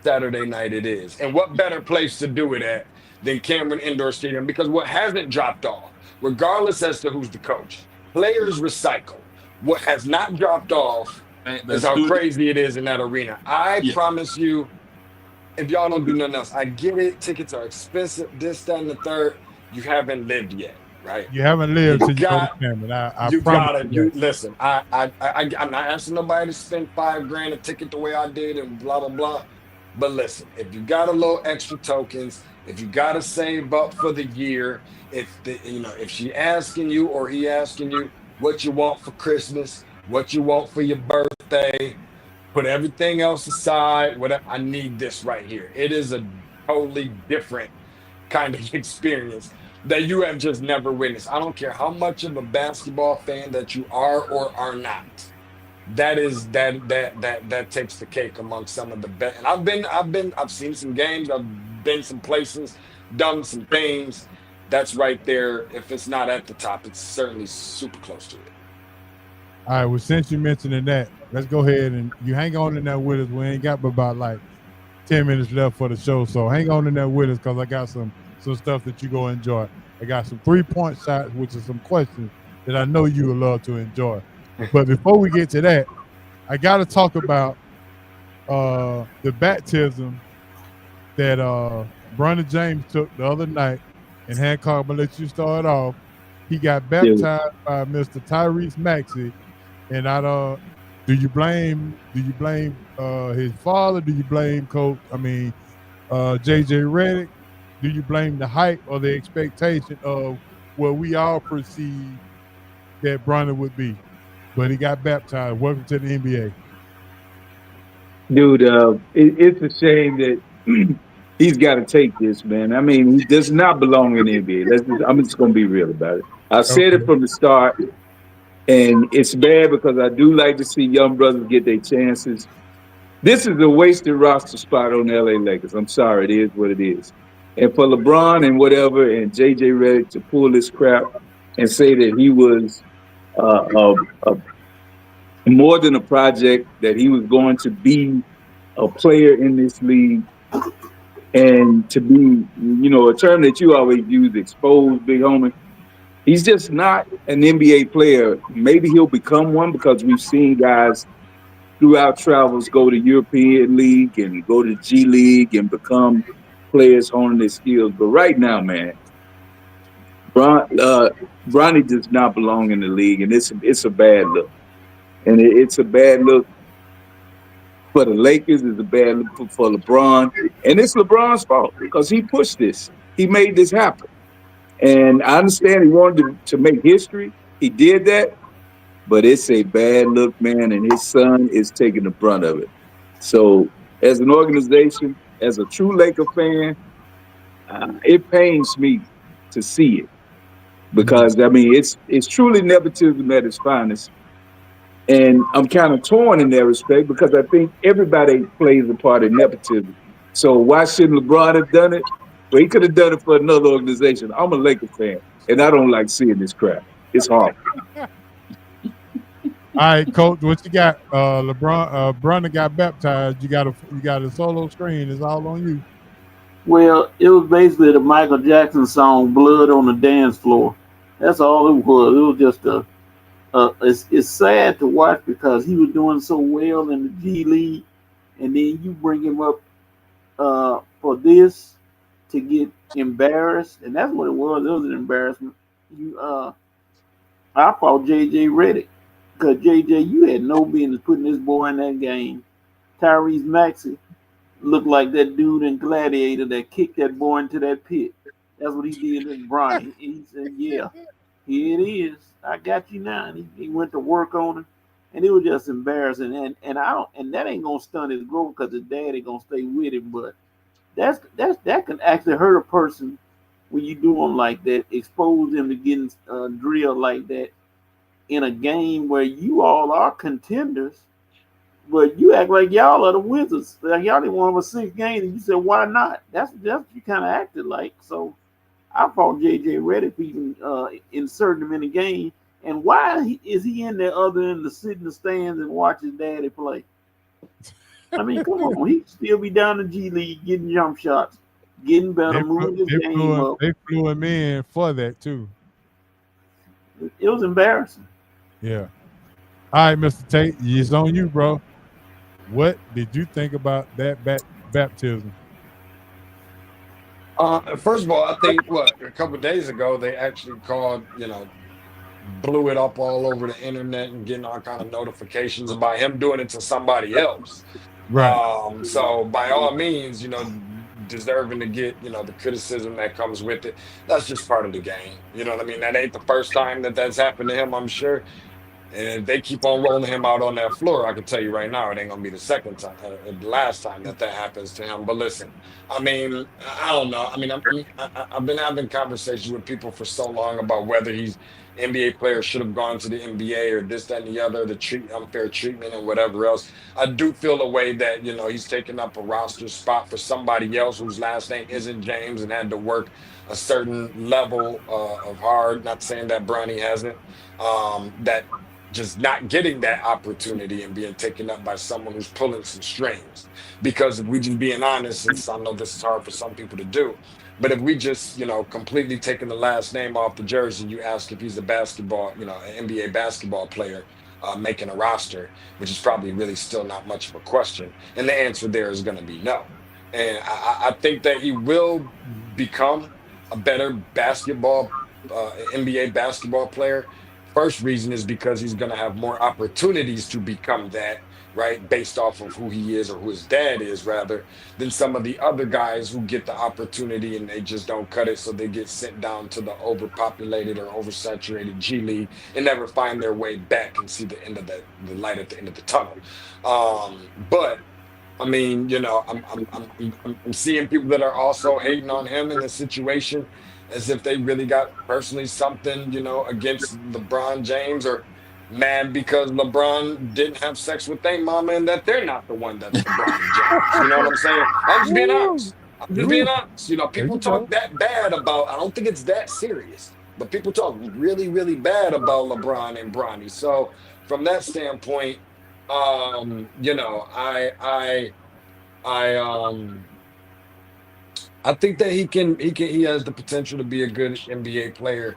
Saturday night it is. And what better place to do it at than Cameron Indoor Stadium? Because what hasn't dropped off, regardless as to who's the coach, players recycle. What has not dropped off is how crazy it is in that arena. I promise you, if y'all don't do nothing else, I get it. Tickets are expensive, this, that, and the third. You haven't lived yet, right? You haven't lived till you go to Cameron. I promise you. Listen, I'm not asking nobody to spend $5,000 a ticket the way I did and blah, blah, blah. But listen, if you got a little extra tokens, if you got to save up for the year, if she asking you or he asking you what you want for Christmas, what you want for your birthday, put everything else aside. Whatever, I need this right here. It is a totally different kind of experience that you have just never witnessed. I don't care how much of a basketball fan that you are or are not. That takes the cake amongst some of the best. And I've seen some games, I've been some places, done some things. That's right there. If it's not at the top, it's certainly super close to it. All right, well, since you're mentioning that, let's go ahead and you hang on in there with us. We ain't got but about like 10 minutes left for the show, so hang on in there with us because I got some stuff that you go enjoy. I got some 3-point shots, which is some questions that I know you would love to enjoy. But before we get to that, I got to talk about the baptism that Bronny James took the other night in Hancock. I'm gonna let you start off. He got baptized by Mr. Tyrese Maxey, and do you blame his father? Do you blame Coach? JJ Redick? Do you blame the hype or the expectation of what we all perceive that Bronny would be? But he got baptized. Welcome to the NBA. Dude, it's a shame that he's got to take this, man. I mean, he does not belong in the NBA. I'm just going to be real about it. I said it from the start, and it's bad because I do like to see young brothers get their chances. This is a wasted roster spot on the LA Lakers. I'm sorry, it is what it is. And for LeBron and whatever and JJ Redick to pull this crap and say that he was more than a project, that he was going to be a player in this league, and to be, a term that you always use, exposed, big homie. He's just not an NBA player. Maybe he'll become one because we've seen guys throughout travels go to European League and go to G League and become players honing their skills. But right now, man, Bronny does not belong in the league, and it's a bad look. And it's a bad look for the Lakers. It's a bad look for LeBron. And it's LeBron's fault because he pushed this. He made this happen. And I understand he wanted to make history. He did that. But it's a bad look, man, and his son is taking the brunt of it. So as an organization, as a true Laker fan, it pains me to see it. Because, I mean, it's truly nepotism at its finest. And I'm kind of torn in that respect because I think everybody plays a part in nepotism. So why shouldn't LeBron have done it? Well, he could have done it for another organization. I'm a Laker fan, and I don't like seeing this crap. It's hard. All right, Coach, what you got? Bronny got baptized. You got a solo screen. It's all on you. Well, it was basically the Michael Jackson song "Blood on the Dance Floor." That's all it was. It was just it's sad to watch because he was doing so well in the G League, and then you bring him up for this to get embarrassed, and that's what it was. It was an embarrassment. I fought JJ Redick. Because, JJ, you had no business putting this boy in that game. Tyrese Maxey looked like that dude in Gladiator that kicked that boy into that pit. That's what he did to Bronny. He said, yeah, here it is. I got you now. And he went to work on it. And it was just embarrassing. And that ain't going to stunt his growth because his daddy going to stay with him. But that can actually hurt a person when you do them like that, expose them to getting drilled like that. In a game where you all are contenders, but you act like y'all are the Wizards. Like y'all didn't won 6 games, and you said, why not? That's what you kind of acted like. So I fought JJ Redick for even inserting him in the game. And why is he in there other than to sit in the stands and watch his daddy play? I mean, come on. He'd still be down in G League getting jump shots, getting better, moving his game up. They flew him in for that, too. It was embarrassing. Yeah. All right, Mr. Tate, it's on you, bro. What did you think about that baptism? First of all, I think a couple of days ago they actually called, blew it up all over the internet and getting all kind of notifications about him doing it to somebody else. Right. So by all means, deserving to get, the criticism that comes with it. That's just part of the game. You know what I mean? That ain't the first time that's happened to him, I'm sure. And if they keep on rolling him out on that floor, I can tell you right now, it ain't gonna be the second time, the last time that happens to him. But listen, I mean, I don't know. I mean, I've been having conversations with people for so long about whether NBA player should have gone to the NBA or this, that, and the other, unfair treatment and whatever else. I do feel a way that, he's taking up a roster spot for somebody else whose last name isn't James and had to work a certain level of hard. Not saying that Bronny hasn't, that just not getting that opportunity and being taken up by someone who's pulling some strings. Because if we just being honest, since I know this is hard for some people to do, but if we just, completely taking the last name off the jersey, you ask if he's a basketball, an NBA basketball player making a roster, which is probably really still not much of a question. And the answer there is going to be no. And I think that he will become a better NBA basketball player. First reason is because he's going to have more opportunities to become that, right? Based off of who he is or who his dad is, rather, than some of the other guys who get the opportunity and they just don't cut it. So they get sent down to the overpopulated or oversaturated G League and never find their way back and see the end of the light at the end of the tunnel. But I mean, I'm seeing people that are also hating on him in the situation as if they really got personally something, against LeBron James or mad because LeBron didn't have sex with their mama and that they're not the one that's LeBron James. You know what I'm saying? I'm just being honest. People talk that bad about, I don't think it's that serious, but people talk really, really bad about LeBron and Bronny. So from that standpoint, I think that he has the potential to be a good NBA player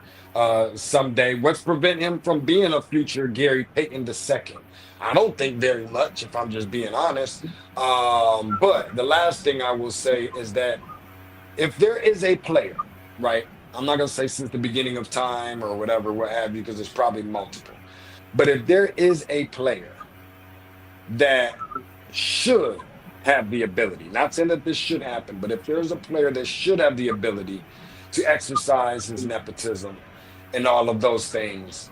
someday. What's prevent him from being a future Gary Payton II? I don't think very much, if I'm just being honest. But the last thing I will say is that if there is a player, right? I'm not gonna say since the beginning of time or whatever, what have you, because there's probably multiple. But if there is a player that should have the ability, not saying that this should happen, but if there's a player that should have the ability to exercise his nepotism and all of those things,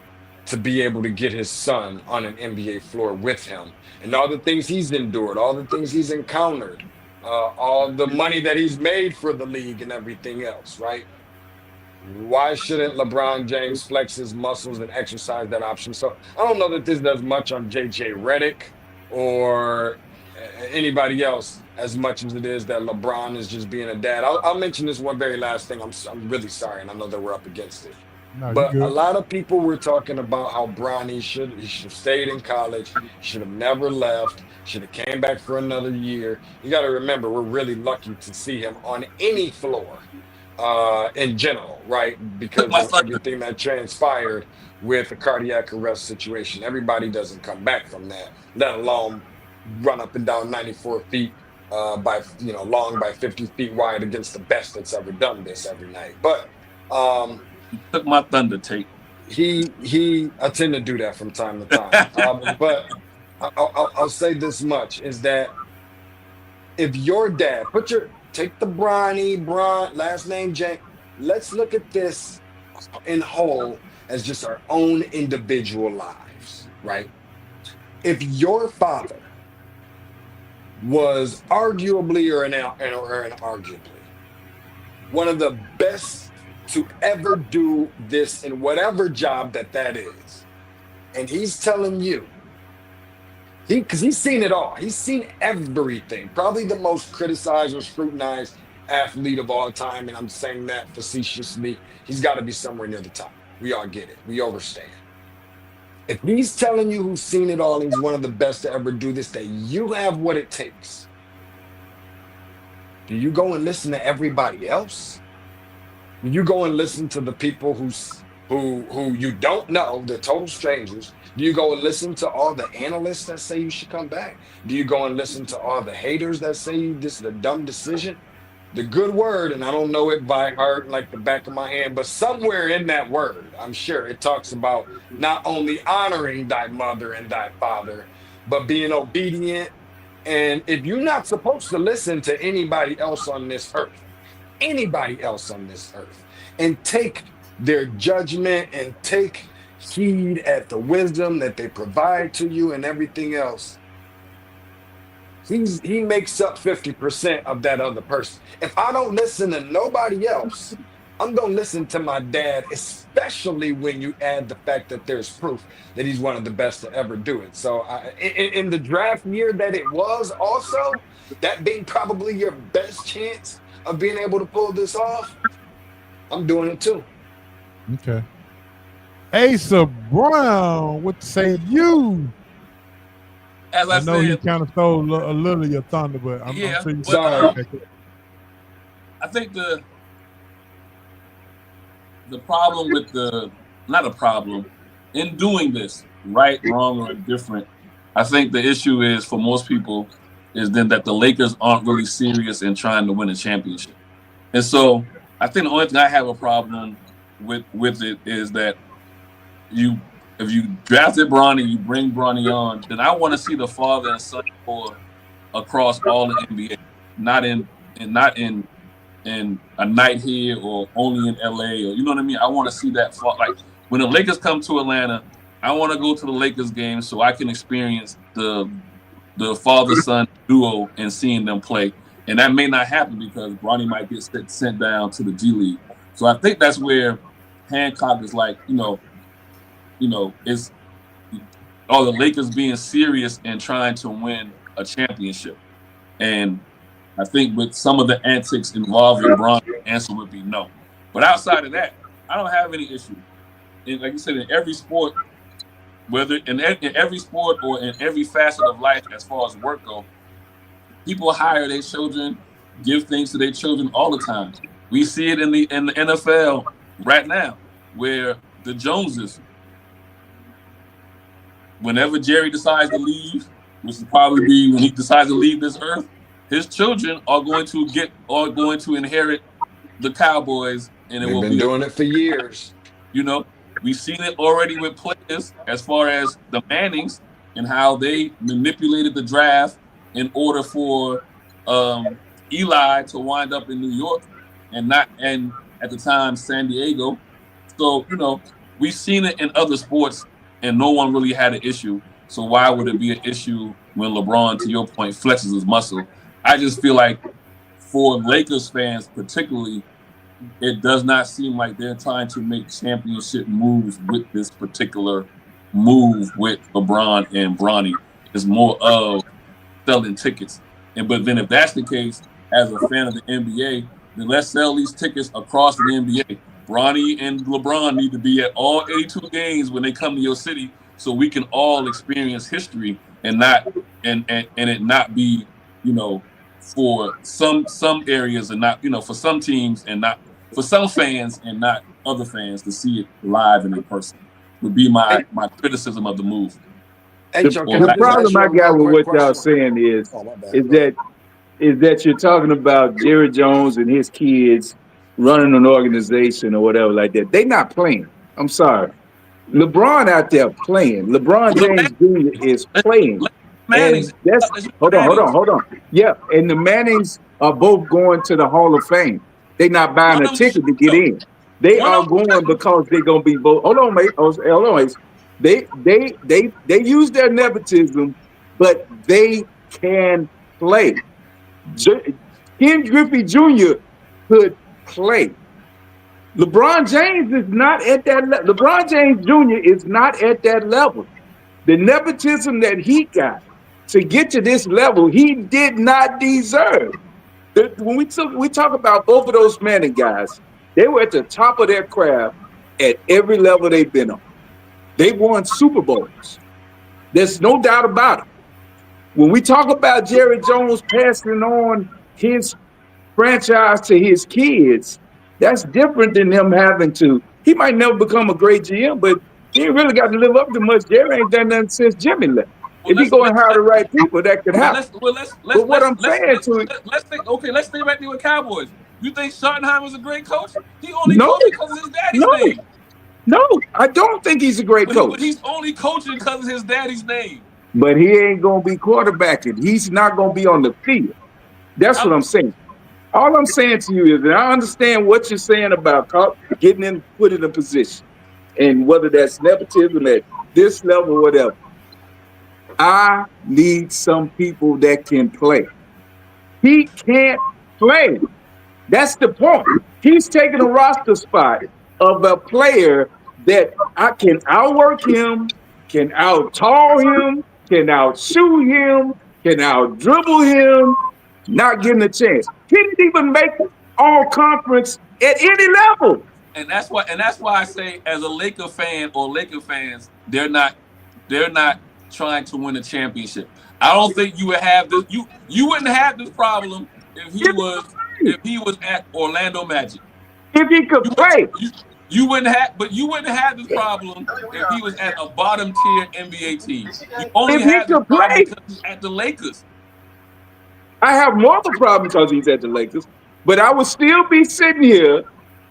to be able to get his son on an NBA floor with him, and all the things he's endured, all the things he's encountered, all the money that he's made for the league and everything else, right? Why shouldn't LeBron James flex his muscles and exercise that option? So I don't know that this does much on JJ Redick or anybody else as much as it is that LeBron is just being a dad. I'll mention this one very last thing. I'm really sorry, and I know that we're up against it. No, But you a good. lot of people were talking about how Bronny should have stayed in college, should have never left, should have came back for another year. You got to remember, we're really lucky to see him on any floor in general, right? Because of everything that transpired with the cardiac arrest situation. Everybody doesn't come back from that, let alone run up and down 94 feet by long by 50 feet wide against the best that's ever done this every night. But took my thunder, Tate. I tend to do that from time to time. But I'll say this much is that if your dad, take the Bron, last name Jay, let's look at this in whole as just our own individual lives, right? If your father was arguably or inarguably one of the best to ever do this in whatever job that is, and he's telling you, because he's seen it all, he's seen everything, probably the most criticized or scrutinized athlete of all time, and I'm saying that facetiously, he's got to be somewhere near the top. We all get it, we understand. If he's telling you who's seen it all, he's one of the best to ever do this, that you have what it takes, do you go and listen to everybody else? Do you go and listen to the people who you don't know, they're total strangers? Do you go and listen to all the analysts that say you should come back? Do you go and listen to all the haters that say this is a dumb decision? The good word, and I don't know it by heart like the back of my hand, but somewhere in that word, I'm sure it talks about not only honoring thy mother and thy father, but being obedient. And if you're not supposed to listen to anybody else on this earth, and take their judgment and take heed at the wisdom that they provide to you and everything else, he makes up 50% of that other person. If I don't listen to nobody else, I'm going to listen to my dad, especially when you add the fact that there's proof that he's one of the best to ever do it. So in the draft year that it was also, that being probably your best chance of being able to pull this off, I'm doing it too. Okay. Asa Brown, what say you? As I know said, he kind of stole a little of your thunder, but I'm sure you sorry. I think the problem with not a problem, in doing this, right, wrong, or indifferent, I think the issue is for most people is then that the Lakers aren't really serious in trying to win a championship. And so I think the only thing I have a problem with it is that if you drafted Bronny, you bring Bronny on, then I want to see the father and son core across all the NBA, not in a night here or only in LA, or you know what I mean? I want to see that like when the Lakers come to Atlanta, I want to go to the Lakers game so I can experience the father-son duo and seeing them play. And that may not happen because Bronny might get sent down to the G League. So I think that's where Hancock is like, it's the Lakers being serious and trying to win a championship. And I think with some of the antics involving Bron, the answer would be no. But outside of that, I don't have any issue. And like you said, in every sport, whether in every sport or in every facet of life, as far as work go, people hire their children, give things to their children all the time. We see it in the NFL right now, where the Joneses, whenever Jerry decides to leave, which will probably be when he decides to leave this earth, his children are going to inherit the Cowboys, and They've been doing it for years. You know, we've seen it already with players as far as the Mannings and how they manipulated the draft in order for Eli to wind up in New York and at the time San Diego. So, you know, we've seen it in other sports and no one really had an issue. So why would it be an issue when LeBron, to your point, flexes his muscle? I just feel like for Lakers fans particularly, it does not seem like they're trying to make championship moves with this particular move with LeBron and Bronny. It's more of selling tickets. But then if that's the case, as a fan of the NBA, then let's sell these tickets across the NBA. Bronny and LeBron need to be at all 82 games when they come to your city, so we can all experience history and it not be, you know, for some areas and not, you know, for some teams and not for some fans and not other fans to see it live and in person would be my criticism of the move. The problem I got with what y'all saying is that you're talking about Jerry Jones and his kids running an organization or whatever like that. They not playing. I'm sorry. LeBron out there playing. LeBron James Jr. is playing. Mannings. Hold on. Yeah, and the Mannings are both going to the Hall of Fame. They not buying a ticket to get in. They are going because they're gonna be both. Hold on, mate. They use their nepotism, but they can play. Ken Griffey Jr. could play. LeBron James is not at that level. LeBron James Jr. is not at that level. The nepotism that he got to get to this level, he did not deserve. When we talk about both of those Manning guys, they were at the top of their craft at every level they've been on. They won Super Bowls. There's no doubt about it. When we talk about Jerry Jones passing on his franchise to his kids, that's different than him having to. He might never become a great GM, but he ain't really got to live up to much. Jerry ain't done nothing since Jimmy left. If he go and hire the right people, that could happen. Let's stay right there with Cowboys. You think Schottenheimer's a great coach? He only coached because of his daddy's name. No, I don't think he's a great coach. But he's only coaching because of his daddy's name. But he ain't going to be quarterbacking. He's not going to be on the field. That's what I'm saying. All I'm saying to you is that I understand what you're saying about getting put in a position, and whether that's nepotism at this level or whatever. I need some people that can play. He can't play. That's the point. He's taking a roster spot of a player that I can outwork him, can out-tall him, can out-shoot him, can out-dribble him, not getting a chance. He didn't even make all conference at any level. And that's why I say, as a Laker fan or Laker fans, they're not trying to win a championship. I don't think you would have this. You wouldn't have this problem if he was at Orlando Magic. If he could play. You wouldn't have this problem if he was at a bottom tier NBA team. You only have this problem because he's at the Lakers. I have more of a problem because he's at the Lakers, but I would still be sitting here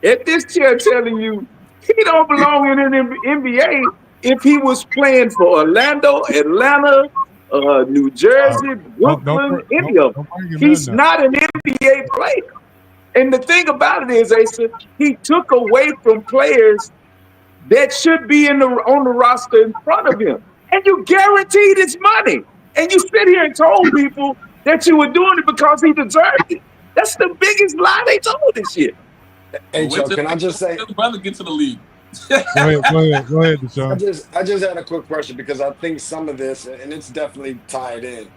at this chair telling you he don't belong in the NBA if he was playing for Orlando, Atlanta, New Jersey, Brooklyn, any of them. He's not an NBA player. And the thing about it is, Asa, he took away from players that should be on the roster in front of him. And you guaranteed his money. And you sit here and told people that you were doing it because he deserved it. That's the biggest lie they told this year. Hey, Joe, can I just say? Brother, get to the league. Go ahead, Deshaun. I just had a quick question because I think some of this, and it's definitely tied in,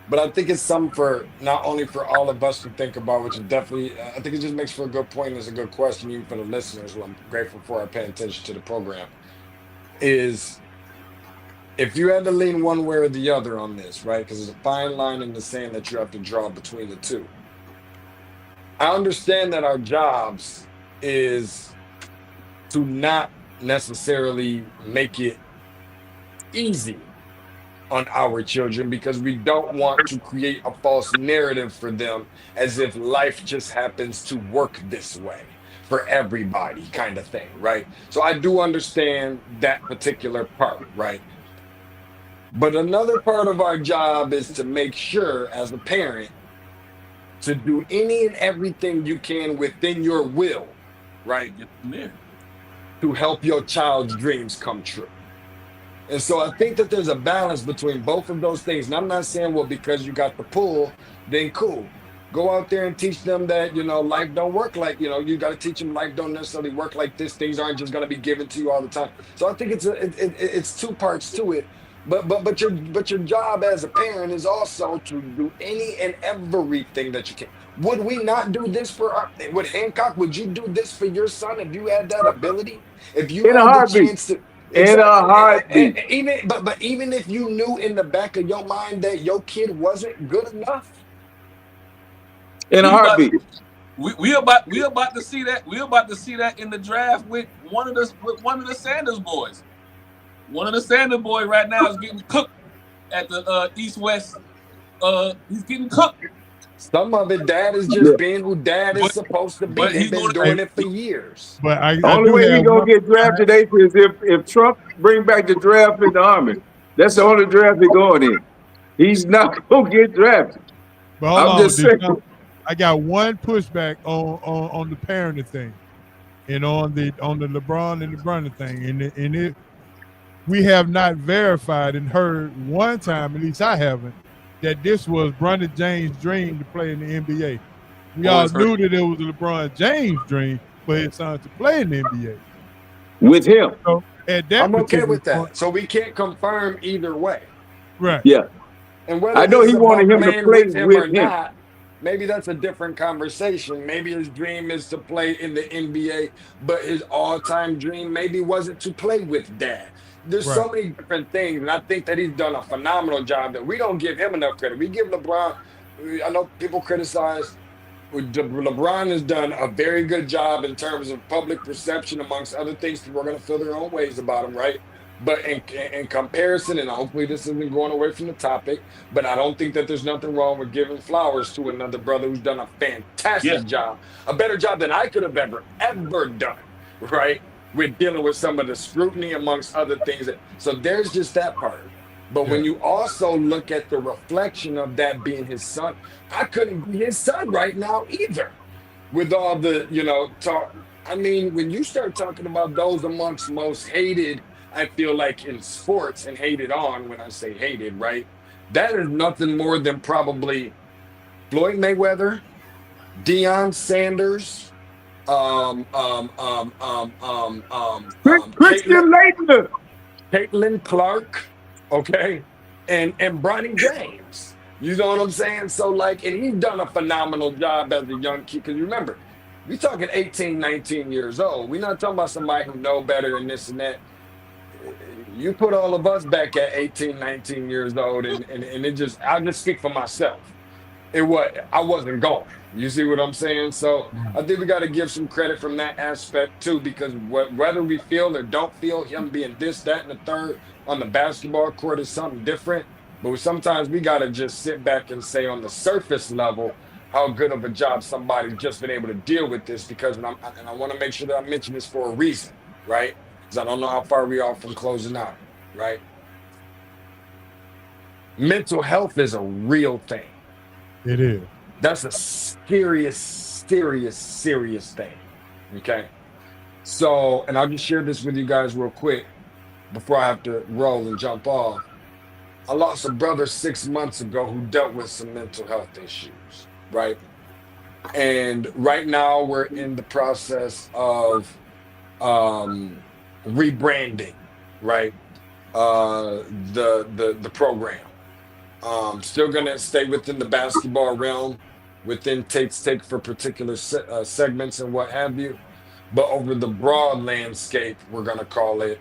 but I think it's something for not only for all of us to think about, which is definitely, I think it just makes for a good point and it's a good question even for the listeners, who I'm grateful for paying attention to the program, is if you had to lean one way or the other on this, right? Because there's a fine line in the sand that you have to draw between the two. I understand that our jobs is to not necessarily make it easy on our children, because we don't want to create a false narrative for them as if life just happens to work this way for everybody, kind of thing, right? So I do understand that particular part, right? But another part of our job is to make sure, as a parent, to do any and everything you can within your will, right, to help your child's dreams come true. And so I think that there's a balance between both of those things. And I'm not saying, well, because you got the pull, then cool. Go out there and teach them that, life don't work like, you got to teach them life don't necessarily work like this. Things aren't just going to be given to you all the time. So I think it's two parts to it. But your job as a parent is also to do any and everything that you can. Would we not do this would Hancock, would you do this for your son if you had that ability? If you In a had the heartbeat. chance to, In a heartbeat. Even if you knew in the back of your mind that your kid wasn't good enough. In a heartbeat. We about to see that. We're about to see that in the draft with one of the Sanders boys. One of the Sanders boys right now is getting cooked at the East-West. He's getting cooked. Some of it, dad is just being who dad is supposed to be. He's been doing it for years. But the only way he's gonna get drafted is if Trump bring back the draft in the Army. That's the only draft he's going in. He's not gonna get drafted. But I'm just saying. I got one pushback on the parenting thing, and on the LeBron and the Brunner thing, and it we have not verified and heard one time, at least I haven't, that this was Brunner James' dream to play in the NBA. We all knew that it was LeBron James' dream for his son to play in the NBA. With him. So at that I'm okay with that. point, so we can't confirm either way. Right. Yeah. And whether I know he wanted him to play with or him. not, maybe that's a different conversation. Maybe his dream is to play in the NBA, but his all-time dream maybe wasn't to play with dad. There's so many different things, and I think that he's done a phenomenal job that we don't give him enough credit. We give LeBron, I know people criticize, LeBron has done a very good job in terms of public perception, amongst other things. People are going to feel their own ways about him, right? But in comparison, and hopefully this isn't going away from the topic, but I don't think that there's nothing wrong with giving flowers to another brother who's done a fantastic job, a better job than I could have ever done, right? With dealing with some of the scrutiny amongst other things. So there's just that part. But when you also look at the reflection of that being his son, I couldn't be his son right now either. With all the, talk. I mean, when you start talking about those amongst most hated, I feel like in sports, and hated on, when I say hated, right? That is nothing more than probably Floyd Mayweather, Deion Sanders, Christian Laettner, Caitlin Clark, okay, and Bronny James. You know what I'm saying? So and he's done a phenomenal job as a young kid. Because remember, we're talking 18, 19 years old. We're not talking about somebody who know better and this and that. You put all of us back at 18, 19 years old, and it just, I'll just speak for myself. I wasn't going. You see what I'm saying? So I think we got to give some credit from that aspect too, because whether we feel or don't feel him being this, that, and the third on the basketball court is something different. But sometimes we got to just sit back and say on the surface level how good of a job somebody's just been able to deal with this, because I want to make sure that I mention this for a reason, right? Because I don't know how far we are from closing out, right? Mental health is a real thing. It is. That's a serious thing. Okay. So, and I'll just share this with you guys real quick before I have to roll and jump off. I lost a brother 6 months ago who dealt with some mental health issues, right? And right now we're in the process of rebranding, right? The program. Still gonna stay within the basketball realm, within take for particular segments and what have you, but over the broad landscape, we're gonna call it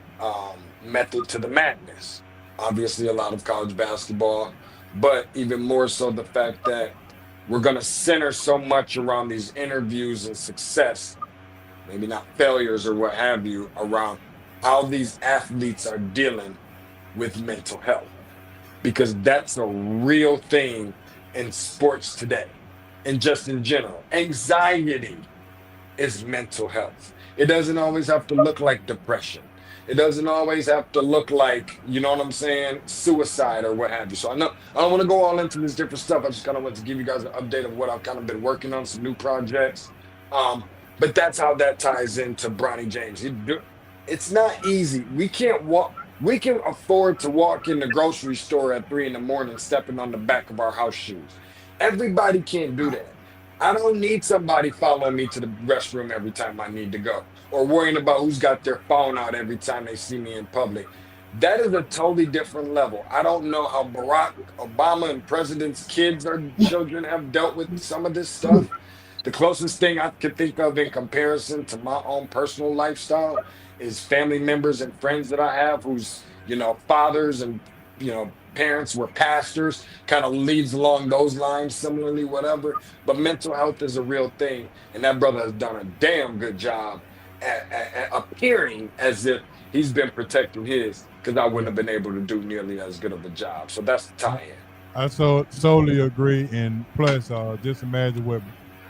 Method to the Madness. obviously a lot of college basketball, but even more so the fact that we're going to center so much around these interviews and success, maybe not failures or what have you, around how these athletes are dealing with mental health. Because that's a real thing in sports today and just in general. Anxiety is mental health. It doesn't always have to look like depression. It doesn't always have to look like, you know what I'm saying, suicide or what have you. So I don't want to go all into this different stuff. I just kind of want to give you guys an update of what I've kind of been working on, some new projects. But that's how that ties into Bronny James. It's not easy. We can afford to walk in the grocery store at 3 a.m. stepping on the back of our house shoes. Everybody can't do that. I don't need somebody following me to the restroom every time I need to go, or worrying about who's got their phone out every time they see me in public. That is a totally different level. I don't know how Barack Obama and presidents' kids or children have dealt with some of this stuff. The closest thing I could think of in comparison to my own personal lifestyle is family members and friends that I have whose, fathers and, parents were pastors, kind of leads along those lines similarly, whatever. But mental health is a real thing. And that brother has done a damn good job at appearing as if he's been protecting his, because I wouldn't have been able to do nearly as good of a job. So that's the tie-in. I solely agree. And plus, just imagine what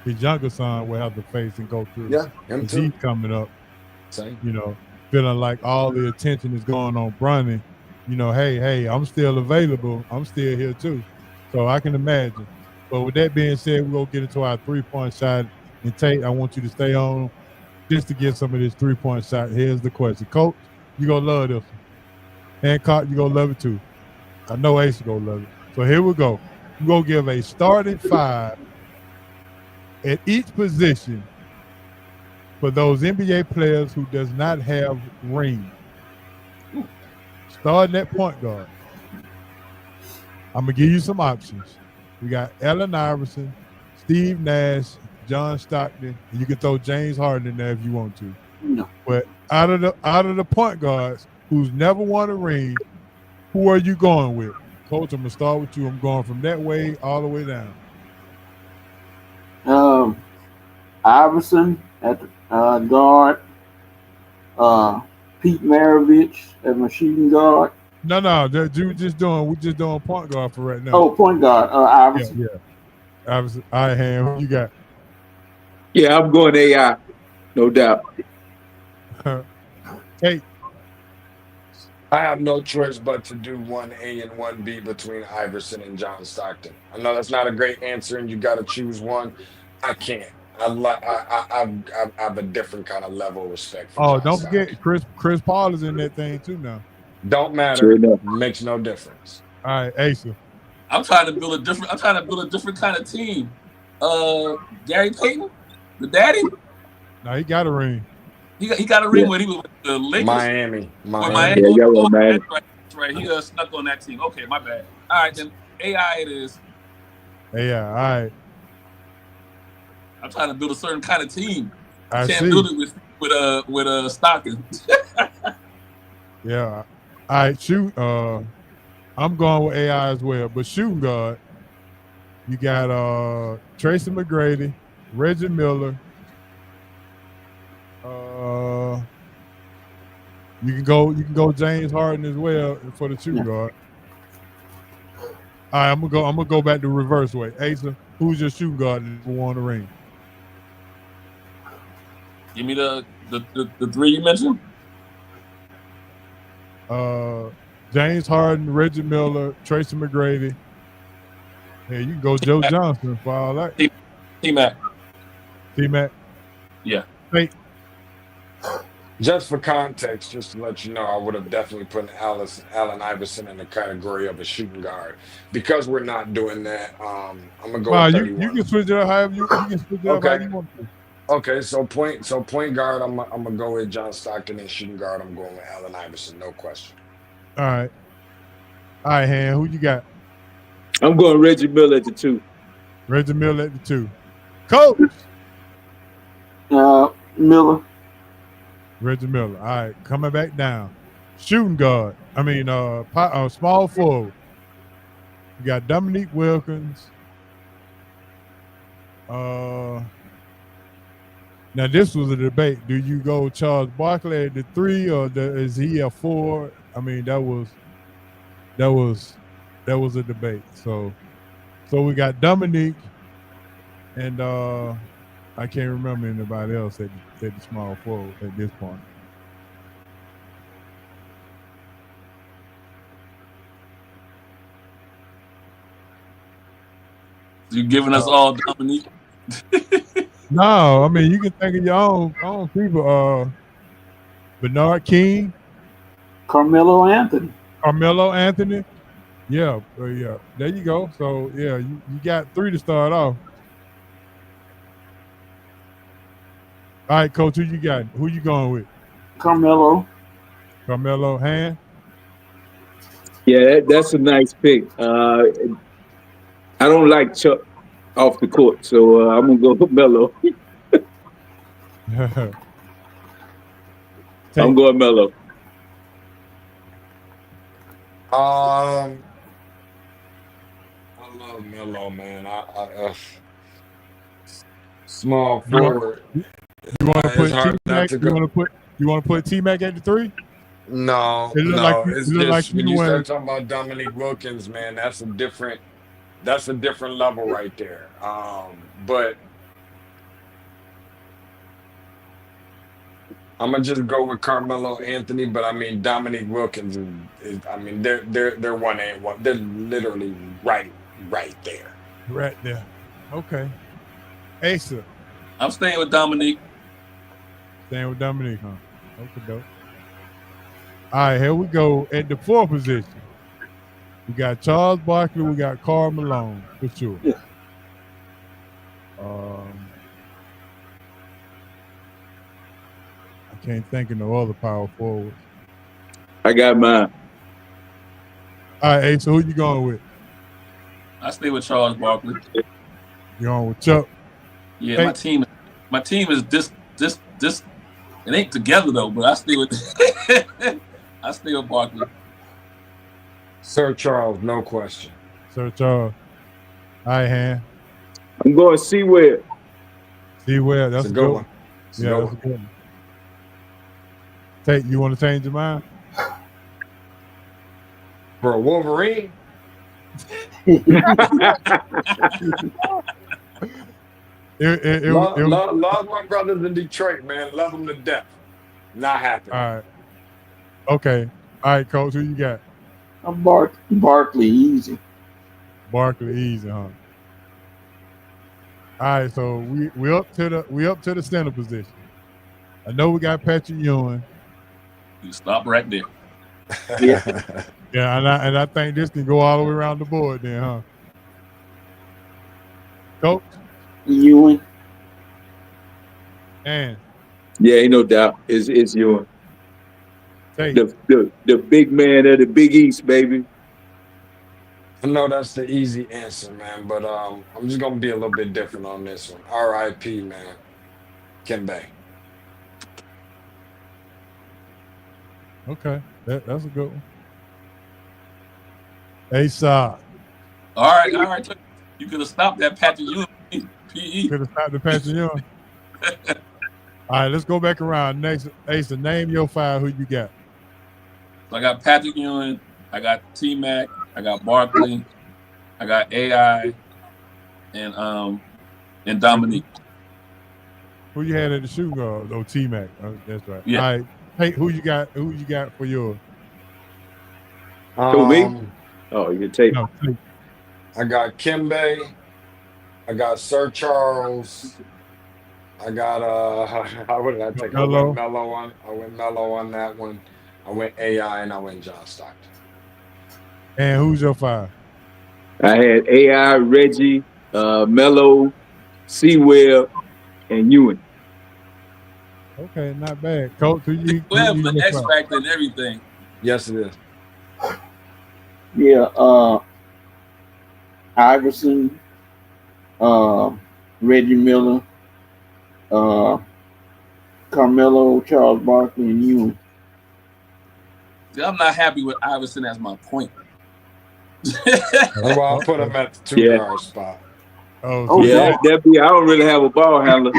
his younger son will have to face and go through. Yeah, him too. He's coming up, Same. Feeling like all the attention is going on Bronny. Hey, I'm still available. I'm still here too. So I can imagine. But with that being said, we're going to get into our 3-point shot. And Tate, I want you to stay on just to get some of this 3-point shot. Here's the question. Coach, you're going to love this one. Hancock, you're going to love it too. I know Ace is going to love it. So here we go. We're going to give a starting 5 at each position for those NBA players who does not have rings. Starting at point guard. I'm going to give you some options. We got Allen Iverson, Steve Nash, John Stockton, and you can throw James Harden in there if you want to. No. But out of the point guards who's never won a ring, who are you going with? Coach, I'm going to start with you. I'm going from that way all the way down. Iverson at the guard. Pete Maravich as my shooting guard. No, we're just doing point guard for right now. Oh, point guard, Iverson. Yeah. Iverson. All right, Ham, who you got? Yeah, I'm going AI, no doubt. Hey. I have no choice but to do 1A and 1B between Iverson and John Stockton. I know that's not a great answer, and you got to choose one. I can't. I have a different kind of level of respect for John don't Stockton. forget Chris Paul is in that thing too now. Don't matter. Makes no difference. All right, Asa. I'm trying to build a different kind of team. Gary Payton, the daddy. No, he got a ring. He got a ring when he was with the Lakers. Miami. Miami. Yeah, man. That's right. He snuck on that team. Okay, my bad. All right, then AI it is. AI, all right. I'm trying to build a certain kind of team. I Can't see. build it with Stockton. Yeah. All right, shoot. I'm going with AI as well. But shooting guard, you got Tracy McGrady, Reggie Miller. You can go James Harden as well for the shooting guard. All right, I'm gonna go back the reverse way. Asa, who's your shooting guard who won the ring? Give me the 3 you mentioned. James Harden, Reggie Miller, Tracy McGrady. Yeah, you can go Joe Johnson for all that. T-Mac. T-Mac? Yeah. Hey. Just for context, just to let you know, I would have definitely put Allen Iverson in the category of a shooting guard. Because we're not doing that, I'm gonna go with 31. You can switch it up however you can switch it up how you want to. Okay, so point guard, I'm gonna go with John Stockton, and shooting guard, I'm going with Allen Iverson, no question. All right, Han, who you got? I'm going Reggie Miller at the 2. Reggie Miller at the 2. Coach. Miller. Reggie Miller. All right, coming back down. Shooting guard. Small forward. You got Dominique Wilkins. Now this was a debate. Do you go Charles Barkley at the 3 or is he a 4? I mean, that was a debate. So we got Dominique and I can't remember anybody else at the small forward at this point. You giving us all Dominique? No, I mean you can think of your own people. Bernard King, Carmelo Anthony. Yeah, yeah. There you go. So yeah, you got 3 to start off. All right, Coach, who you got? Who you going with? Carmelo. Han? Yeah, that's a nice pick. I don't like Chuck off the court, so I'm gonna go with Melo. I'm going Melo. I love Melo, man. I small forward. You want to put T-Mac? You want to put T-Mac at the 3? No, It look no. like- It's it look just like when you you went- start talking about Dominique Wilkins, man, that's a different level right there. But I'm gonna just go with Carmelo Anthony. But I mean, Dominique Wilkins is I mean, they're 1A1. They're literally right there. Right there. Okay. Asa. I'm staying with Dominique. Staying with Dominique, huh? Okay, dope. All right, here we go. At the 4th position, we got Charles Barkley. We got Karl Malone, for sure. Yeah. I can't think of no other power forwards. I got mine. All right, Asa, who you going with? I stay with Charles Barkley. You going with Chuck? Yeah, Hey. my team is this. It ain't together though, but I stay with Barkley. Sir Charles, no question. Sir Charles. All right, Han. I'm going Sewell. Sewell, that's It's a good one. It's a Yeah, good that's a one. good one. You want to change your mind? For a Wolverine, love my brothers in Detroit, man. Love them to death. Not happening. All right. Okay. All right, Coach, who you got? Barkley, easy. Barkley, easy, huh? All right, so we up to the center position. I know we got Patrick Ewing. You stop right there. Yeah. Yeah, and I think this can go all the way around the board then, huh? Coach? Ewing. And Yeah, ain't no doubt. It's your Tate. the big man of the Big East, baby. I know that's the easy answer, man, but I'm just gonna be a little bit different on this one. R.I.P. man, Kembe. Okay, that's a good one. Asa. All right. You could have stopped that Patrick Ewing. PE. Could have stopped the Patrick Ewing. All right, let's go back around. Next, Asa, name your 5. Who you got? So I got Patrick Ewing. I got T-Mac. I got Barkley. I got AI. And Dominique. Who you had at the shooting guard? Oh, T-Mac. That's right. Yeah. All right. Hey, who you got for yours? Who, me? Oh, you take. No, Tate. I got Kembe. I got Sir Charles. I got what did I take? I went Melo on that one. I went AI and I went John Stockton. And who's your 5? I had AI, Reggie, Melo, Sewell, and Ewing. Okay, not bad. Coach, who you? We have who the you X your 5? factor and everything. Yes, it is. Yeah, Iverson, Reggie Miller, Carmelo, Charles Barkley, and Ewing. I'm not happy with Iverson as my point. Well, I'll put him at the 2-guard spot. Oh, yeah, that be. I don't really have a ball handler.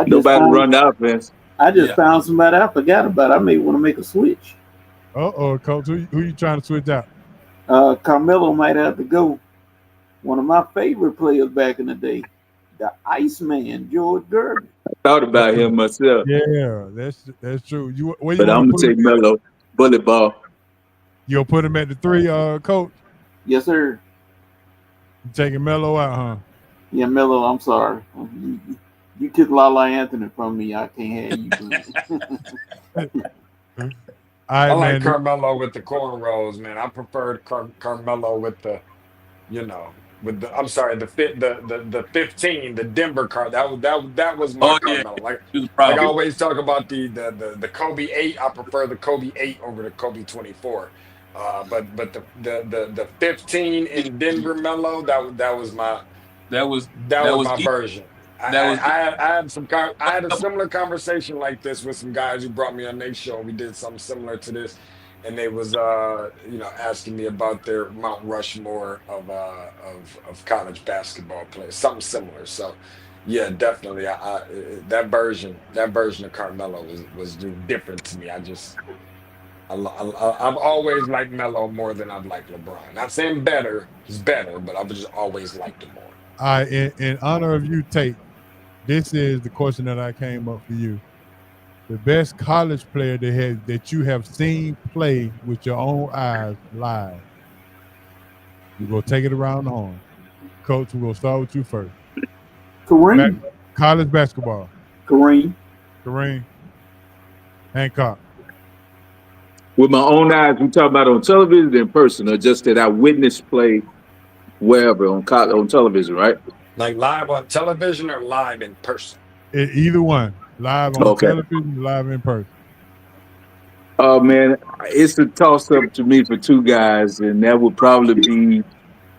Nobody run the offense. I just found somebody I forgot about. I may want to make a switch. Coach, who you trying to switch out? Carmelo might have to go. One of my favorite players back in the day, the Iceman, George Gervin. I thought about him myself. Yeah, that's true. But I'm gonna take Melo, bullet ball. You'll put him at the 3, Coach? Yes, sir. You taking Melo out, huh? Yeah, Melo, I'm sorry. You took Lala Anthony from me. I can't have you. I like Carmelo with the cornrows, man. I preferred Carmelo with the, I'm sorry, the 15, the Denver card. That was my Carmelo. Like I always talk about the Kobe 8. I prefer the Kobe 8 over the Kobe 24. But the 15 in Denver Melo, that was my version. I had a similar conversation like this with some guys who brought me on their show. We did something similar to this, and they was asking me about their Mount Rushmore of college basketball players, something similar. So yeah, definitely, that version of Carmelo was different to me. I've always liked Melo more than I've liked LeBron. Not saying he's better, but I've just always liked him more. All right, in honor of you, Tate, this is the question that I came up for you. The best college player that you have seen play with your own eyes live. We're going to take it around the horn. Coach, we're going to start with you first. Kareem. College basketball. Kareem. Hancock. With my own eyes, we talk about on television in person, or just that I witnessed play wherever on television, right? Like live on television or live in person? Either one. Live on television, live in person. Oh, man, it's a toss-up to me for 2 guys, and that would probably be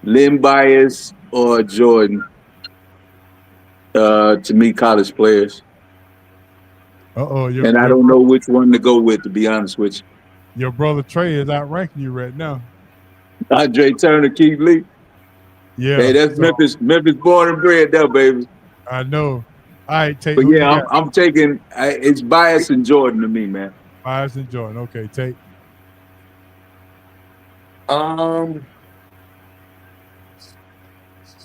Len Bias or Jordan, to me, college players. And I don't know which one to go with, to be honest with you. Your brother Trey is outranking you right now. Andre Turner, Keith Lee. Yeah. Hey, that's Memphis born and bred there, baby. I know. All right, Tate. But yeah, I'm taking it's Bias and Jordan to me, man. Bias and Jordan. Okay, Tate.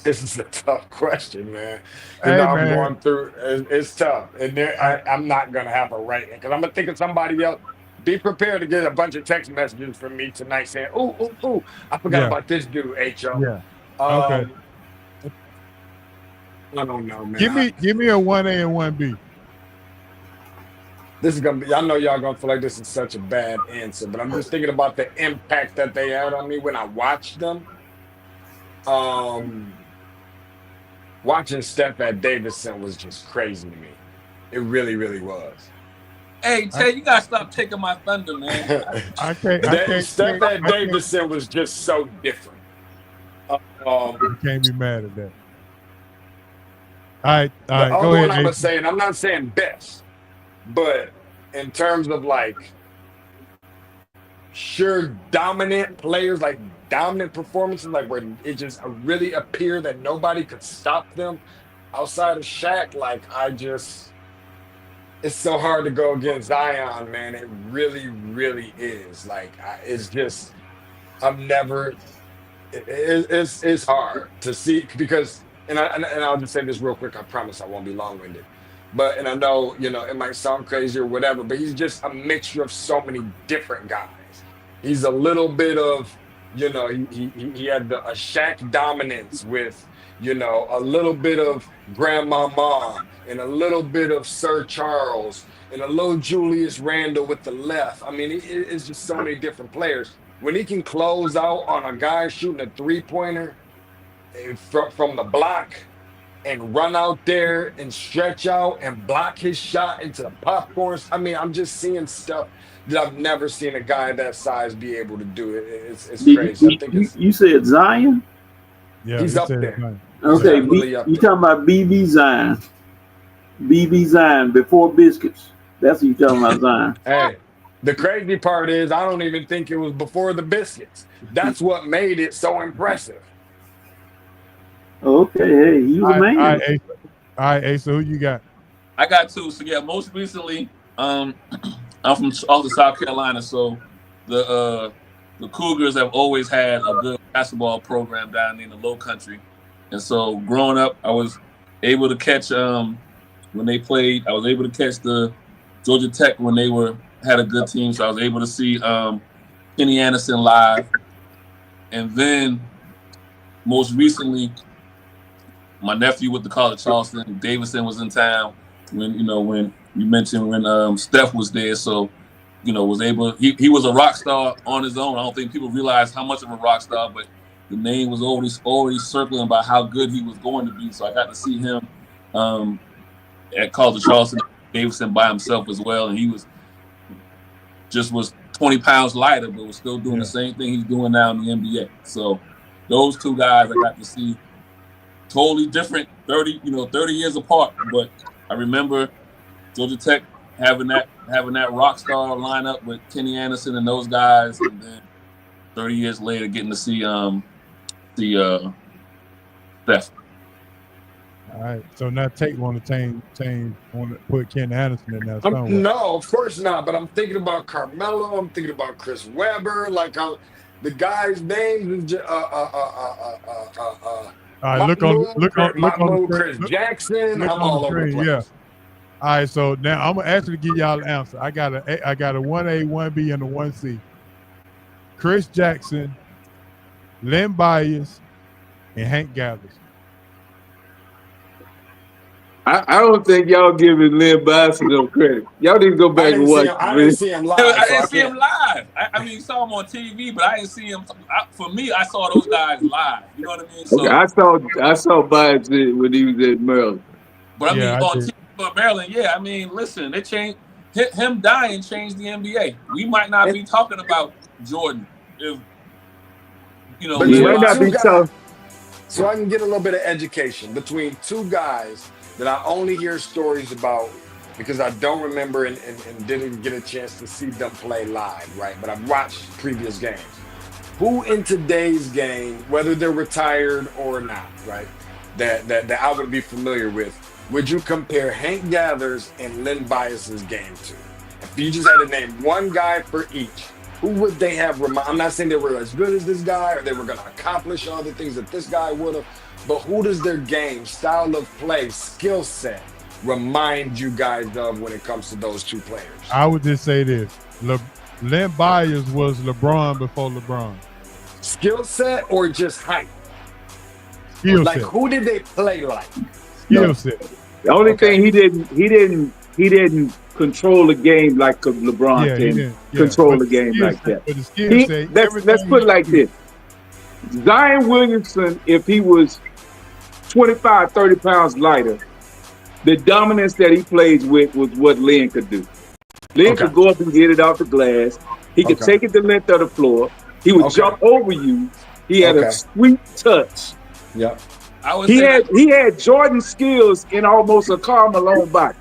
This is a tough question, man. I'm going through. It's tough, and I'm not gonna have a rating because I'm gonna think of somebody else. Be prepared to get a bunch of text messages from me tonight saying, "Ooh, I forgot about this dude, H.O." Yeah. Okay. I don't know, man. Give me a 1A and 1B. This is gonna be. I know y'all gonna feel like this is such a bad answer, but I'm just thinking about the impact that they had on me when I watched them. Watching Steph at Davidson was just crazy to me. It really, really was. Hey, Tay, you gotta stop taking my thunder, man. I can't. Steph at Davidson was just so different. You can't be mad at that. All right, the go other ahead. one I'm gonna say, and I'm not saying best, but in terms of like sure dominant players, like dominant performances, like where it just really appeared that nobody could stop them outside of Shaq. Like it's so hard to go against Zion, man. It really, really is. Like it's just it's hard to see because. And I'll just say this real quick. I promise I won't be long-winded. And I know, it might sound crazy or whatever, but he's just a mixture of so many different guys. He's a little bit of, he had a Shaq dominance with, a little bit of Grandmama and a little bit of Sir Charles and a little Julius Randle with the left. I mean, it's just so many different players. When he can close out on a guy shooting a 3-pointer, from the block and run out there and stretch out and block his shot into the popcorn. I mean, I'm just seeing stuff that I've never seen a guy that size be able to do. It's crazy. I think you said Zion? Yeah, he's up there. Zion. Okay, you talking about BB Zion. BB Zion before biscuits. That's what you talking about, Zion. The crazy part is I don't even think it was before the biscuits. That's what made it so impressive. Okay, hey, he was a man. All right, Asa, who you got? I got two. So yeah, most recently, I'm from off of South Carolina, so the Cougars have always had a good basketball program down in the Low Country, and so growing up, I was able to catch when they played. I was able to catch the Georgia Tech when they had a good team, so I was able to see Kenny Anderson live, and then most recently, my nephew with the College Charleston, Davidson, was in town when you mentioned when Steph was there, so was able. He was a rock star on his own. I don't think people realize how much of a rock star, but the name was already circling about how good he was going to be. So I got to see him at College Charleston, Davidson by himself as well, and he was 20 pounds lighter, but was still doing the same thing he's doing now in the NBA. So those two guys I got to see. Totally different, 30 years apart. But I remember Georgia Tech having that rock star lineup with Kenny Anderson and those guys, and then 30 years later getting to see Steph. All right, so now Tate want to put Kenny Anderson in there somewhere. No, of course not. But I'm thinking about Carmelo. I'm thinking about Chris Webber. Like the guy's name is all right, look on Chris Jackson. I'm all over the place. Yeah. All right, so now I'm gonna actually give y'all an answer. I got a 1A, 1B, and a 1C. Chris Jackson, Len Bias, and Hank Gathers. I don't think y'all giving Len Bias no credit. Y'all need to go back and watch. I didn't see him live. I didn't see him live. I mean, you saw him on TV, but I didn't see him. For me, I saw those guys live. You know what I mean? So, okay, I saw Bias when he was at Maryland. But I mean, on TV for Maryland, I mean, listen, it changed. Him dying changed the NBA. We might not be talking about Jordan if But you might not be talking. So I can get a little bit of education between two guys that I only hear stories about because I don't remember and didn't get a chance to see them play live, right? But I've watched previous games. Who in today's game, whether they're retired or not, right, that I would be familiar with, would you compare Hank Gathers and Len Bias's game to? If you just had to name one guy for each, who would they have? I'm not saying they were as good as this guy or they were going to accomplish all the things that this guy would have, but who does their game, style of play, skill set remind you guys of when it comes to those two players? I would just say this. Len Bias was LeBron before LeBron. Skill set or just height? Skill like set. Who did they play like? Skill set. The only thing he didn't control the game like LeBron can control the game like that. Let's put it like this. Zion Williamson, if he was 25, 30 pounds lighter, the dominance that he plays with was what Len could do. Len could go up and get it off the glass. He could take it the length of the floor. He would jump over you. He had a sweet touch. Yeah. He had Jordan skills in almost a Karl Malone body.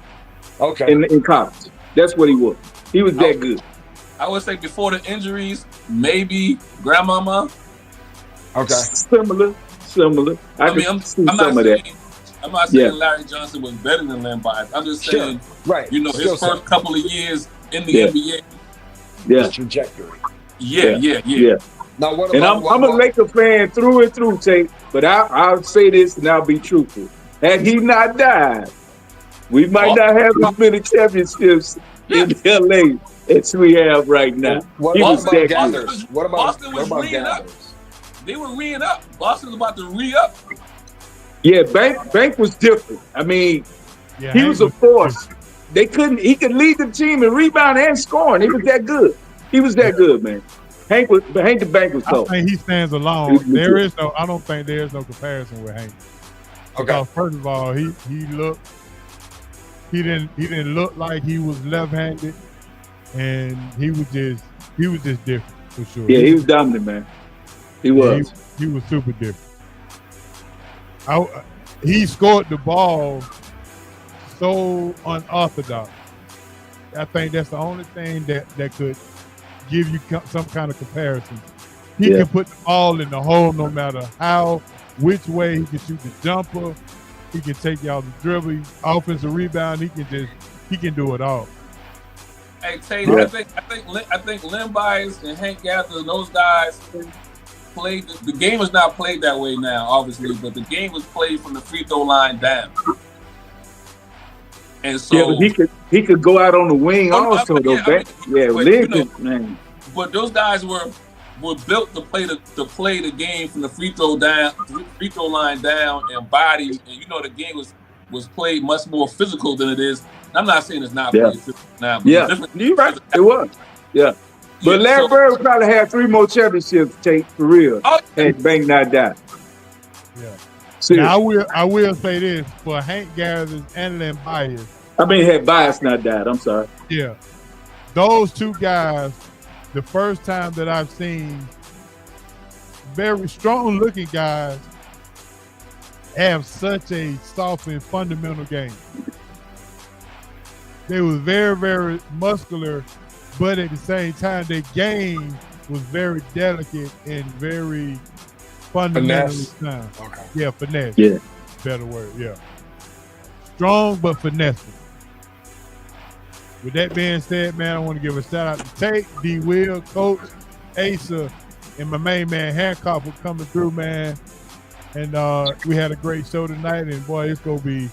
Okay. In college. That's what he was. He was that good. I would say before the injuries, maybe Grandmama. Okay. Similar. I'm not saying Larry Johnson was better than Len Bias. I'm just saying, his first couple of years in the NBA. Yeah. Trajectory. Yeah. Now, what about, I'm a Laker fan through and through, Tate, but I'll say this and I'll be truthful. Had he not died, we might not have as many championships in LA as we have right now. What about Gathers? Boston was re-ing up. They were re-ing up. Boston was about to re-up. Yeah, Bank was different. I mean, he was a force. He could lead the team in rebound and scoring. He was that good. He was that good, man. Hank the Bank was tough. I think he stands alone. I don't think there is no comparison with Hank. Because first of all, he didn't look like he was left-handed, and he was just different for sure. Yeah, he was dominant, man. He was. He was super different. He scored the ball so unorthodox. I think that's the only thing that could give you some kind of comparison. He can put the ball in the hole no matter which way. He can shoot the jumper. He can take y'all the dribble, offensive rebound. He can do it all. Hey Tate, I think Len Bias and Hank Gather and those guys played. The game is not played that way now, obviously, but the game was played from the free throw line down. And so but he could go out on the wing also though. Man. But those guys were built to play the game from the free throw line down and body. And the game was played much more physical than it is. I'm not saying it's not played physical now. But you're right. It was. Yeah. But Larry Bird would probably have 3 more championships, Tate, for real. And Bang not die. Yeah. Now, I will say this for Hank Gathers and Len Bias. Had Bias not died. I'm sorry. Yeah. Those two guys, the first time that I've seen very strong looking guys have such a soft and fundamental game. They was very, very muscular, but at the same time, their game was very delicate and very fundamentally sound. Okay. Yeah, finesse. Yeah. Better word, yeah. Strong, but finesse. With that being said, man, I want to give a shout out to Tate, D. Will, Coach, Asa, and my main man Hancock for coming through, man. And we had a great show tonight, and boy, it's gonna be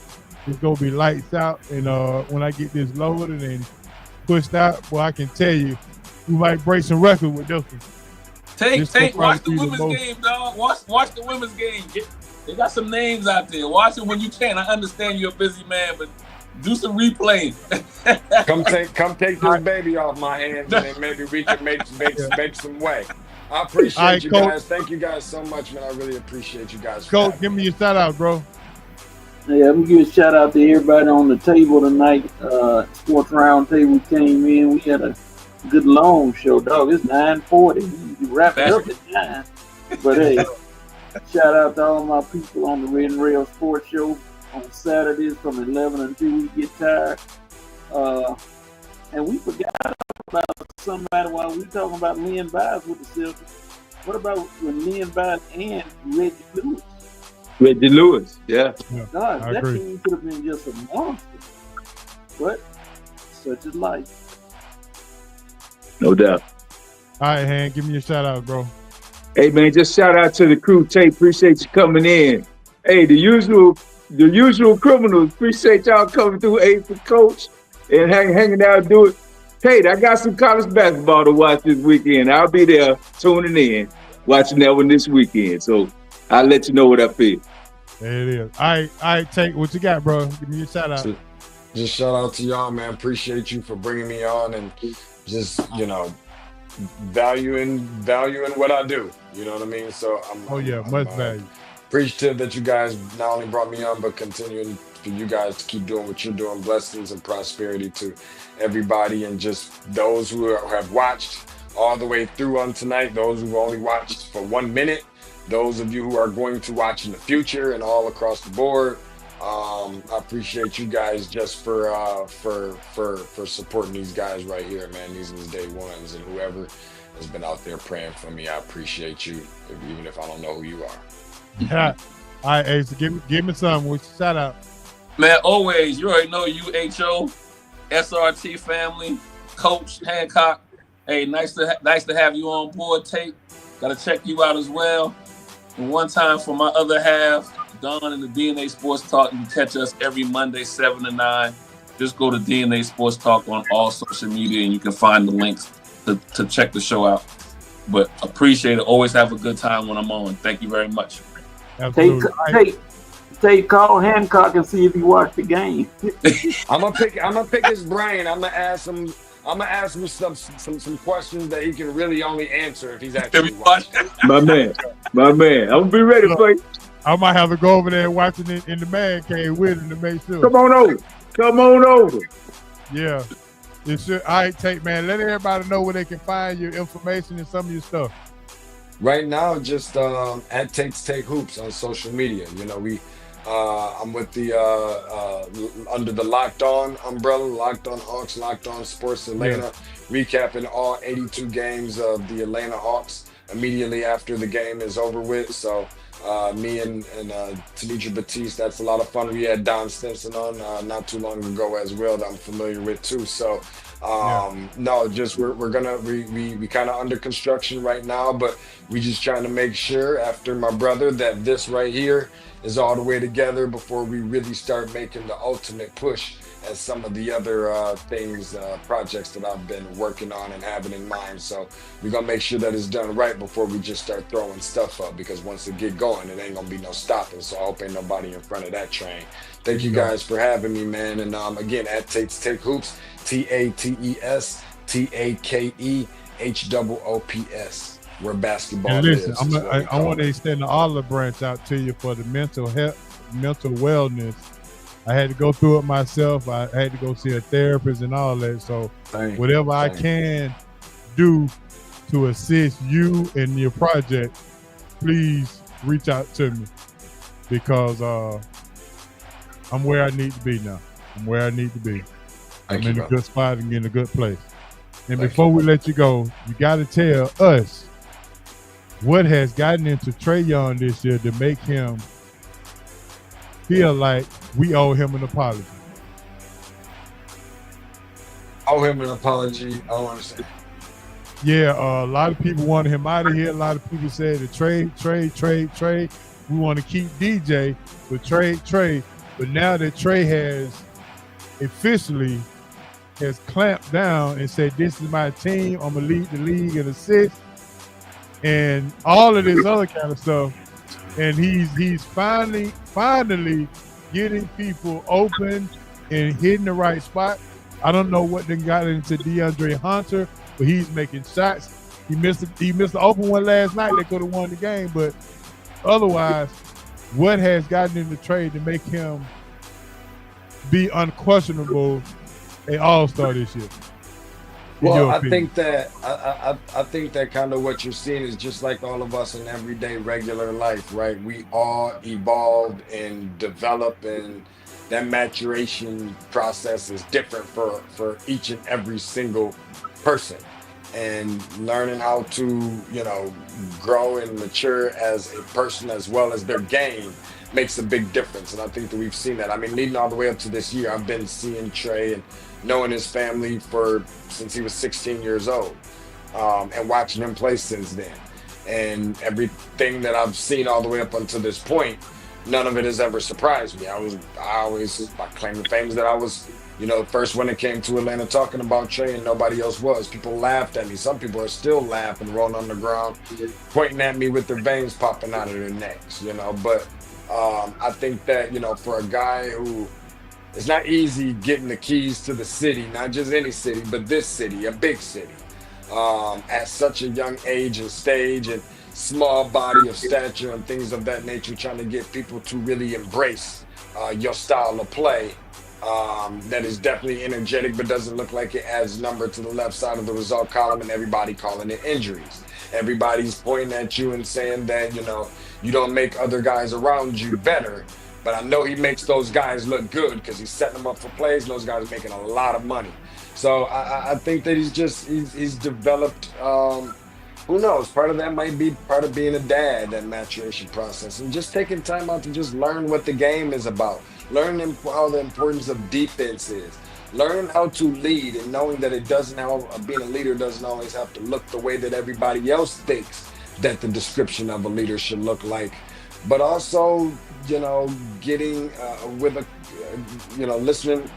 lights out. And when I get this loaded and pushed out, boy, I can tell you, we might break some records with this one. Tate, watch the women's game, dog. Watch the women's game. They got some names out there. Watch it when you can. I understand you're a busy man, but do some replaying. Come take this baby off my hands, and then maybe we can make some way. I appreciate you guys. Coach. Thank you guys so much, man. I really appreciate you guys. Coach, give me your shout out, bro. Yeah, I'm gonna give a shout out to everybody on the table tonight. Sports round table came in. We had a good long show, dog. It's 9:40. We wrapped up at 9. But hey, shout out to all my people on the Red and Rail Sports Show on Saturdays from 11 until we get tired. And we forgot about somebody while we talking about Len Bias with the Celtics. What about when Len Bias and Reggie Lewis? Reggie Lewis, yeah. God, that team could have been just a monster. But such is life. No doubt. All right, Han, give me your shout out, bro. Hey man, just shout out to the crew. Tate, appreciate you coming in. Hey, the usual criminals, appreciate y'all coming through. Hey, for Coach and hanging out, do it. Tate, I got some college basketball to watch this weekend. I'll be there tuning in, watching that one this weekend. So I'll let you know what I feel. There it is. All right, Tate, what you got, bro? Give me your shout out. Just shout out to y'all, man. Appreciate you for bringing me on and just, valuing what I do. You know what I mean? So I'm much value. Appreciative that you guys not only brought me on, but continuing for you guys to keep doing what you're doing. Blessings and prosperity to everybody, and just those who have watched all the way through on tonight, those who've only watched for 1 minute, those of you who are going to watch in the future and all across the board. I appreciate you guys just for supporting these guys right here, man. These are the day ones, and whoever has been out there praying for me, I appreciate you, even if I don't know who you are. Yeah. All right, Ace, give me something. What's your shout out? Man, always, you already know UHO, SRT family, Coach Hancock. Hey, nice to have you on board, Tate. Gotta check you out as well. And one time for my other half, Don and the DNA Sports Talk. You can catch us every Monday, 7 to 9. Just go to DNA Sports Talk on all social media, and you can find the links to check the show out. But appreciate it. Always have a good time when I'm on. Thank you very much. Tate, call Hancock and see if he watched the game. I'm gonna pick his brain. I'm gonna ask him some questions that he can really only answer if he's actually watching. My man. I'm gonna be ready for you. I might have to go over there and watch it in the man cave with him to make sure. Come on over. Yeah. All right, Tate, man. Let everybody know where they can find your information and some of your stuff. Right now, just at Tate's Take Hoops on social media. I'm with the under the Locked On umbrella, Locked On Hawks, Locked On Sports Atlanta, recapping all 82 games of the Atlanta Hawks immediately after the game is over with. So me and Tanitra Batiste, that's a lot of fun. We had Don Stinson on not too long ago as well that I'm familiar with too. So no, just we're gonna we kind of under construction right now, but we just trying to make sure after my brother that this right here is all the way together before we really start making the ultimate push as some of the other projects that I've been working on and having in mind. So we're gonna make sure that it's done right before we just start throwing stuff up, because once it get going, it ain't gonna be no stopping. So I hope ain't nobody in front of that train. Thank you guys for having me, man. And again, at Tate's Take Hoops, TATES TAKEHOOPS. Where basketball and listen, is. I want to extend the olive branch out to you for the mental health, mental wellness. I had to go through it myself. I had to go see a therapist and all that. So whatever I can do to assist you in your project, please reach out to me, because I'm where I need to be now. I'm where I need to be. I'm in a good spot and in a good place. And before we let you go, you got to tell us what has gotten into Trae Young this year to make him feel like we owe him an apology. Owe him an apology? I don't understand. Yeah, a lot of people wanted him out of here. A lot of people said to trade. We want to keep DJ, but trade. But now that Trae has officially clamped down and said, this is my team, I'm going to lead the league in assists and all of this other kind of stuff. And he's finally getting people open and hitting the right spot. I don't know what they got into DeAndre Hunter, but he's making shots. He missed the open one last night that could have won the game. But otherwise, what has gotten into Trae to make him be unquestionable an all-star this year? Well, I think that kind of what you're seeing is just like all of us in everyday regular life, right? We all evolve and develop, and that maturation process is different for each and every single person. And learning how to, grow and mature as a person as well as their game makes a big difference. And I think that we've seen that. I mean, leading all the way up to this year, I've been seeing Trae and knowing his family since he was 16 years old, and watching him play since then. And everything that I've seen all the way up until this point, none of it has ever surprised me. I claim the fame that I was, the first one that came to Atlanta talking about Trae, and nobody else was. People laughed at me. Some people are still laughing, rolling on the ground, pointing at me with their veins popping out of their necks, But I think that, for a guy who, it's not easy getting the keys to the city, not just any city, but this city, a big city, at such a young age and stage and small body of stature and things of that nature, trying to get people to really embrace your style of play. That is definitely energetic, but doesn't look like it adds number to the left side of the result column, and everybody calling it injuries. Everybody's pointing at you and saying that, you don't make other guys around you better. But I know he makes those guys look good because he's setting them up for plays, and those guys are making a lot of money. So I think that he's developed, who knows, part of that might be part of being a dad, that maturation process, and just taking time out to just learn what the game is about, learning how the importance of defense is, learning how to lead, and knowing that being a leader doesn't always have to look the way that everybody else thinks that the description of a leader should look like, but also, getting listening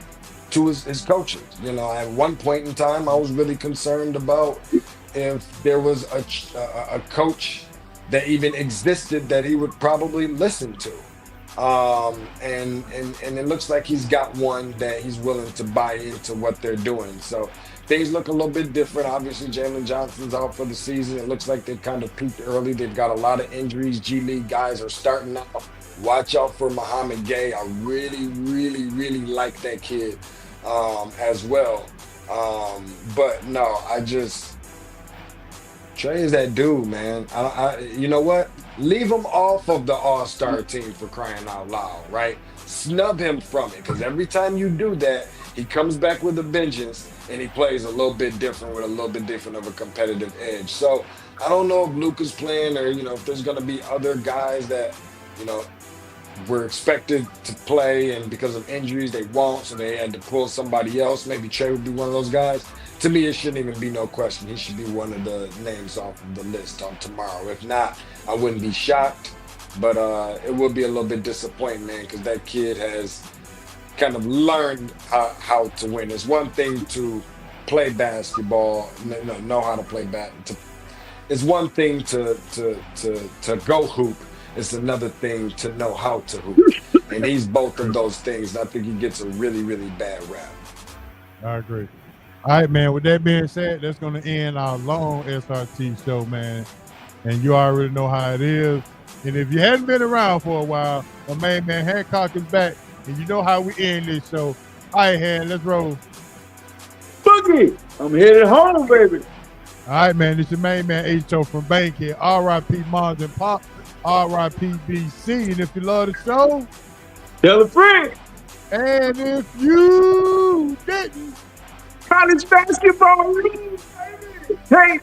to his coaches. At one point in time, I was really concerned about if there was a coach that even existed that he would probably listen to. And it looks like he's got one that he's willing to buy into what they're doing. So things look a little bit different. Obviously, Jalen Johnson's out for the season. It looks like they've kind of peaked early. They've got a lot of injuries. G League guys are starting out. Watch out for Muhammad Gay. I really, really, really like that kid as well. But no, Trey is that dude, man. You know what? Leave him off of the All-Star team for crying out loud, right? Snub him from it, because every time you do that, he comes back with a vengeance and he plays a little bit different with a little bit different of a competitive edge. So I don't know if Luka's playing or, if there's going to be other guys that, were expected to play and because of injuries they won't, so they had to pull somebody else. Maybe Trey would be one of those guys. To me, it shouldn't even be no question. He should be one of the names off of the list on tomorrow. If not, I wouldn't be shocked, but it would be a little bit disappointing, man, because that kid has kind of learned how to win. It's one thing to play basketball, know how to play it's one thing to go hoop. It's another thing to know how to hoop. And he's both of those things. And I think he gets a really, really bad rap. I agree. All right, man. With that being said, that's going to end our long SRT show, man. And you already know how it is. And if you hadn't been around for a while, my main man Hancock is back. And you know how we end this show. All right, Han, let's roll. Boogie, I'm headed home, baby. All right, man. This is your main man H.O. from Bankhead. R.I.P. Mons and Pop. R.I.P. BC. And if you love the show, tell a friend. And if you didn't, college basketball, baby. Hey.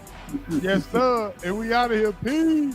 Yes, sir. And we out of here. Peace.